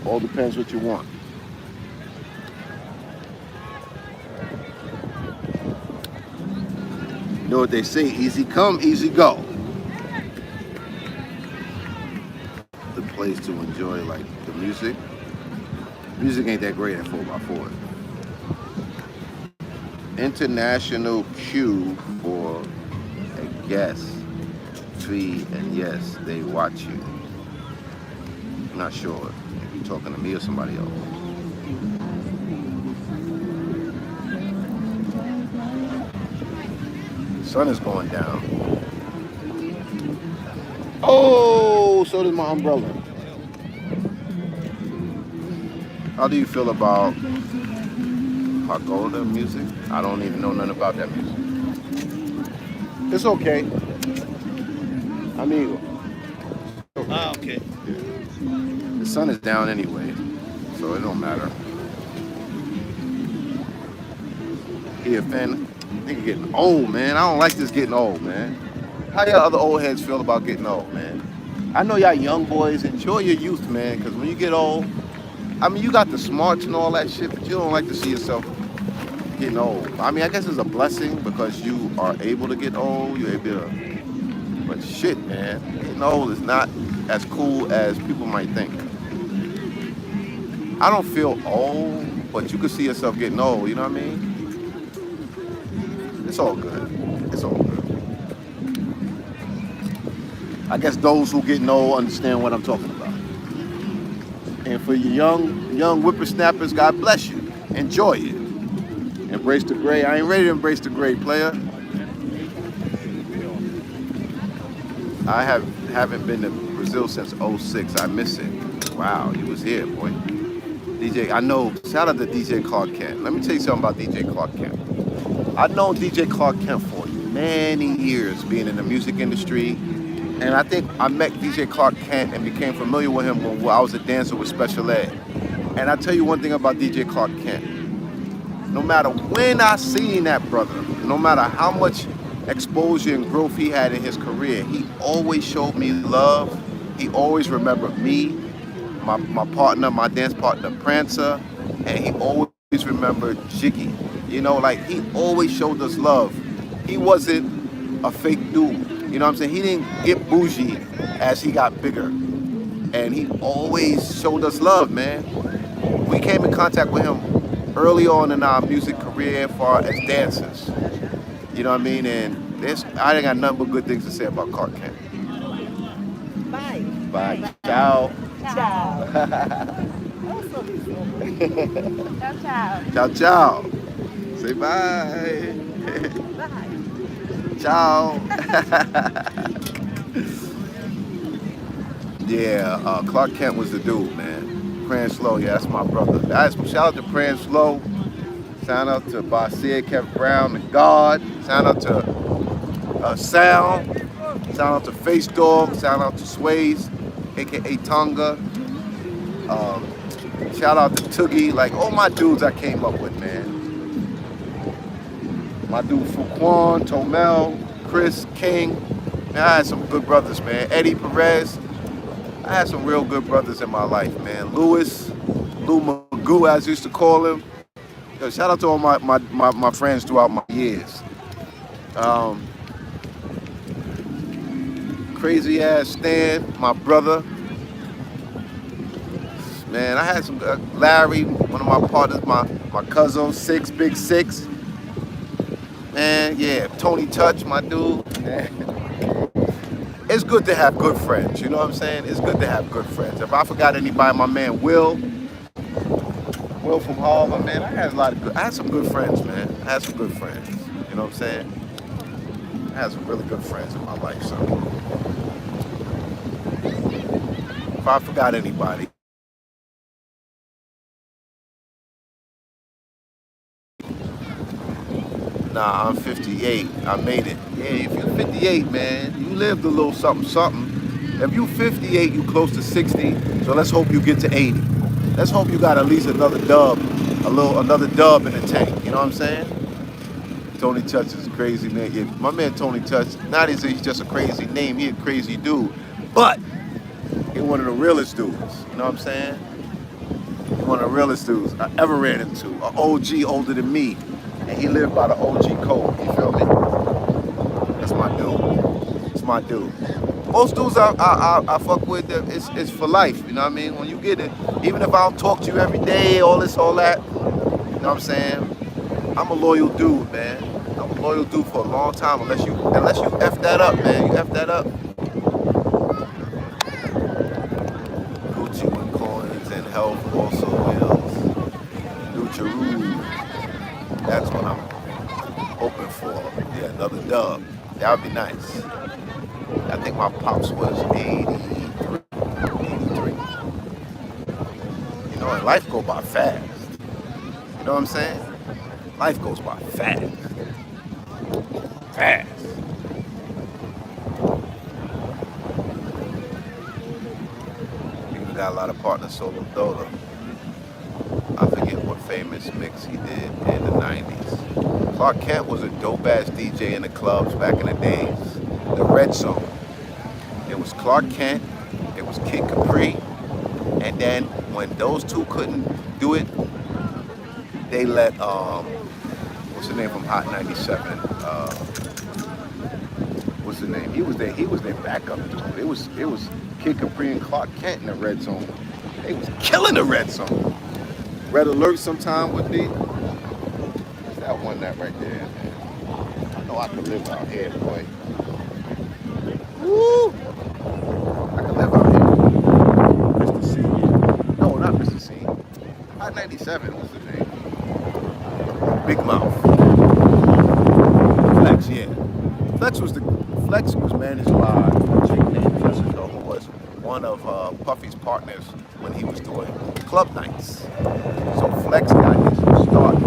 [SPEAKER 1] All depends what you want. You know what they say, easy come, easy go. The place to enjoy, like, the music. Music ain't that great at 4x4. International queue for a guest fee, and yes, they watch you. I'm not sure if you're talking to me or somebody else. Sun is going down. Oh, so does my umbrella. How do you feel about Pagoda music? I don't even know nothing about that music. It's okay. Amigo.
[SPEAKER 3] Okay.
[SPEAKER 1] The sun is down anyway, so it don't matter. Here, fan. Nigga getting old, man. I don't like this getting old, man. How y'all other old heads feel about getting old, man? I know y'all young boys enjoy your youth, man, because when you get old, I mean, you got the smarts and all that shit, but you don't like to see yourself getting old. I mean, I guess it's a blessing because you are able to get old. You're able to, but shit, man, getting old is not as cool as people might think. I don't feel old, but you can see yourself getting old, you know what I mean? It's all good. It's all good. I guess those who getting old understand what I'm talking about. And for you young whippersnappers, God bless you. Enjoy it. Embrace the gray. I ain't ready to embrace the gray, player. I haven't been to Brazil since 06. I miss it. Wow, you was here, boy. DJ, I know. Shout out to DJ Clark Kent. Let me tell you something about DJ Clark Kent. I've known DJ Clark Kent for many years, being in the music industry, and I think I met DJ Clark Kent and became familiar with him when I was a dancer with Special Ed. And I tell you one thing about DJ Clark Kent. No matter when I seen that brother, no matter how much exposure and growth he had in his career, he always showed me love. He always remembered me, my partner, my dance partner, Prancer, and he always remembered Jiggy. You know, like, he always showed us love. He wasn't a fake dude. You know what I'm saying? He didn't get bougie as he got bigger. And he always showed us love, man. We came in contact with him early on in our music career as far as dancers. You know what I mean? And I ain't got nothing but good things to say about Clark Kent.
[SPEAKER 5] Bye.
[SPEAKER 1] Bye. Ciao.
[SPEAKER 5] Ciao. Ciao, ciao.
[SPEAKER 1] Ciao, ciao. Say bye.
[SPEAKER 5] Bye.
[SPEAKER 1] Ciao. Yeah, Clark Kent was the dude, man. Pranslow, yeah, that's my brother. Shout out to Pranslow. Shout out to Basia, Kevin Brown, the God. Shout out to Sound. Shout out to Face Dog. Shout out to Sways, aka Tonga. Shout out to Toogie. Like, all my dudes I came up with, man. My dude Fuquan, Tomel, Chris, King. Man, I had some good brothers, man. Eddie Perez. I had some real good brothers in my life, man. Lou Magoo, as I used to call him. Yo, shout out to all my friends throughout my years. Crazy ass Stan, my brother. Man, I had some Larry, one of my partners, my cousin, Big Six. Man, yeah, Tony Touch, my dude. Man. It's good to have good friends, you know what I'm saying? It's good to have good friends. If I forgot anybody, my man Will from Harvard, man, I had some good friends, man. I had some good friends, you know what I'm saying? I had some really good friends in my life, so. If I forgot anybody. Nah, I'm 58. I made it. Yeah, if you're 58, man, you lived a little something, something. If you 58, you close to 60. So let's hope you get to 80. Let's hope you got at least another dub in the tank. You know what I'm saying? Tony Touch is crazy, man. Yeah, my man Tony Touch, not as he's just a crazy name, he a crazy dude. But he's one of the realest dudes. You know what I'm saying? He's one of the realest dudes I ever ran into. An OG older than me. And he lived by the OG code, you feel me? That's my dude. It's my dude. Most dudes I fuck with, it's for life, you know what I mean? When you get it, even if I don't talk to you every day, all this, all that, you know what I'm saying? I'm a loyal dude, man. I'm a loyal dude for a long time, unless you F that up, man. You F that up. Gucci with coins and health also wills. Nucharoo. That's what I'm hoping for. Yeah, another dub. That would be nice. I think my pops was 83. You know, and life goes by fast. You know what I'm saying? Life goes by fast. Fast. People got a lot of partners, Solo Dolo. I forget what famous mix he did in the 90s. Clark Kent was a dope-ass DJ in the clubs back in the days. The Red Zone. It was Clark Kent, it was Kid Capri, and then when those two couldn't do it, they let, what's the name from Hot 97? What's the name? He was their backup dude. It was Kid Capri and Clark Kent in the Red Zone. They was killing the Red Zone. Red Alert sometime would be. That one that right there, man. I know I could live out here, boy. Woo! I could live out here. Mr. C. No, not Mr. C. Hot 97, what's his name? Big Mouth. Flex, yeah. Flex was managed by a chick named Jessica, who was one of Puffy's partners when he was doing club nights. So Flex got his start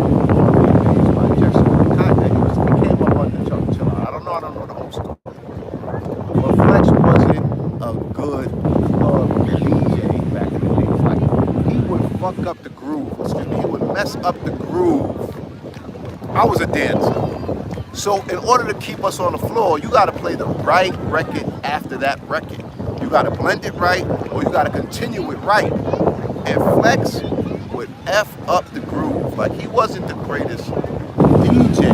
[SPEAKER 1] by Jessica Conte. I was a dancer. So in order to keep us on the floor, you got to play the right record after that record. You got to blend it right, or you got to continue it right. And Flex would F up the groove. Like, he wasn't the greatest DJ.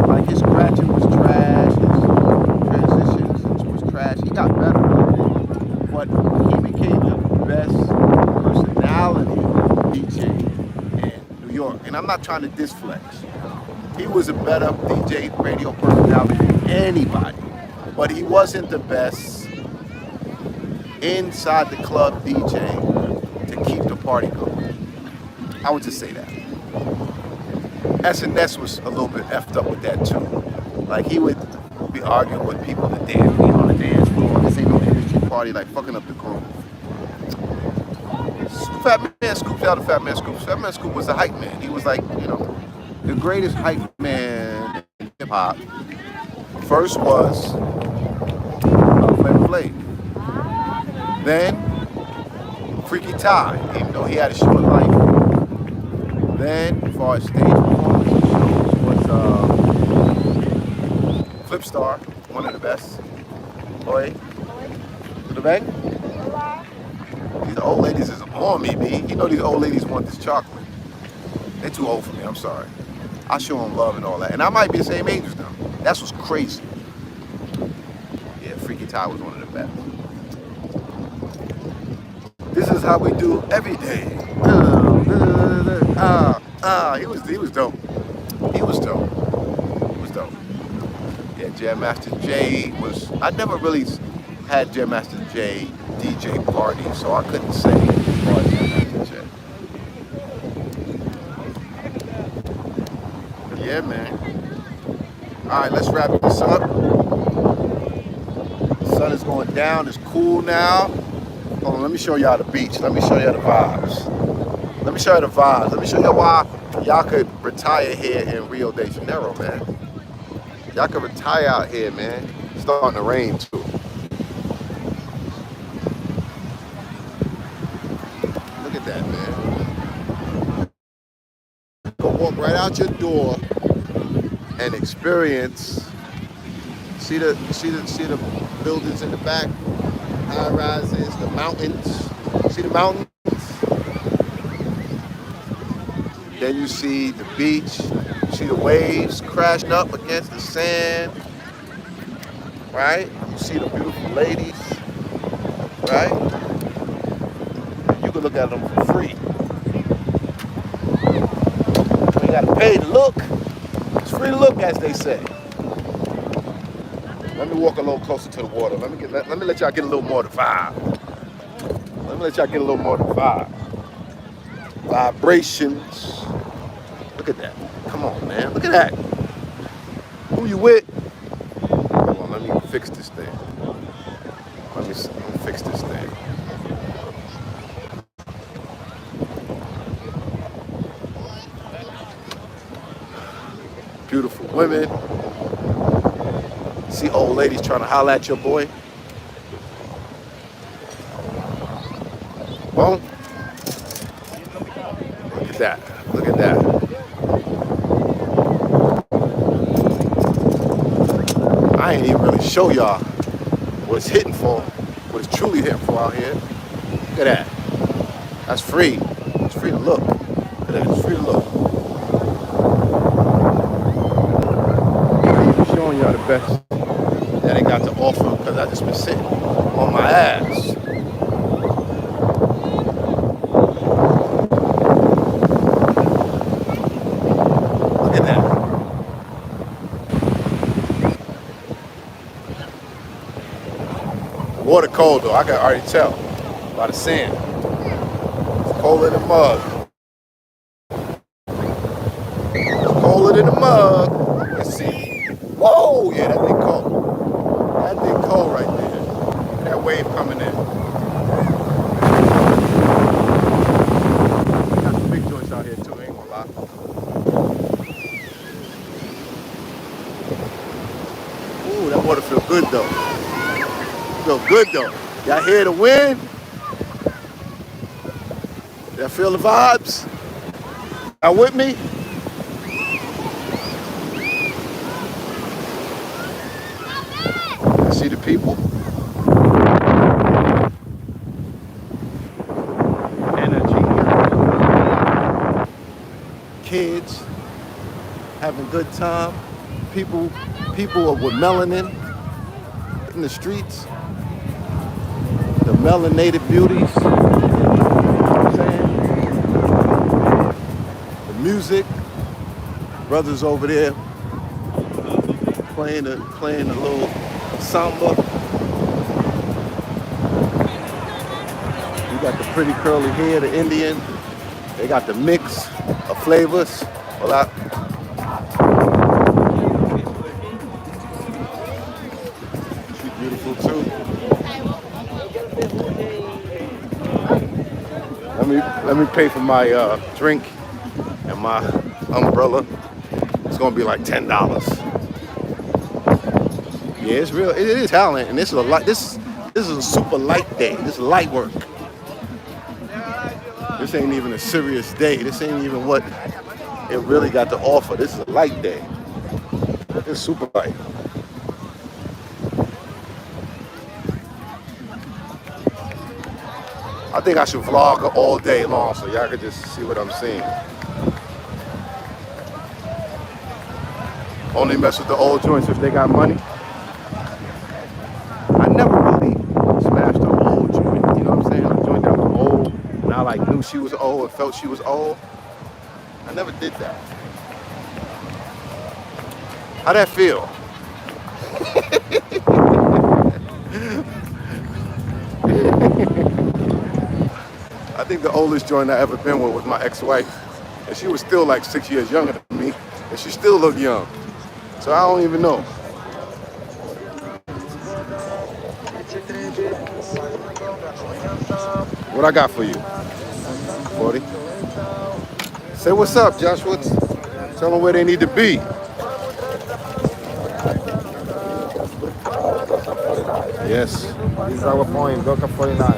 [SPEAKER 1] Like, his scratching was trash, his transitions was trash. He got better, but he became the best personality DJ in New York. And I'm not trying to diss Flex. He was a better DJ radio personality than anybody, but he wasn't the best inside the club DJ to keep the party going. I would just say that. SNS was a little bit effed up with that too. Like, he would be arguing with people that dance, be on the dance floor. This ain't no industry party, like fucking up the groove. Fat Man Scoop, shout out to Fat Man Scoop. Fat Man Scoop was a hype man. He was like, you know, the greatest hype man in hip hop. First was Flavor Flav. Then Freaky Ty, even though he had a short life. Then, as far as stage performance shows, was Flip Star, one of the best. Oi, tudo bem? These old ladies is on me, B. You know these old ladies want this chocolate. They're too old for me, I'm sorry. I show them love and all that. And I might be the same age as them. That's what's crazy. Yeah, Freaky Ty was one of the best. This is how we do every day. He was dope. He was dope. He was dope. Yeah, Jam Master Jay was, I never really had Jam Master Jay DJ party, so I couldn't say as far as Jam Master Jay. Yeah, man. All right, let's wrap this up. The sun is going down. It's cool now. Hold on, let me show y'all the beach. Let me show y'all the vibes. Let me show you the vibes. Let me show y'all why y'all could retire here in Rio de Janeiro, man. Y'all could retire out here, man. It's starting to rain, too. Look at that, man. Go walk right out your door and experience. See the buildings in the back, high rises, the mountains. See the mountains? Then you see the beach. You see the waves crashing up against the sand. Right? You see the beautiful ladies. Right? You can look at them for free. You gotta pay to look. It's free to look, as they say. Let me walk a little closer to the water. Let me let y'all get a little more of the vibe. Let me let y'all get a little more of the vibe. Vibrations. Look at that. Come on, man. Look at that. Who you with? Hold on, let me fix this thing. Let me fix this thing. Beautiful women. See old ladies trying to holler at your boy. Boom. Look at that. Look at that. I ain't even really show y'all what it's hitting for, what it's truly hitting for out here. Look at that. That's free. It's free to look. Look at that. It's free to look. I'm even showing y'all the best that I got to offer because I just been sitting on my ass. Look at that. Water cold though, I can already tell by the sand. It's colder than the mug. It's colder than the mug. Let's see. Whoa, yeah, that thing cold. That thing cold right there. That wave coming in. Got some big joints out here too, ain't gonna lie. Ooh, that water feel good though. Feel good though. Y'all hear the wind? Y'all feel the vibes? Y'all with me? I see the people. Energy. Kids having good time. People with melanin in the streets. The melanated beauties. You know what I'm saying? The music. Brothers over there playing a little samba. You got the pretty curly hair, the Indian. They got the mix of flavors. Hola. She's beautiful too. Let me pay for my drink and my umbrella. It's gonna be like $10. Yeah, it's real. It is talent, and this is a light. This is a super light day. This is light work. This ain't even a serious day. This ain't even what it really got to offer. This is a light day. It's super light. I think I should vlog all day long so y'all can just see what I'm seeing. Only mess with the old joints if they got money. I never really smashed an old joint, you know what I'm saying? A joint that was old, and I like knew she was old and felt she was old. I never did that. How'd that feel? I think the oldest joint I ever been with was my ex-wife, and she was still like 6 years younger than me, and she still looked young. So I don't even know. What I got for you? 40. Say what's up, Joshua. Tell them where they need to be. Yes.
[SPEAKER 2] This is our point, Boca 49.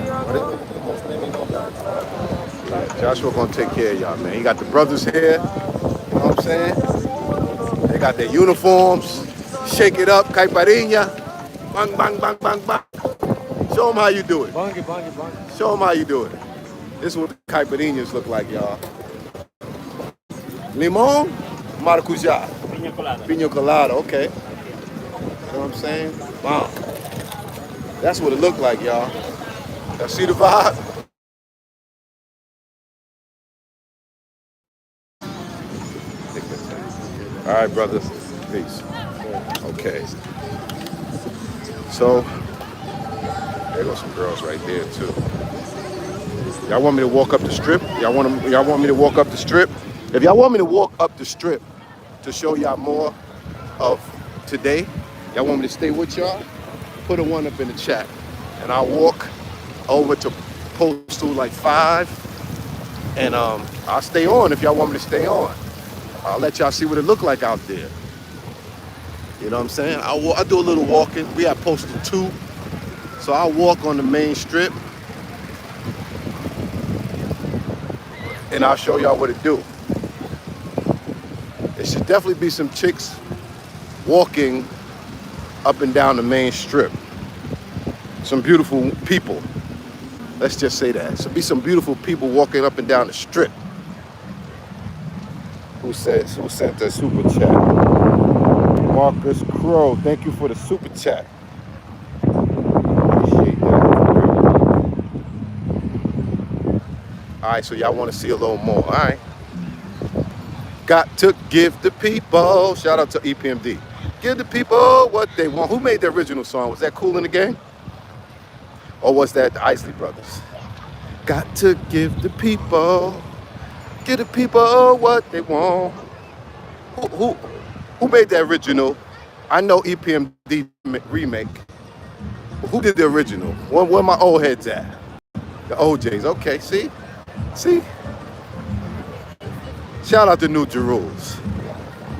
[SPEAKER 1] Joshua gonna take care of y'all, man. He got the brothers here. You know what I'm saying? They got their uniforms. Shake it up, caipirinha. Bang, bang, bang, bang, bang. Show them how you do it.
[SPEAKER 2] Bang, bang, bang.
[SPEAKER 1] Show them how you do it. This is what the caipirinhas look like, y'all. Limon, maracujá.
[SPEAKER 3] Piña colada.
[SPEAKER 1] Pina colada, okay. You know what I'm saying? Wow. That's what it looked like, y'all. Y'all see the vibe? All right, brothers. Peace. Okay. So, there go some girls right there too. Y'all want me to walk up the strip? Y'all want me to walk up the strip? If y'all want me to walk up the strip to show y'all more of today, y'all want me to stay with y'all? Put a one up in the chat, and I'll walk over to Postal like 5, and I'll stay on if y'all want me to stay on. I'll let y'all see what it look like out there. You know what I'm saying? I'll do a little walking. We at Postal 2, so I'll walk on the main strip, and I'll show y'all what it do. There should definitely be some chicks walking up and down the main strip. Some beautiful people. Let's just say that. So be some beautiful people walking up and down the strip. Who sent that super chat? Marcus Crow, thank you for the super chat. Appreciate that. All right, so y'all want to see a little more. All right. Got to give the people. Shout out to EPMD. Give the people what they want. Who made the original song? Was that Kool and the Gang? Or was that the Isley Brothers? Got to give the people what they want. Who made the original? I know EPMD remake. Who did the original? Where my old heads at? The OJs. Okay, see? Shout out to New Jerusalem.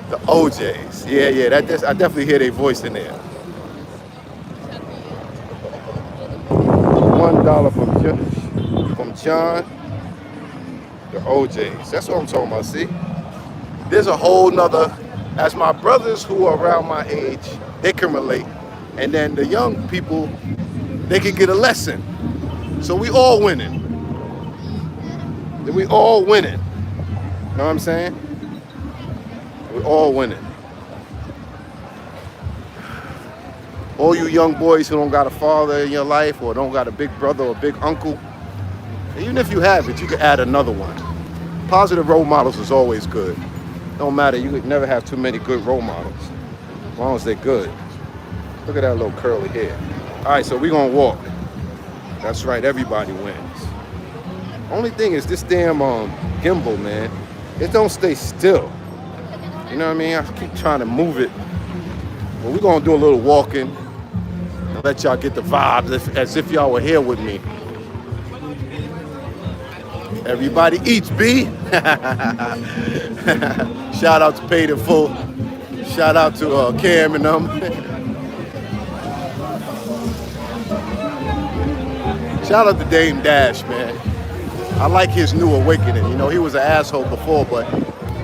[SPEAKER 1] The OJs. Yeah. I definitely hear their voice in there. $1 from John. The OJs. That's what I'm talking about, see? There's a whole nother, as my brothers who are around my age, they can relate. And then the young people, they can get a lesson. So we all winning. We all winning. You know what I'm saying? We're all winning. All you young boys who don't got a father in your life or don't got a big brother or big uncle, even if you have it, you can add another one. Positive role models is always good. Don't matter, you could never have too many good role models, as long as they're good. Look at that little curly hair. All right, so we're gonna walk. That's right, everybody wins. Only thing is this damn gimbal, man, it don't stay still. You know what I mean? I keep trying to move it. But we're gonna do a little walking and let y'all get the vibes as if y'all were here with me. Everybody eats, B. Shout out to Paid in Full. Shout out to Cam and them. Shout out to Dame Dash, man. I like his new awakening. You know, he was an asshole before, but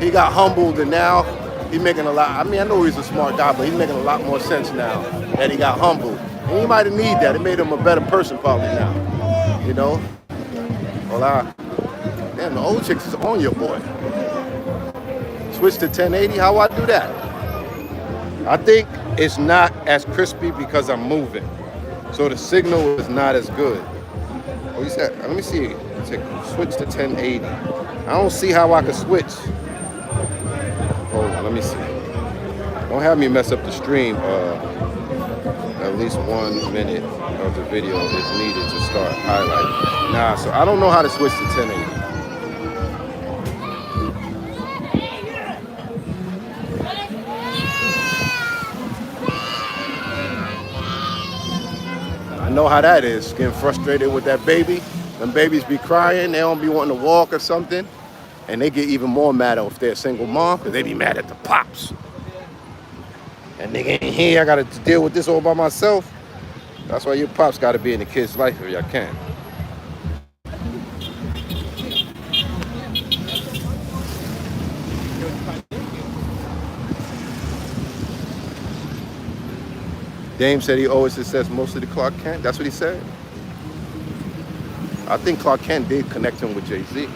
[SPEAKER 1] he got humbled and now he's making a lot. I mean, I know he's a smart guy, but he's making a lot more sense now that he got humbled. And he might have needed that. It made him a better person probably now. You know? Well, damn, the old chicks is on your boy. Switch to 1080, how I do that? I think it's not as crispy because I'm moving. So the signal is not as good. Oh, you said, let me see. Switch to 1080. I don't see how I can switch. Hold on, let me see. Don't have me mess up the stream. At least 1 minute of the video is needed to start highlighting. Nah, so I don't know how to switch to 1080. I know how that is, getting frustrated with that baby. When babies be crying, they don't be wanting to walk or something. And they get even more mad if they're a single mom, because they be mad at the pops. And nigga ain't here, I gotta deal with this all by myself. That's why your pops gotta be in the kid's life if y'all can. Dame said he always says most of the Clark Kent. That's what he said. I think Clark Kent did connect him with Jay-Z.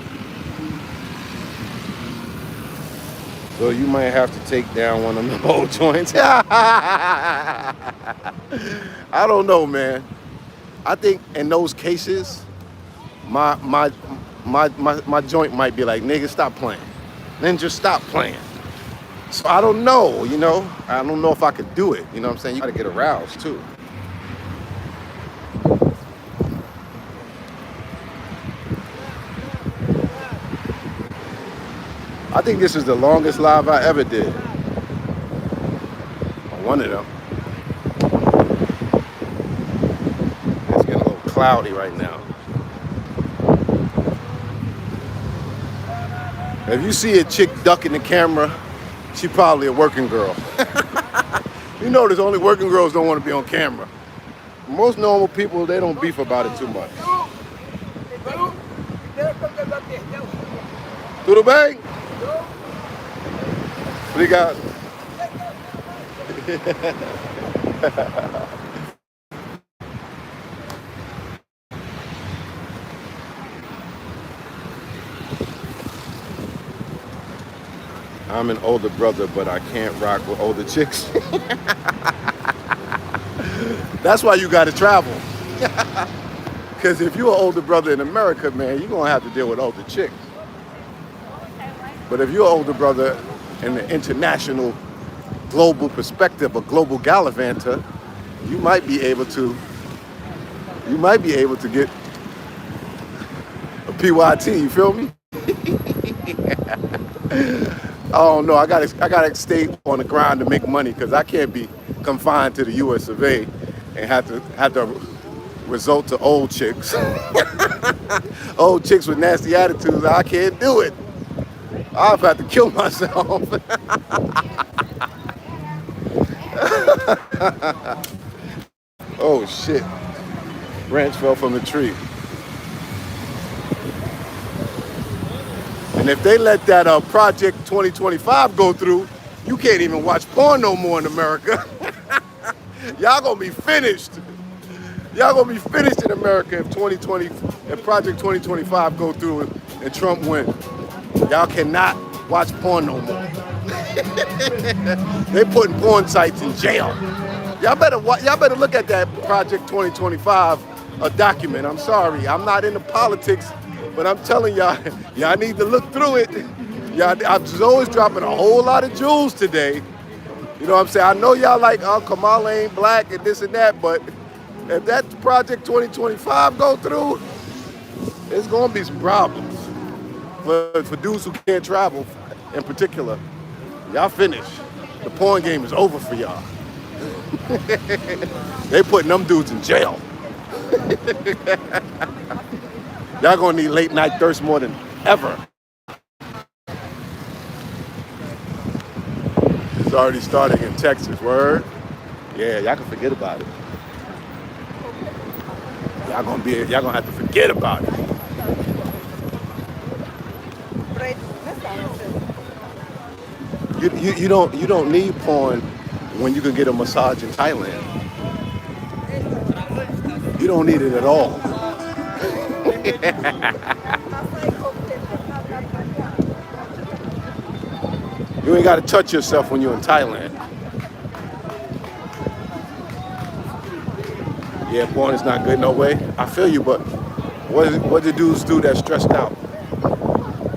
[SPEAKER 1] So you might have to take down one of them old joints. I don't know, man. I think in those cases, my joint might be like, nigga, stop playing. Then just stop playing. So I don't know, you know? I don't know if I could do it. You know what I'm saying? You gotta get aroused too. I think this is the longest live I ever did. One of them. It's getting a little cloudy right now. If you see a chick ducking the camera, she probably a working girl. You notice only working girls don't want to be on camera. Most normal people, they don't beef about it too much. Tudo bem? Obrigado. I'm an older brother, but I can't rock with older chicks. That's why you gotta travel. Because if you're an older brother in America, man, you're gonna have to deal with older chicks. But if you're an older brother in the international global perspective, a global gallivanter, you might be able to get a PYT, you feel me? I don't know, I gotta stay on the grind to make money because I can't be confined to the US of A and have to resort to old chicks. Old chicks with nasty attitudes, I can't do it. I'll have to kill myself. Oh shit. Branch fell from the tree. And if they let that Project 2025 go through, you can't even watch porn no more in America. Y'all gonna be finished. Y'all gonna be finished in America if 2020, if Project 2025 go through and Trump win. Y'all cannot watch porn no more. They putting porn sites in jail. Y'all better look at that Project 2025 document. I'm sorry, I'm not into politics, but I'm telling y'all, y'all need to look through it. I'm always dropping a whole lot of jewels today. You know what I'm saying? I know y'all like, oh, Kamala ain't black and this and that, but if that Project 2025 go through, it's gonna be some problems for dudes who can't travel in particular. Y'all finished. The porn game is over for y'all. They putting them dudes in jail. Y'all gonna need late night thirst more than ever. It's already starting in Texas, word? Yeah, y'all can forget about it. Y'all gonna have to forget about it. You don't need porn when you can get a massage in Thailand. You don't need it at all. You ain't gotta touch yourself when you're in Thailand. Yeah, porn is not good, no way. I feel you, but what do dudes do that's stressed out?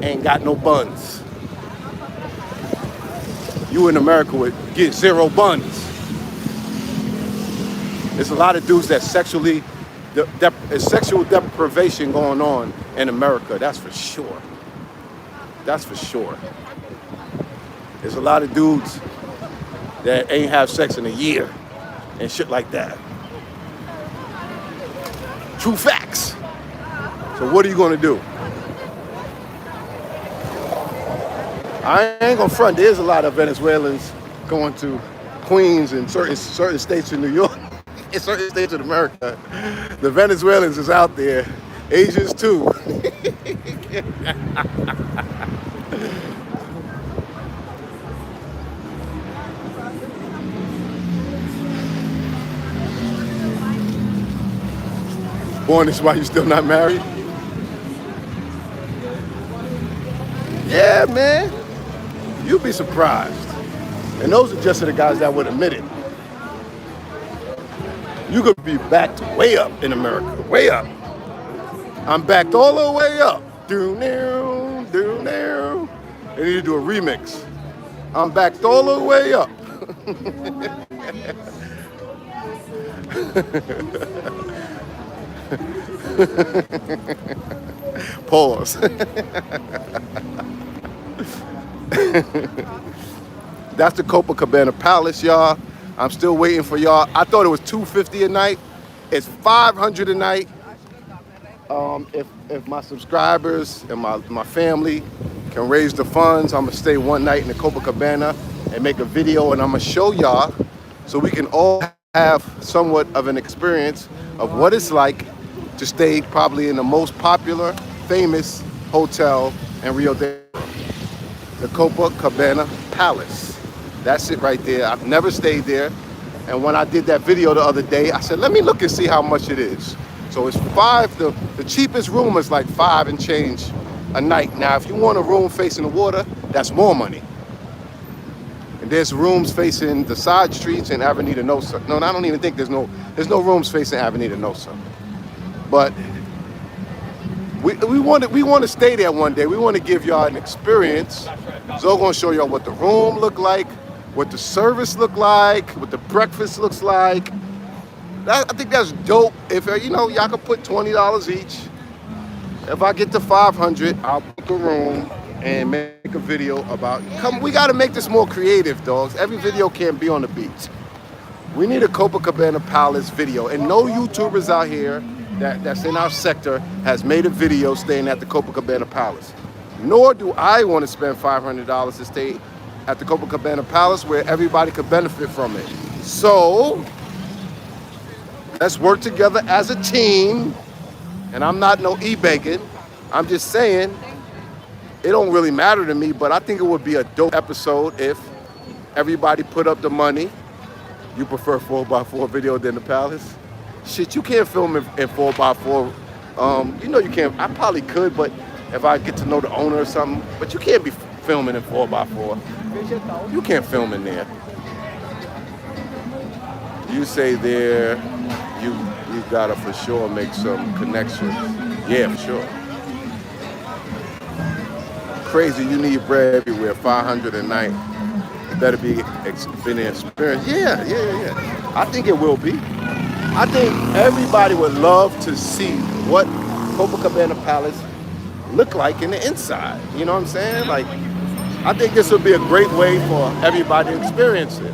[SPEAKER 1] Ain't got no buns. You in America would get 0 buns. There's a lot of dudes that sexual deprivation going on in America, that's for sure. That's for sure. There's a lot of dudes that ain't have sex in a year and shit like that. True facts. So what are you gonna do? I ain't gonna front. There's a lot of Venezuelans going to Queens and certain states in New York, in certain states in America. The Venezuelans is out there. Asians too. Born, this is why you still not married? Yeah, man. You'd be surprised. And those are just the guys that would admit it. You could be backed way up in America, way up. I'm backed all the way up. Do-now, do-now. They need to do a remix. I'm backed all the way up. Pause. That's the Copacabana Palace, y'all. I'm still waiting for y'all. I thought it was $250 a night. It's $500 a night. If my subscribers and my family can raise the funds, I'm gonna stay one night in the Copacabana and make a video, and I'm gonna show y'all so we can all have somewhat of an experience of what it's like to stay probably in the most popular, famous hotel in Rio de Janeiro, the Copacabana Palace. That's it right there. I've never stayed there. And when I did that video the other day, I said, let me look and see how much it is. So it's the cheapest room is like $5 and change a night. Now, if you want a room facing the water, that's more money. And there's rooms facing the side streets in Avenida Nosa. No, I don't even think there's no rooms facing Avenida Nosa. But we want to stay there one day. We want to give y'all an experience. So we're gonna show y'all what the room look like, what the service look like, what the breakfast looks like. I think that's dope. If y'all can put $20 each. If I get to 500, I'll book a room and make a video about. We got to make this more creative, dogs. Every video can't be on the beach. We need a Copacabana Palace video, and no YouTubers out here that's in our sector has made a video staying at the Copacabana Palace. Nor do I want to spend $500 to stay at the Copacabana Palace where everybody could benefit from it. So let's work together as a team. And I'm not no e-bacon. I'm just saying it don't really matter to me, but I think it would be a dope episode if everybody put up the money You prefer 4x4 video than the Palace? Shit, you can't film in 4x4. You know you can't. I probably could, but if I get to know the owner or something. But you can't be filming in 4x4. You can't film in there. You say there, you gotta for sure make some connections. Yeah, for sure. Crazy, you need bread everywhere. 500 a night. It better be been an experience. Yeah. I think it will be. I think everybody would love to see what Copacabana Palace look like in the inside. You know what I'm saying? Like, I think this would be a great way for everybody to experience it.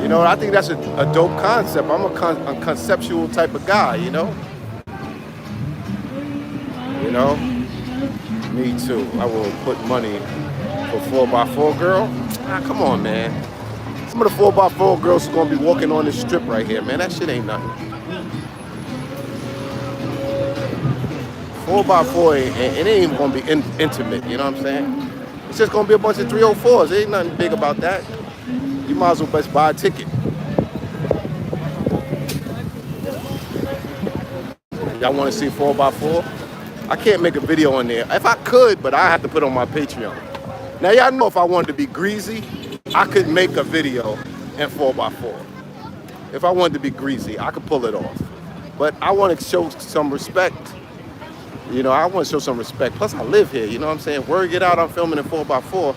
[SPEAKER 1] You know, I think that's a dope concept. I'm a conceptual type of guy, you know? You know? Me too. I will put money for 4x4 girl. Ah, come on, man. Some of the 4x4 girls are gonna be walking on this strip right here, man. That shit ain't nothing. 4x4 it ain't even gonna be intimate, you know what I'm saying? It's just gonna be a bunch of 304s. There ain't nothing big about that. You might as well best buy a ticket. Y'all wanna see 4x4? I can't make a video on there. If I could, but I have to put it on my Patreon. Now y'all know if I wanted to be greasy, I could make a video in 4x4. If I wanted to be greasy, I could pull it off. But I want to show some respect. You know, I want to show some respect. Plus, I live here, you know what I'm saying? Word get out, I'm filming in 4x4.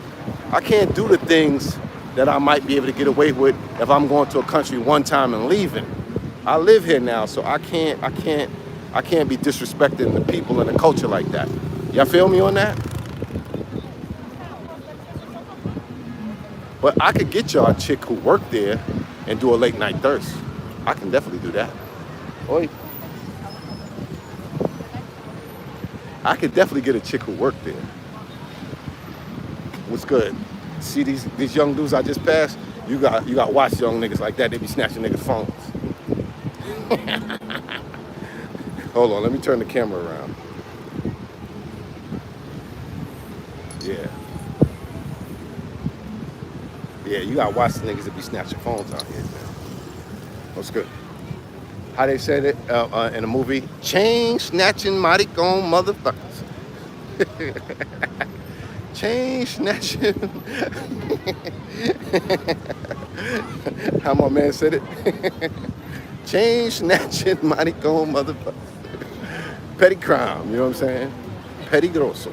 [SPEAKER 1] I can't do the things that I might be able to get away with if I'm going to a country one time and leaving. I live here now, so I can't be disrespecting the people and the culture like that. Y'all feel me on that? But I could get y'all a chick who worked there and do a late night thirst. I can definitely do that. Oi. I could definitely get a chick who worked there. What's good? See these young dudes I just passed? You got to watch young niggas like that. They be snatching niggas' phones. Hold on, let me turn the camera around. Yeah, you gotta watch the niggas that be snatching phones out here, man. What's good? How they said it in the movie? Chain snatching maricon motherfuckers. Chain snatching. How my man said it? Chain snatching maricon motherfuckers. Petty crime, you know what I'm saying? Petty grosso.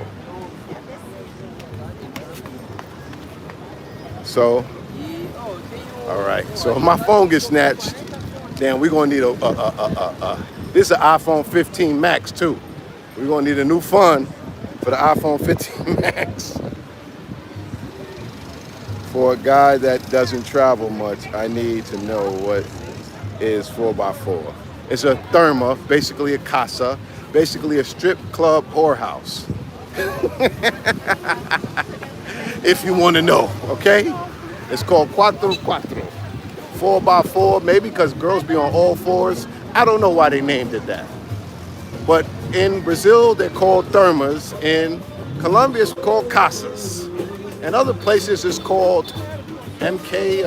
[SPEAKER 1] So, all right. So if my phone gets snatched, then we're gonna need this is an iPhone 15 Max too. We're gonna need a new phone for the iPhone 15 Max. For a guy that doesn't travel much, I need to know what is 4x4. It's a therma, basically a casa, basically a strip club whorehouse. If you want to know, okay? It's called 4x4. 4x4, maybe because girls be on all fours. I don't know why they named it that. But in Brazil, they're called thermas. In Colombia, it's called casas. And other places, it's called MK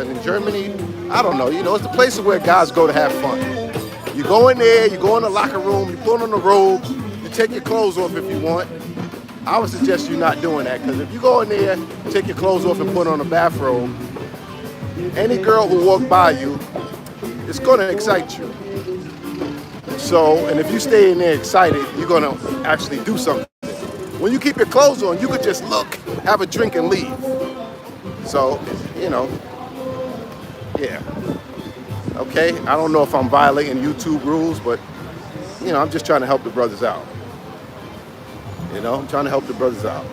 [SPEAKER 1] in Germany. I don't know. You know, it's the places where guys go to have fun. You go in there, you go in the locker room, you put on the robe, you take your clothes off if you want. I would suggest you not doing that, because if you go in there, take your clothes off and put on a bathrobe, any girl who walks by you, it's going to excite you. So, and if you stay in there excited, you're going to actually do something. When you keep your clothes on, you could just look, have a drink, and leave. So, you know, yeah. Okay, I don't know if I'm violating YouTube rules, but, you know, I'm just trying to help the brothers out. You know, I'm trying to help the brothers out.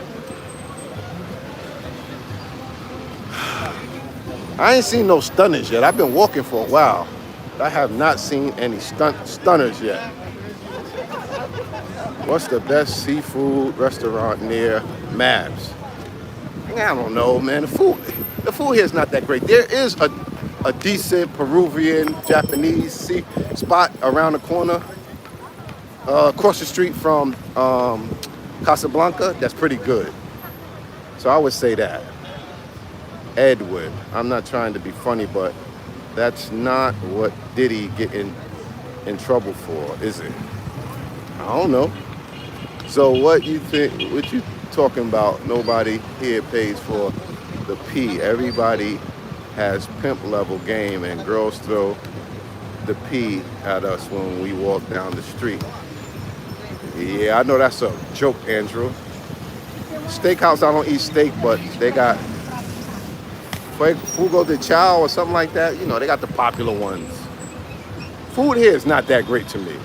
[SPEAKER 1] I ain't seen no stunners yet. I've been walking for a while. I have not seen any stunners yet. What's the best seafood restaurant near Mavs? I don't know, man. The food here is not that great. There is a decent Peruvian, Japanese spot around the corner, across the street from Casablanca. That's pretty good. So I would say that. Edward. I'm not trying to be funny, but that's not what Diddy get in trouble for, is it? I don't know. So what you think? What you talking about? Nobody here pays for the P. Everybody has pimp level game, and girls throw the P at us when we walk down the street. Yeah, I know that's a joke, Andrew. Steakhouse, I don't eat steak, but they got Fugo de Chao or something like that. You know, they got the popular ones. Food here is not that great to me.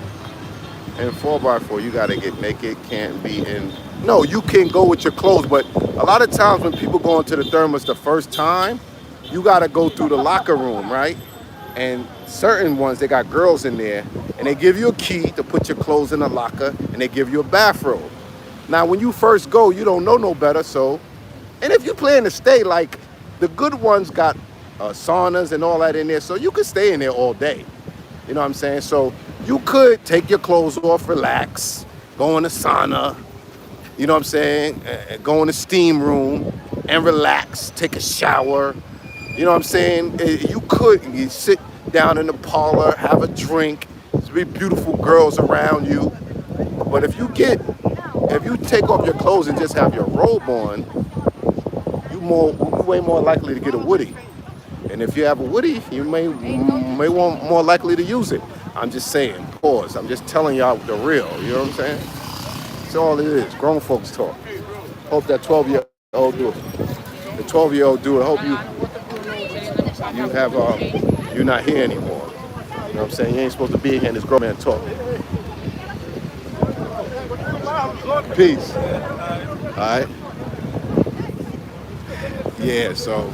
[SPEAKER 1] And 4x4, you gotta get naked, can't be in. No, you can go with your clothes, but a lot of times when people go into the thermos the first time, you gotta go through the locker room, right? And certain ones, they got girls in there, and they give you a key to put your clothes in the locker, and they give you a bathrobe. Now, when you first go, you don't know no better, so. And if you plan to stay, like, the good ones got saunas and all that in there, so you could stay in there all day. You know what I'm saying? So you could take your clothes off, relax, go in the sauna, you know what I'm saying? Go in the steam room and relax, take a shower. You know what I'm saying? You could you sit down in the parlor, have a drink. There's be beautiful girls around you. But if you take off your clothes and just have your robe on, you're way more likely to get a woody. And if you have a woody, you may want more likely to use it. I'm just saying, pause. I'm just telling y'all the real, you know what I'm saying? That's all it is, grown folks talk. Hope that 12-year-old do it. The 12-year-old do it. Hope you're not here anymore. You know what I'm saying? You ain't supposed to be here and this grown man talk. Peace. All right. Yeah, so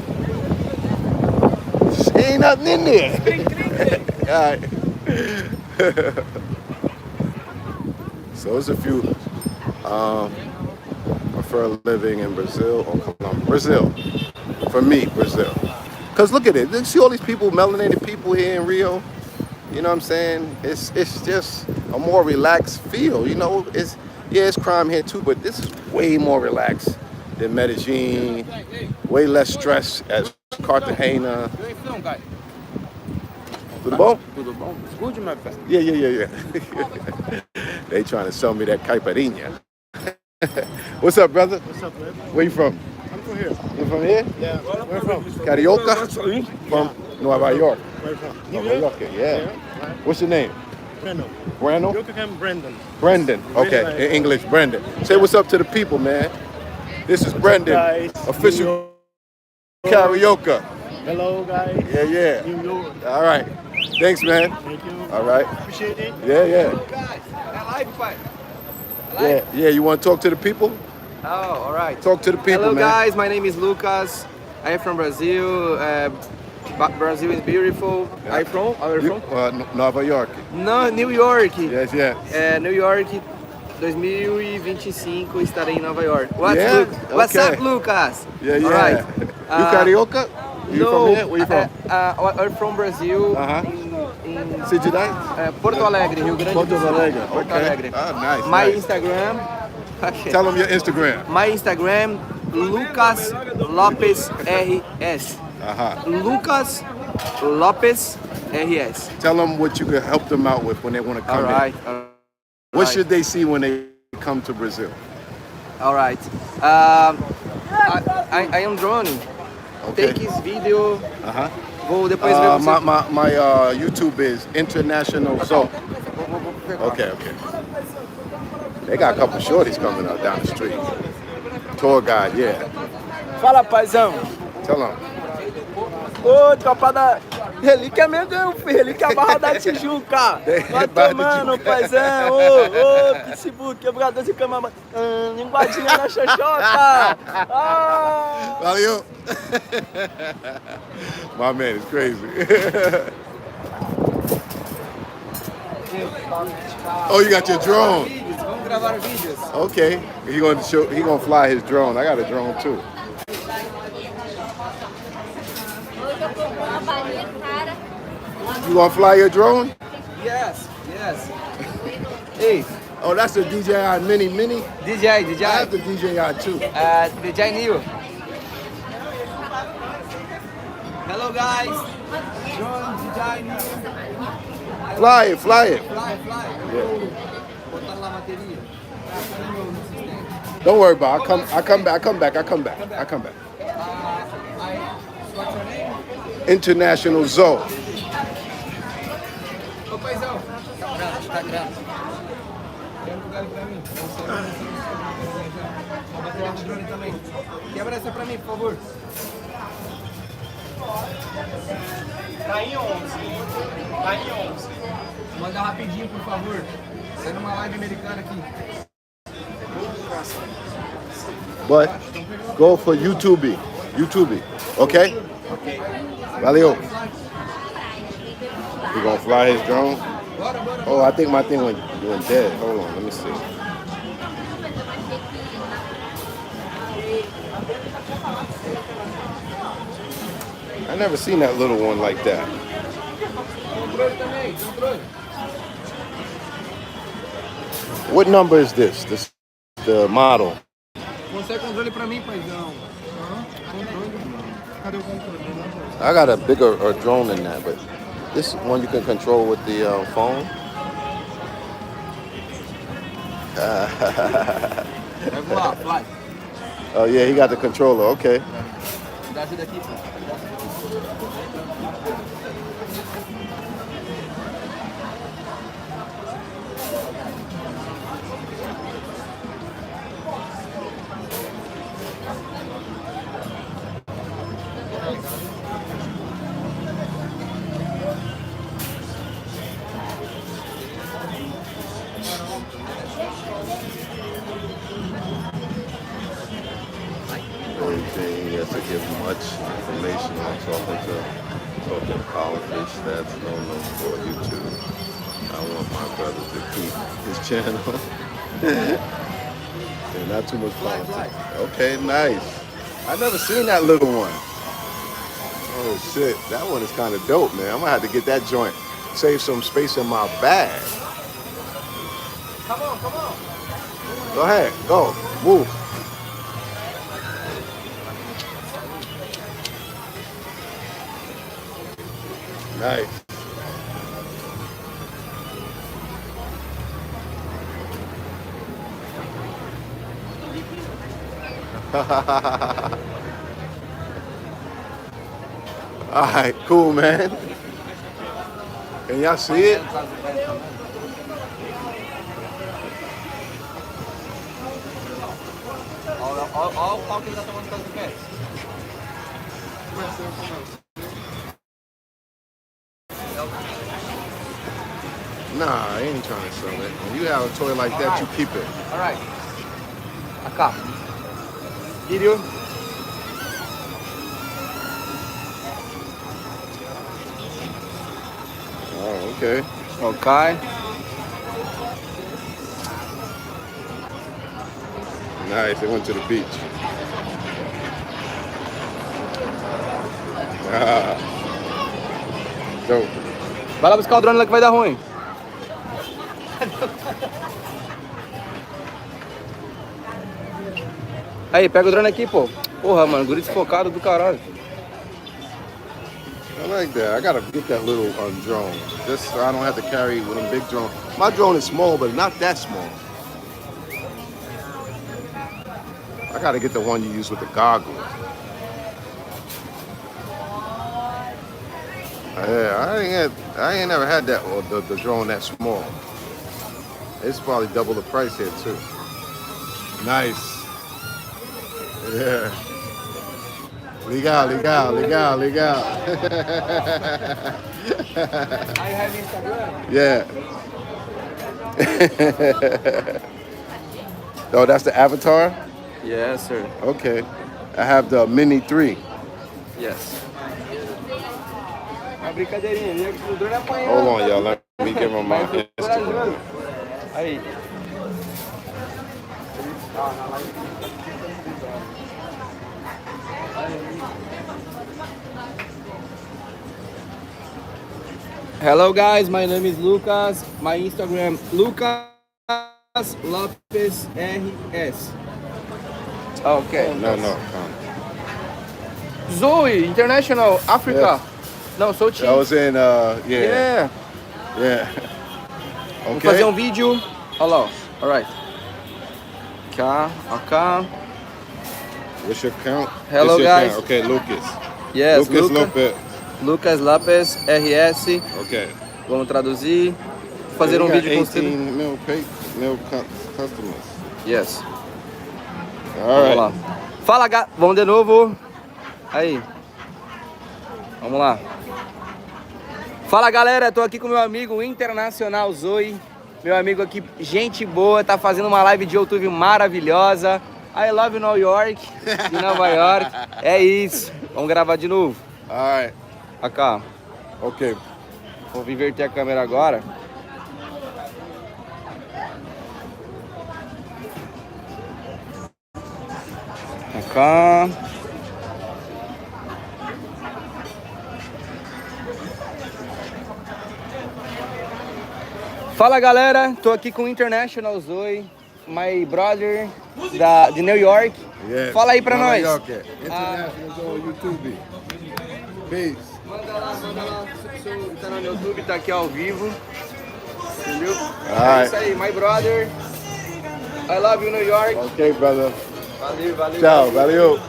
[SPEAKER 1] ain't nothing in there. All right. So it's a few. Prefer living in Brazil or Colombia. Brazil. For me, Brazil. Cause look at it. You see all these people, melanated people here in Rio. You know what I'm saying? It's just a more relaxed feel. You know, it's crime here too, but this is way more relaxed than Medellin. Way less stress as Cartagena. Tudo bom?
[SPEAKER 8] Tudo bom? It's good, my friend.
[SPEAKER 1] Yeah. They trying to sell me that caipirinha. What's up, brother?
[SPEAKER 6] What's up, man?
[SPEAKER 1] Where you from?
[SPEAKER 6] I'm from here.
[SPEAKER 1] You from here?
[SPEAKER 6] Yeah. Where from?
[SPEAKER 1] Carioca? From Nueva York.
[SPEAKER 6] Where from?
[SPEAKER 1] Nueva York, yeah. What's your name?
[SPEAKER 6] Breno.
[SPEAKER 1] Breno?
[SPEAKER 6] You can come Brendan.
[SPEAKER 1] Brendan. Okay, in English, Brendan. Say what's up to the people, man. This is Brendan,
[SPEAKER 6] guys?
[SPEAKER 1] official Carioca.
[SPEAKER 6] Hello, guys.
[SPEAKER 1] Yeah.
[SPEAKER 6] New York.
[SPEAKER 1] All right. Thanks, man.
[SPEAKER 6] Thank you.
[SPEAKER 1] All right.
[SPEAKER 6] Appreciate it.
[SPEAKER 1] Yeah. Yeah, you want to talk to the people?
[SPEAKER 9] Oh, all right.
[SPEAKER 1] Talk to the people,
[SPEAKER 9] Hello,
[SPEAKER 1] man.
[SPEAKER 9] guys. My name is Lucas. I am from Brazil. Brazil is beautiful. Are you from? Are you from?
[SPEAKER 1] Nova York.
[SPEAKER 9] No, New York.
[SPEAKER 1] Yes.
[SPEAKER 9] New York, 2025 estarei em Nova York.
[SPEAKER 1] Yeah?
[SPEAKER 9] What's
[SPEAKER 1] Okay.
[SPEAKER 9] up, Lucas?
[SPEAKER 1] Yeah.
[SPEAKER 9] All right.
[SPEAKER 1] You Carioca? You
[SPEAKER 9] no,
[SPEAKER 1] from here? Where you from?
[SPEAKER 9] I'm from Brazil. In
[SPEAKER 1] Cidade?
[SPEAKER 9] Porto Alegre, Rio Grande do
[SPEAKER 1] Porto
[SPEAKER 9] Sul.
[SPEAKER 1] Alegre.
[SPEAKER 9] Porto
[SPEAKER 1] Okay.
[SPEAKER 9] Alegre.
[SPEAKER 1] Ah, nice.
[SPEAKER 9] My
[SPEAKER 1] nice.
[SPEAKER 9] Instagram. Okay.
[SPEAKER 1] Tell them your Instagram.
[SPEAKER 9] My Instagram, Lucas Lopes RS. Lucas Lopes RS.
[SPEAKER 1] Tell them what you can help them out with when they want to come
[SPEAKER 9] All right.
[SPEAKER 1] in. What should they see when they come to Brazil?
[SPEAKER 9] All right. I am droning.
[SPEAKER 1] Okay.
[SPEAKER 9] Take his video. Vou depois ver você.
[SPEAKER 1] My YouTube is International Zoe. Okay. They got a couple shorties coming up down the street. Tour guide, yeah.
[SPEAKER 8] Fala, paizão.
[SPEAKER 1] Tell them.
[SPEAKER 8] Ô, tropa da Relíquia Mengão, filho. Relíquia Barra da Tijuca. Vai
[SPEAKER 1] Barra da
[SPEAKER 8] tomando,
[SPEAKER 1] Tijuca.
[SPEAKER 8] paizão. Ô, pitbull, quebrador de cama. Linguadinha na xoxota. Ah.
[SPEAKER 1] Valeu. My man is crazy. Oh, you got your drone.
[SPEAKER 9] Vamos gravar vídeos.
[SPEAKER 1] Okay. He gonna fly his drone. I got a drone too. You gonna fly your drone?
[SPEAKER 9] Yes. Hey,
[SPEAKER 1] Oh, that's the DJI Mini.
[SPEAKER 9] DJ.
[SPEAKER 1] I have the DJI too.
[SPEAKER 9] DJ Neil. Hello guys. Drone design.
[SPEAKER 1] Fly it, fly it.
[SPEAKER 9] Fly.
[SPEAKER 1] Yeah.
[SPEAKER 9] Botar lá a bateria.
[SPEAKER 1] Don't worry about it. I come back.
[SPEAKER 9] What's your name?
[SPEAKER 1] International Zoe.
[SPEAKER 9] Ô paizão. Tá grátis. Quer um lugar pra mim? Vou bater lá no drone também. Quebra essa pra mim, por favor.
[SPEAKER 3] Tá em 11. Tá em 11.
[SPEAKER 9] Manda rapidinho, por favor. Saindo uma live americana aqui.
[SPEAKER 1] But go for YouTube. Okay? Valeu. We gonna fly his drone? Oh, I think my thing went dead. Hold on, let me see. I never seen that little one like that. What number is this? The model.
[SPEAKER 9] Consegue controle pra mim, paizão.
[SPEAKER 6] Cadê o controle?
[SPEAKER 1] I got a bigger drone than that, but this one you can control with the phone.
[SPEAKER 9] Vai voar, fly.
[SPEAKER 1] Oh yeah, he got the controller. Okay.
[SPEAKER 9] Dá ajuda aqui, pô.
[SPEAKER 1] Everything he has to give much information on talking to powerfish that's known for YouTube. I want my brother to keep his channel. And not too much politics. Okay, nice. I never seen that little one. Oh shit, that one is kind of dope, man. I'm gonna have to get that joint. Save some space in my bag.
[SPEAKER 9] Come on.
[SPEAKER 1] Go ahead, go, move. Nice. All right, cool, man. Can y'all see it?
[SPEAKER 9] Olha o pau que ele tá tomando por causa do pet.
[SPEAKER 1] Nah, I ain't trying to sell it. When you have a toy like that, you keep it.
[SPEAKER 9] Alright. Acá. Video.
[SPEAKER 1] Oh, okay.
[SPEAKER 9] Okay.
[SPEAKER 1] Nice, they went to the beach. Ah. Dope.
[SPEAKER 9] Vai lá buscar o drone lá que vai dar ruim. Aí, pega o drone aqui, pô. Porra, mano, guri desfocado do caralho.
[SPEAKER 1] I like that. I gotta get that little drone. Just so I don't have to carry with a big drone. My drone is small, but not that small. I gotta get the one you use with the goggles. Yeah, I ain't never had that or the drone that small. It's probably double the price here too. Nice. Yeah. Legal.
[SPEAKER 9] I have Instagram.
[SPEAKER 1] Yeah. Oh, that's the avatar?
[SPEAKER 9] Yes, sir.
[SPEAKER 1] Okay. I have the Mini 3.
[SPEAKER 9] Yes. Uma brincadeirinha, o drone apanhando.
[SPEAKER 1] Hold on, y'all. Let me give him my Instagram.
[SPEAKER 9] Aí. Hello guys, my name is Lucas. My Instagram Lucas Lopes RS. Okay.
[SPEAKER 1] No.
[SPEAKER 9] Zoe, International, Africa. Não, sou Tim.
[SPEAKER 1] That was in, yeah.
[SPEAKER 9] Yeah.
[SPEAKER 1] Yeah.
[SPEAKER 9] Vamos
[SPEAKER 1] Okay.
[SPEAKER 9] fazer um vídeo. Olha lá, ó. Alright. Cá, AK.
[SPEAKER 1] What's your count?
[SPEAKER 9] Hello,
[SPEAKER 1] This your
[SPEAKER 9] guys.
[SPEAKER 1] count. Okay, Lucas.
[SPEAKER 9] Yes,
[SPEAKER 1] Lucas
[SPEAKER 9] Luca.
[SPEAKER 1] Lopez.
[SPEAKER 9] Lucas Lopes, RS.
[SPEAKER 1] Okay.
[SPEAKER 9] Vamos traduzir. Fazer um
[SPEAKER 1] We got
[SPEAKER 9] vídeo com você.
[SPEAKER 1] 18 mil customers.
[SPEAKER 9] Yes.
[SPEAKER 1] All
[SPEAKER 9] Vamos
[SPEAKER 1] right.
[SPEAKER 9] lá. Fala, vamos de novo. Aí. Vamos lá. Fala, galera. Tô aqui com meu amigo International Zoe. Meu amigo aqui, gente boa. Tá fazendo uma live de YouTube maravilhosa. I love New York. De Nova York. É isso. Vamos gravar de novo.
[SPEAKER 1] All right.
[SPEAKER 9] Acá.
[SPEAKER 1] Okay.
[SPEAKER 9] Vou inverter a câmera agora. Acá. Fala, galera, tô aqui com o International Zoe, my brother de New York.
[SPEAKER 1] Yes.
[SPEAKER 9] Fala aí pra
[SPEAKER 1] Nova
[SPEAKER 9] nós.
[SPEAKER 1] York, International Zoe YouTube. Peace.
[SPEAKER 9] Manda lá, seu canal no YouTube, tá aqui ao vivo. Entendeu?
[SPEAKER 1] Alright.
[SPEAKER 9] É isso aí, my brother. I love you, New York.
[SPEAKER 1] Okay, brother.
[SPEAKER 9] Valeu, valeu.
[SPEAKER 1] Ciao, valeu.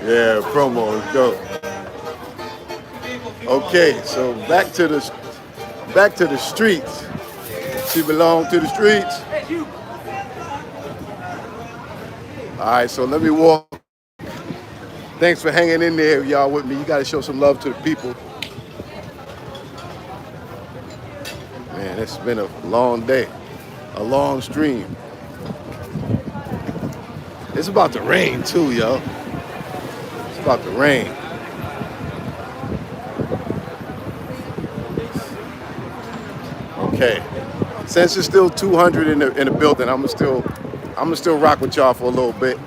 [SPEAKER 1] Yeah, promo, let's go. Okay, so back to the streets. She belonged to the streets. All right, so let me walk. Thanks for hanging in there, y'all, with me. You got to show some love to the people. Man, it's been a long day, a long stream. It's about to rain too, yo. It's about to rain. Okay, since it's still 200 in the building, I'm gonna still rock with y'all for a little bit.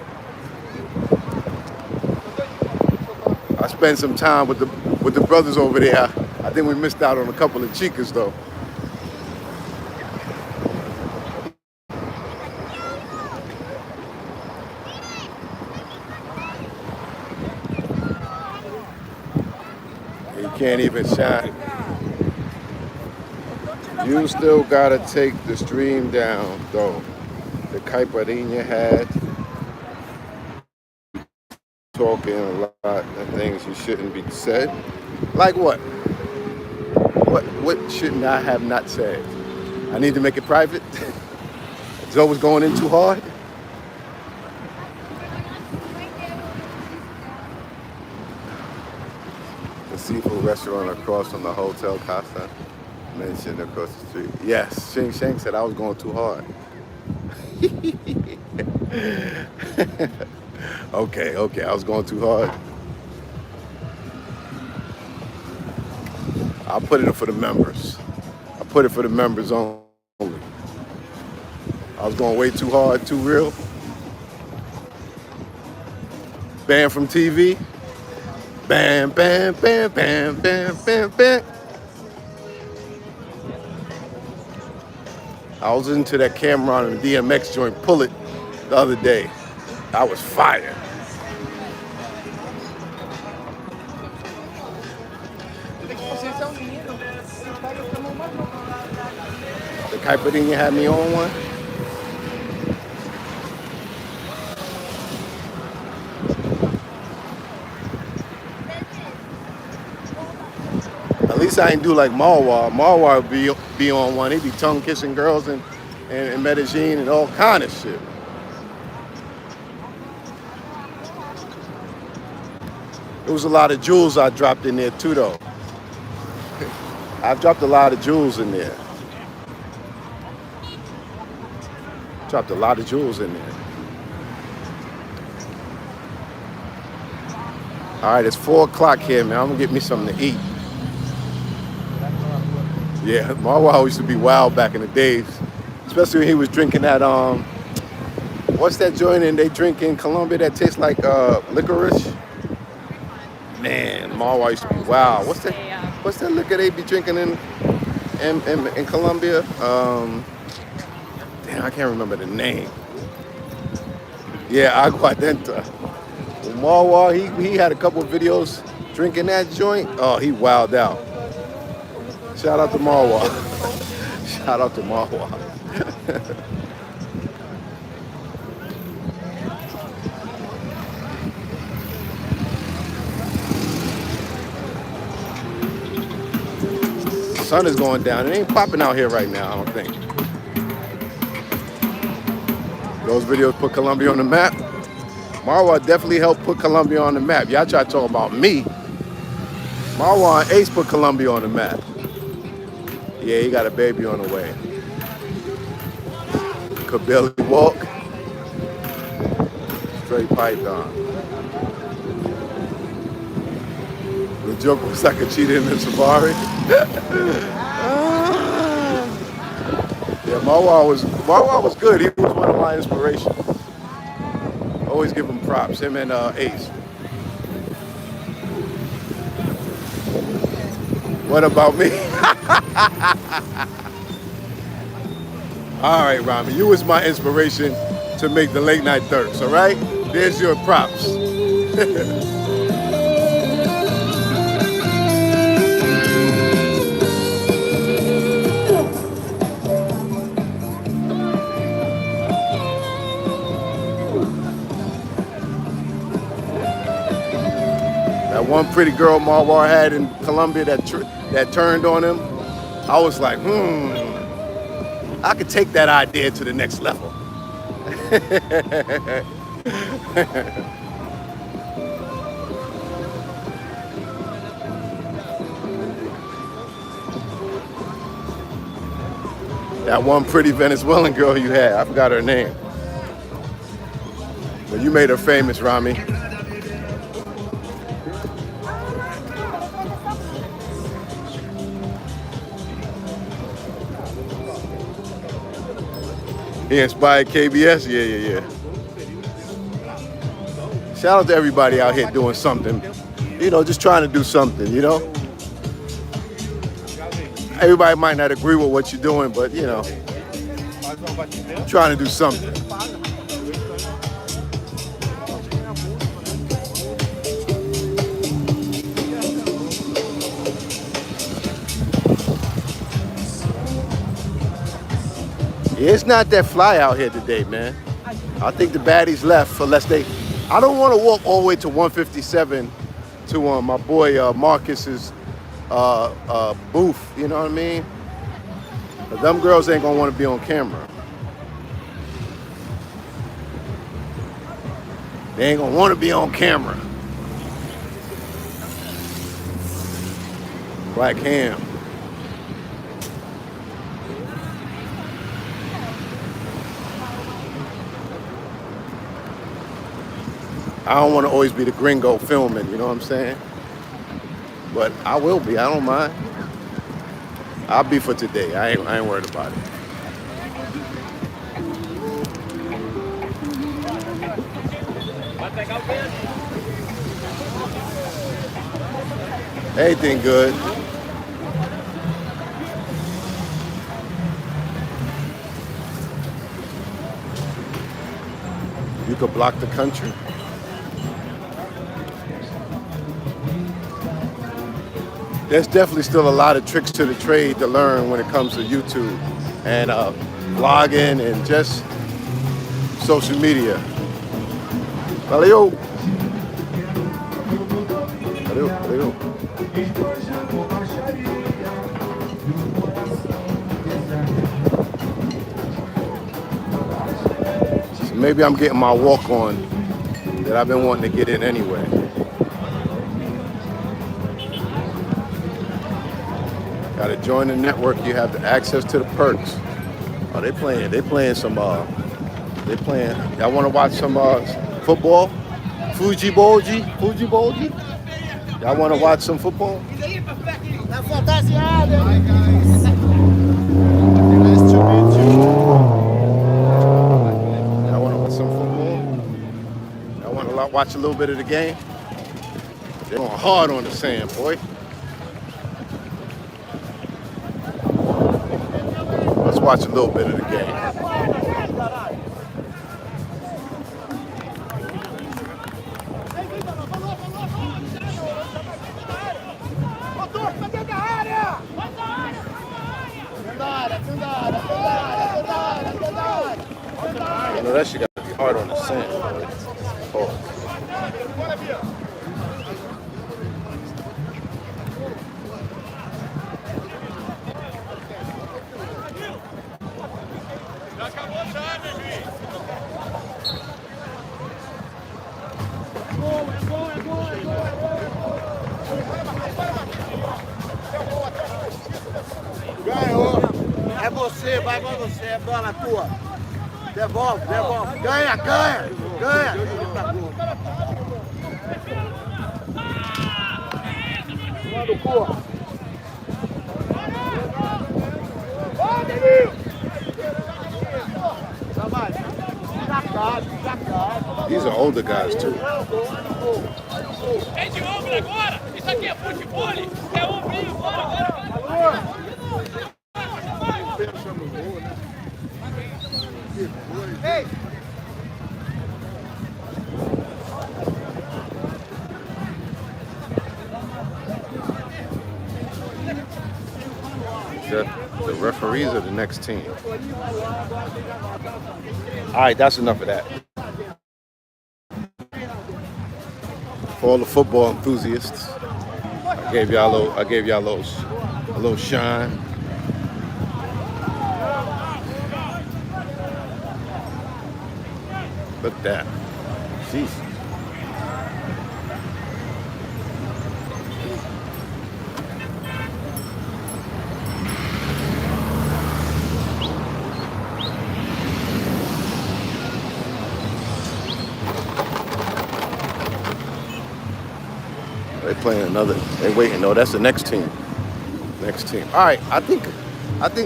[SPEAKER 1] I spent some time with the brothers over there. I think we missed out on a couple of chicas though. You can't even shine. You still gotta take the stream down though. The caipirinha had talking a lot of things you shouldn't be said. Like what? What shouldn't I have not said? I need to make it private? Zoe was going in too hard? The seafood restaurant across from the Hotel Casa mentioned across the street. Yes, Shing Shang said I was going too hard. Okay, I was going too hard. I'll put it for the members. I put it for the members only. I was going way too hard, too real. Banned from TV. Bam, bam, bam, bam, bam, bam, bam. I was into that Cameron and DMX joint, Pull It, the other day. I was fire. The caipirinha had me on one. At least I ain't do like Marwa. Marwa would be on one. He'd be tongue kissing girls in Medellin and all kind of shit. There was a lot of jewels I dropped in there too though. I've dropped a lot of jewels in there. Dropped a lot of jewels in there. All right, it's 4 o'clock here, man. I'm gonna get me something to eat. Yeah, Marwa used to be wild back in the days, especially when he was drinking that what's that joint and they drink in Colombia that tastes like licorice? Man, Marwa used to be wild. What's that liquor they be drinking in Colombia? Damn, I can't remember the name. Yeah, aguardiente. Marwa, he had a couple of videos drinking that joint. Oh, he wilded out. Shout out to Marwa. Shout out to Marwa. The sun is going down. It ain't popping out here right now, I don't think. Those videos put Colombia on the map. Marwa definitely helped put Colombia on the map. Y'all try to talk about me. Marwa and Ace put Colombia on the map. Yeah, he got a baby on the way. Could barely walk. Straight python. The joke was I could cheat in the safari. Yeah, Marwa was good. He was one of my inspirations. Always give him props, him and Ace. What about me? All right, Rami, you was my inspiration to make the late night thirst, all right? There's your props. That one pretty girl Marwa had in Colombia that turned on him, I was like, I could take that idea to the next level. That one pretty Venezuelan girl you had, I forgot her name. But you made her famous, Rami. He inspired KBS? Yeah. Shout out to everybody out here doing something. You know, just trying to do something, you know? Everybody might not agree with what you're doing, but, you know, trying to do something. Yeah, it's not that fly out here today, man. I think the baddies left unless they... I don't want to walk all the way to 157 to my boy Marcus's booth, you know what I mean? But them girls ain't gonna want to be on camera. They ain't gonna want to be on camera. Black Ham. I don't want to always be the gringo filming, you know what I'm saying? But I will be, I don't mind. I'll be for today, I ain't worried about it. Everything good. You could block the country. There's definitely still a lot of tricks to the trade to learn when it comes to YouTube and blogging and just social media. Valeu! Valeu. So maybe I'm getting my walk on that I've been wanting to get in anyway. Got to join the network. You have the access to the perks. Oh, they playing some. They playing. Y'all want to watch some football? Fuji Bolji. Y'all want to watch some football?
[SPEAKER 2] Hi guys. Nice to meet you.
[SPEAKER 1] Y'all want to watch some football? Y'all want to watch a little bit of the game? They're going hard on the sand, boy. Let's watch a little bit of the game. hard on the sand. Oh.
[SPEAKER 2] Ganhou. É você, vai pra você, é bola tua. Devolve, devolve. Ganha, ganha, ganha. Manda o cu.
[SPEAKER 1] These are older guys too.
[SPEAKER 3] É de ombro agora! Isso aqui é futebol! É ombrinho, bola agora!
[SPEAKER 1] The referees are the next team. All right, that's enough of that. For all the football enthusiasts, I gave y'all a little shine. Look at that. Jeez. They playing another. They waiting. No, that's the next team. Next team. All right. I think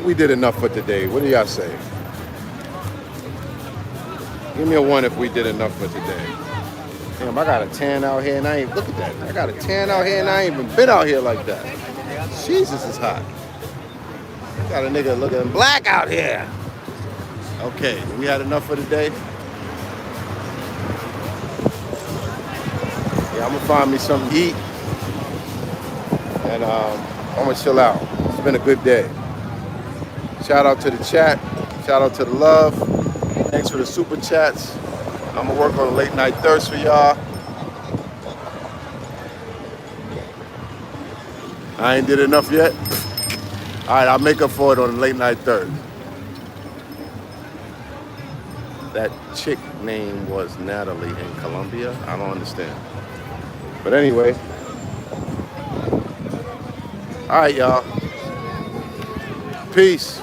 [SPEAKER 1] we did enough for today. What do y'all say? Give me a 1 if we did enough for today. Damn, I got a tan out here and I ain't, look at that. I got a tan out here and I ain't even been out here like that. Jesus, it's hot. Got a nigga looking black out here. Okay, we had enough for today. Yeah, I'm gonna find me something to eat. And I'm gonna chill out. It's been a good day. Shout out to the chat. Shout out to the love. Thanks for the super chats. I'm gonna work on a late night thirst for y'all. I ain't did enough yet. All right, I'll make up for it on a late night thirst. That chick name was Natalie in Colombia. I don't understand. But anyway. All right, y'all. Peace.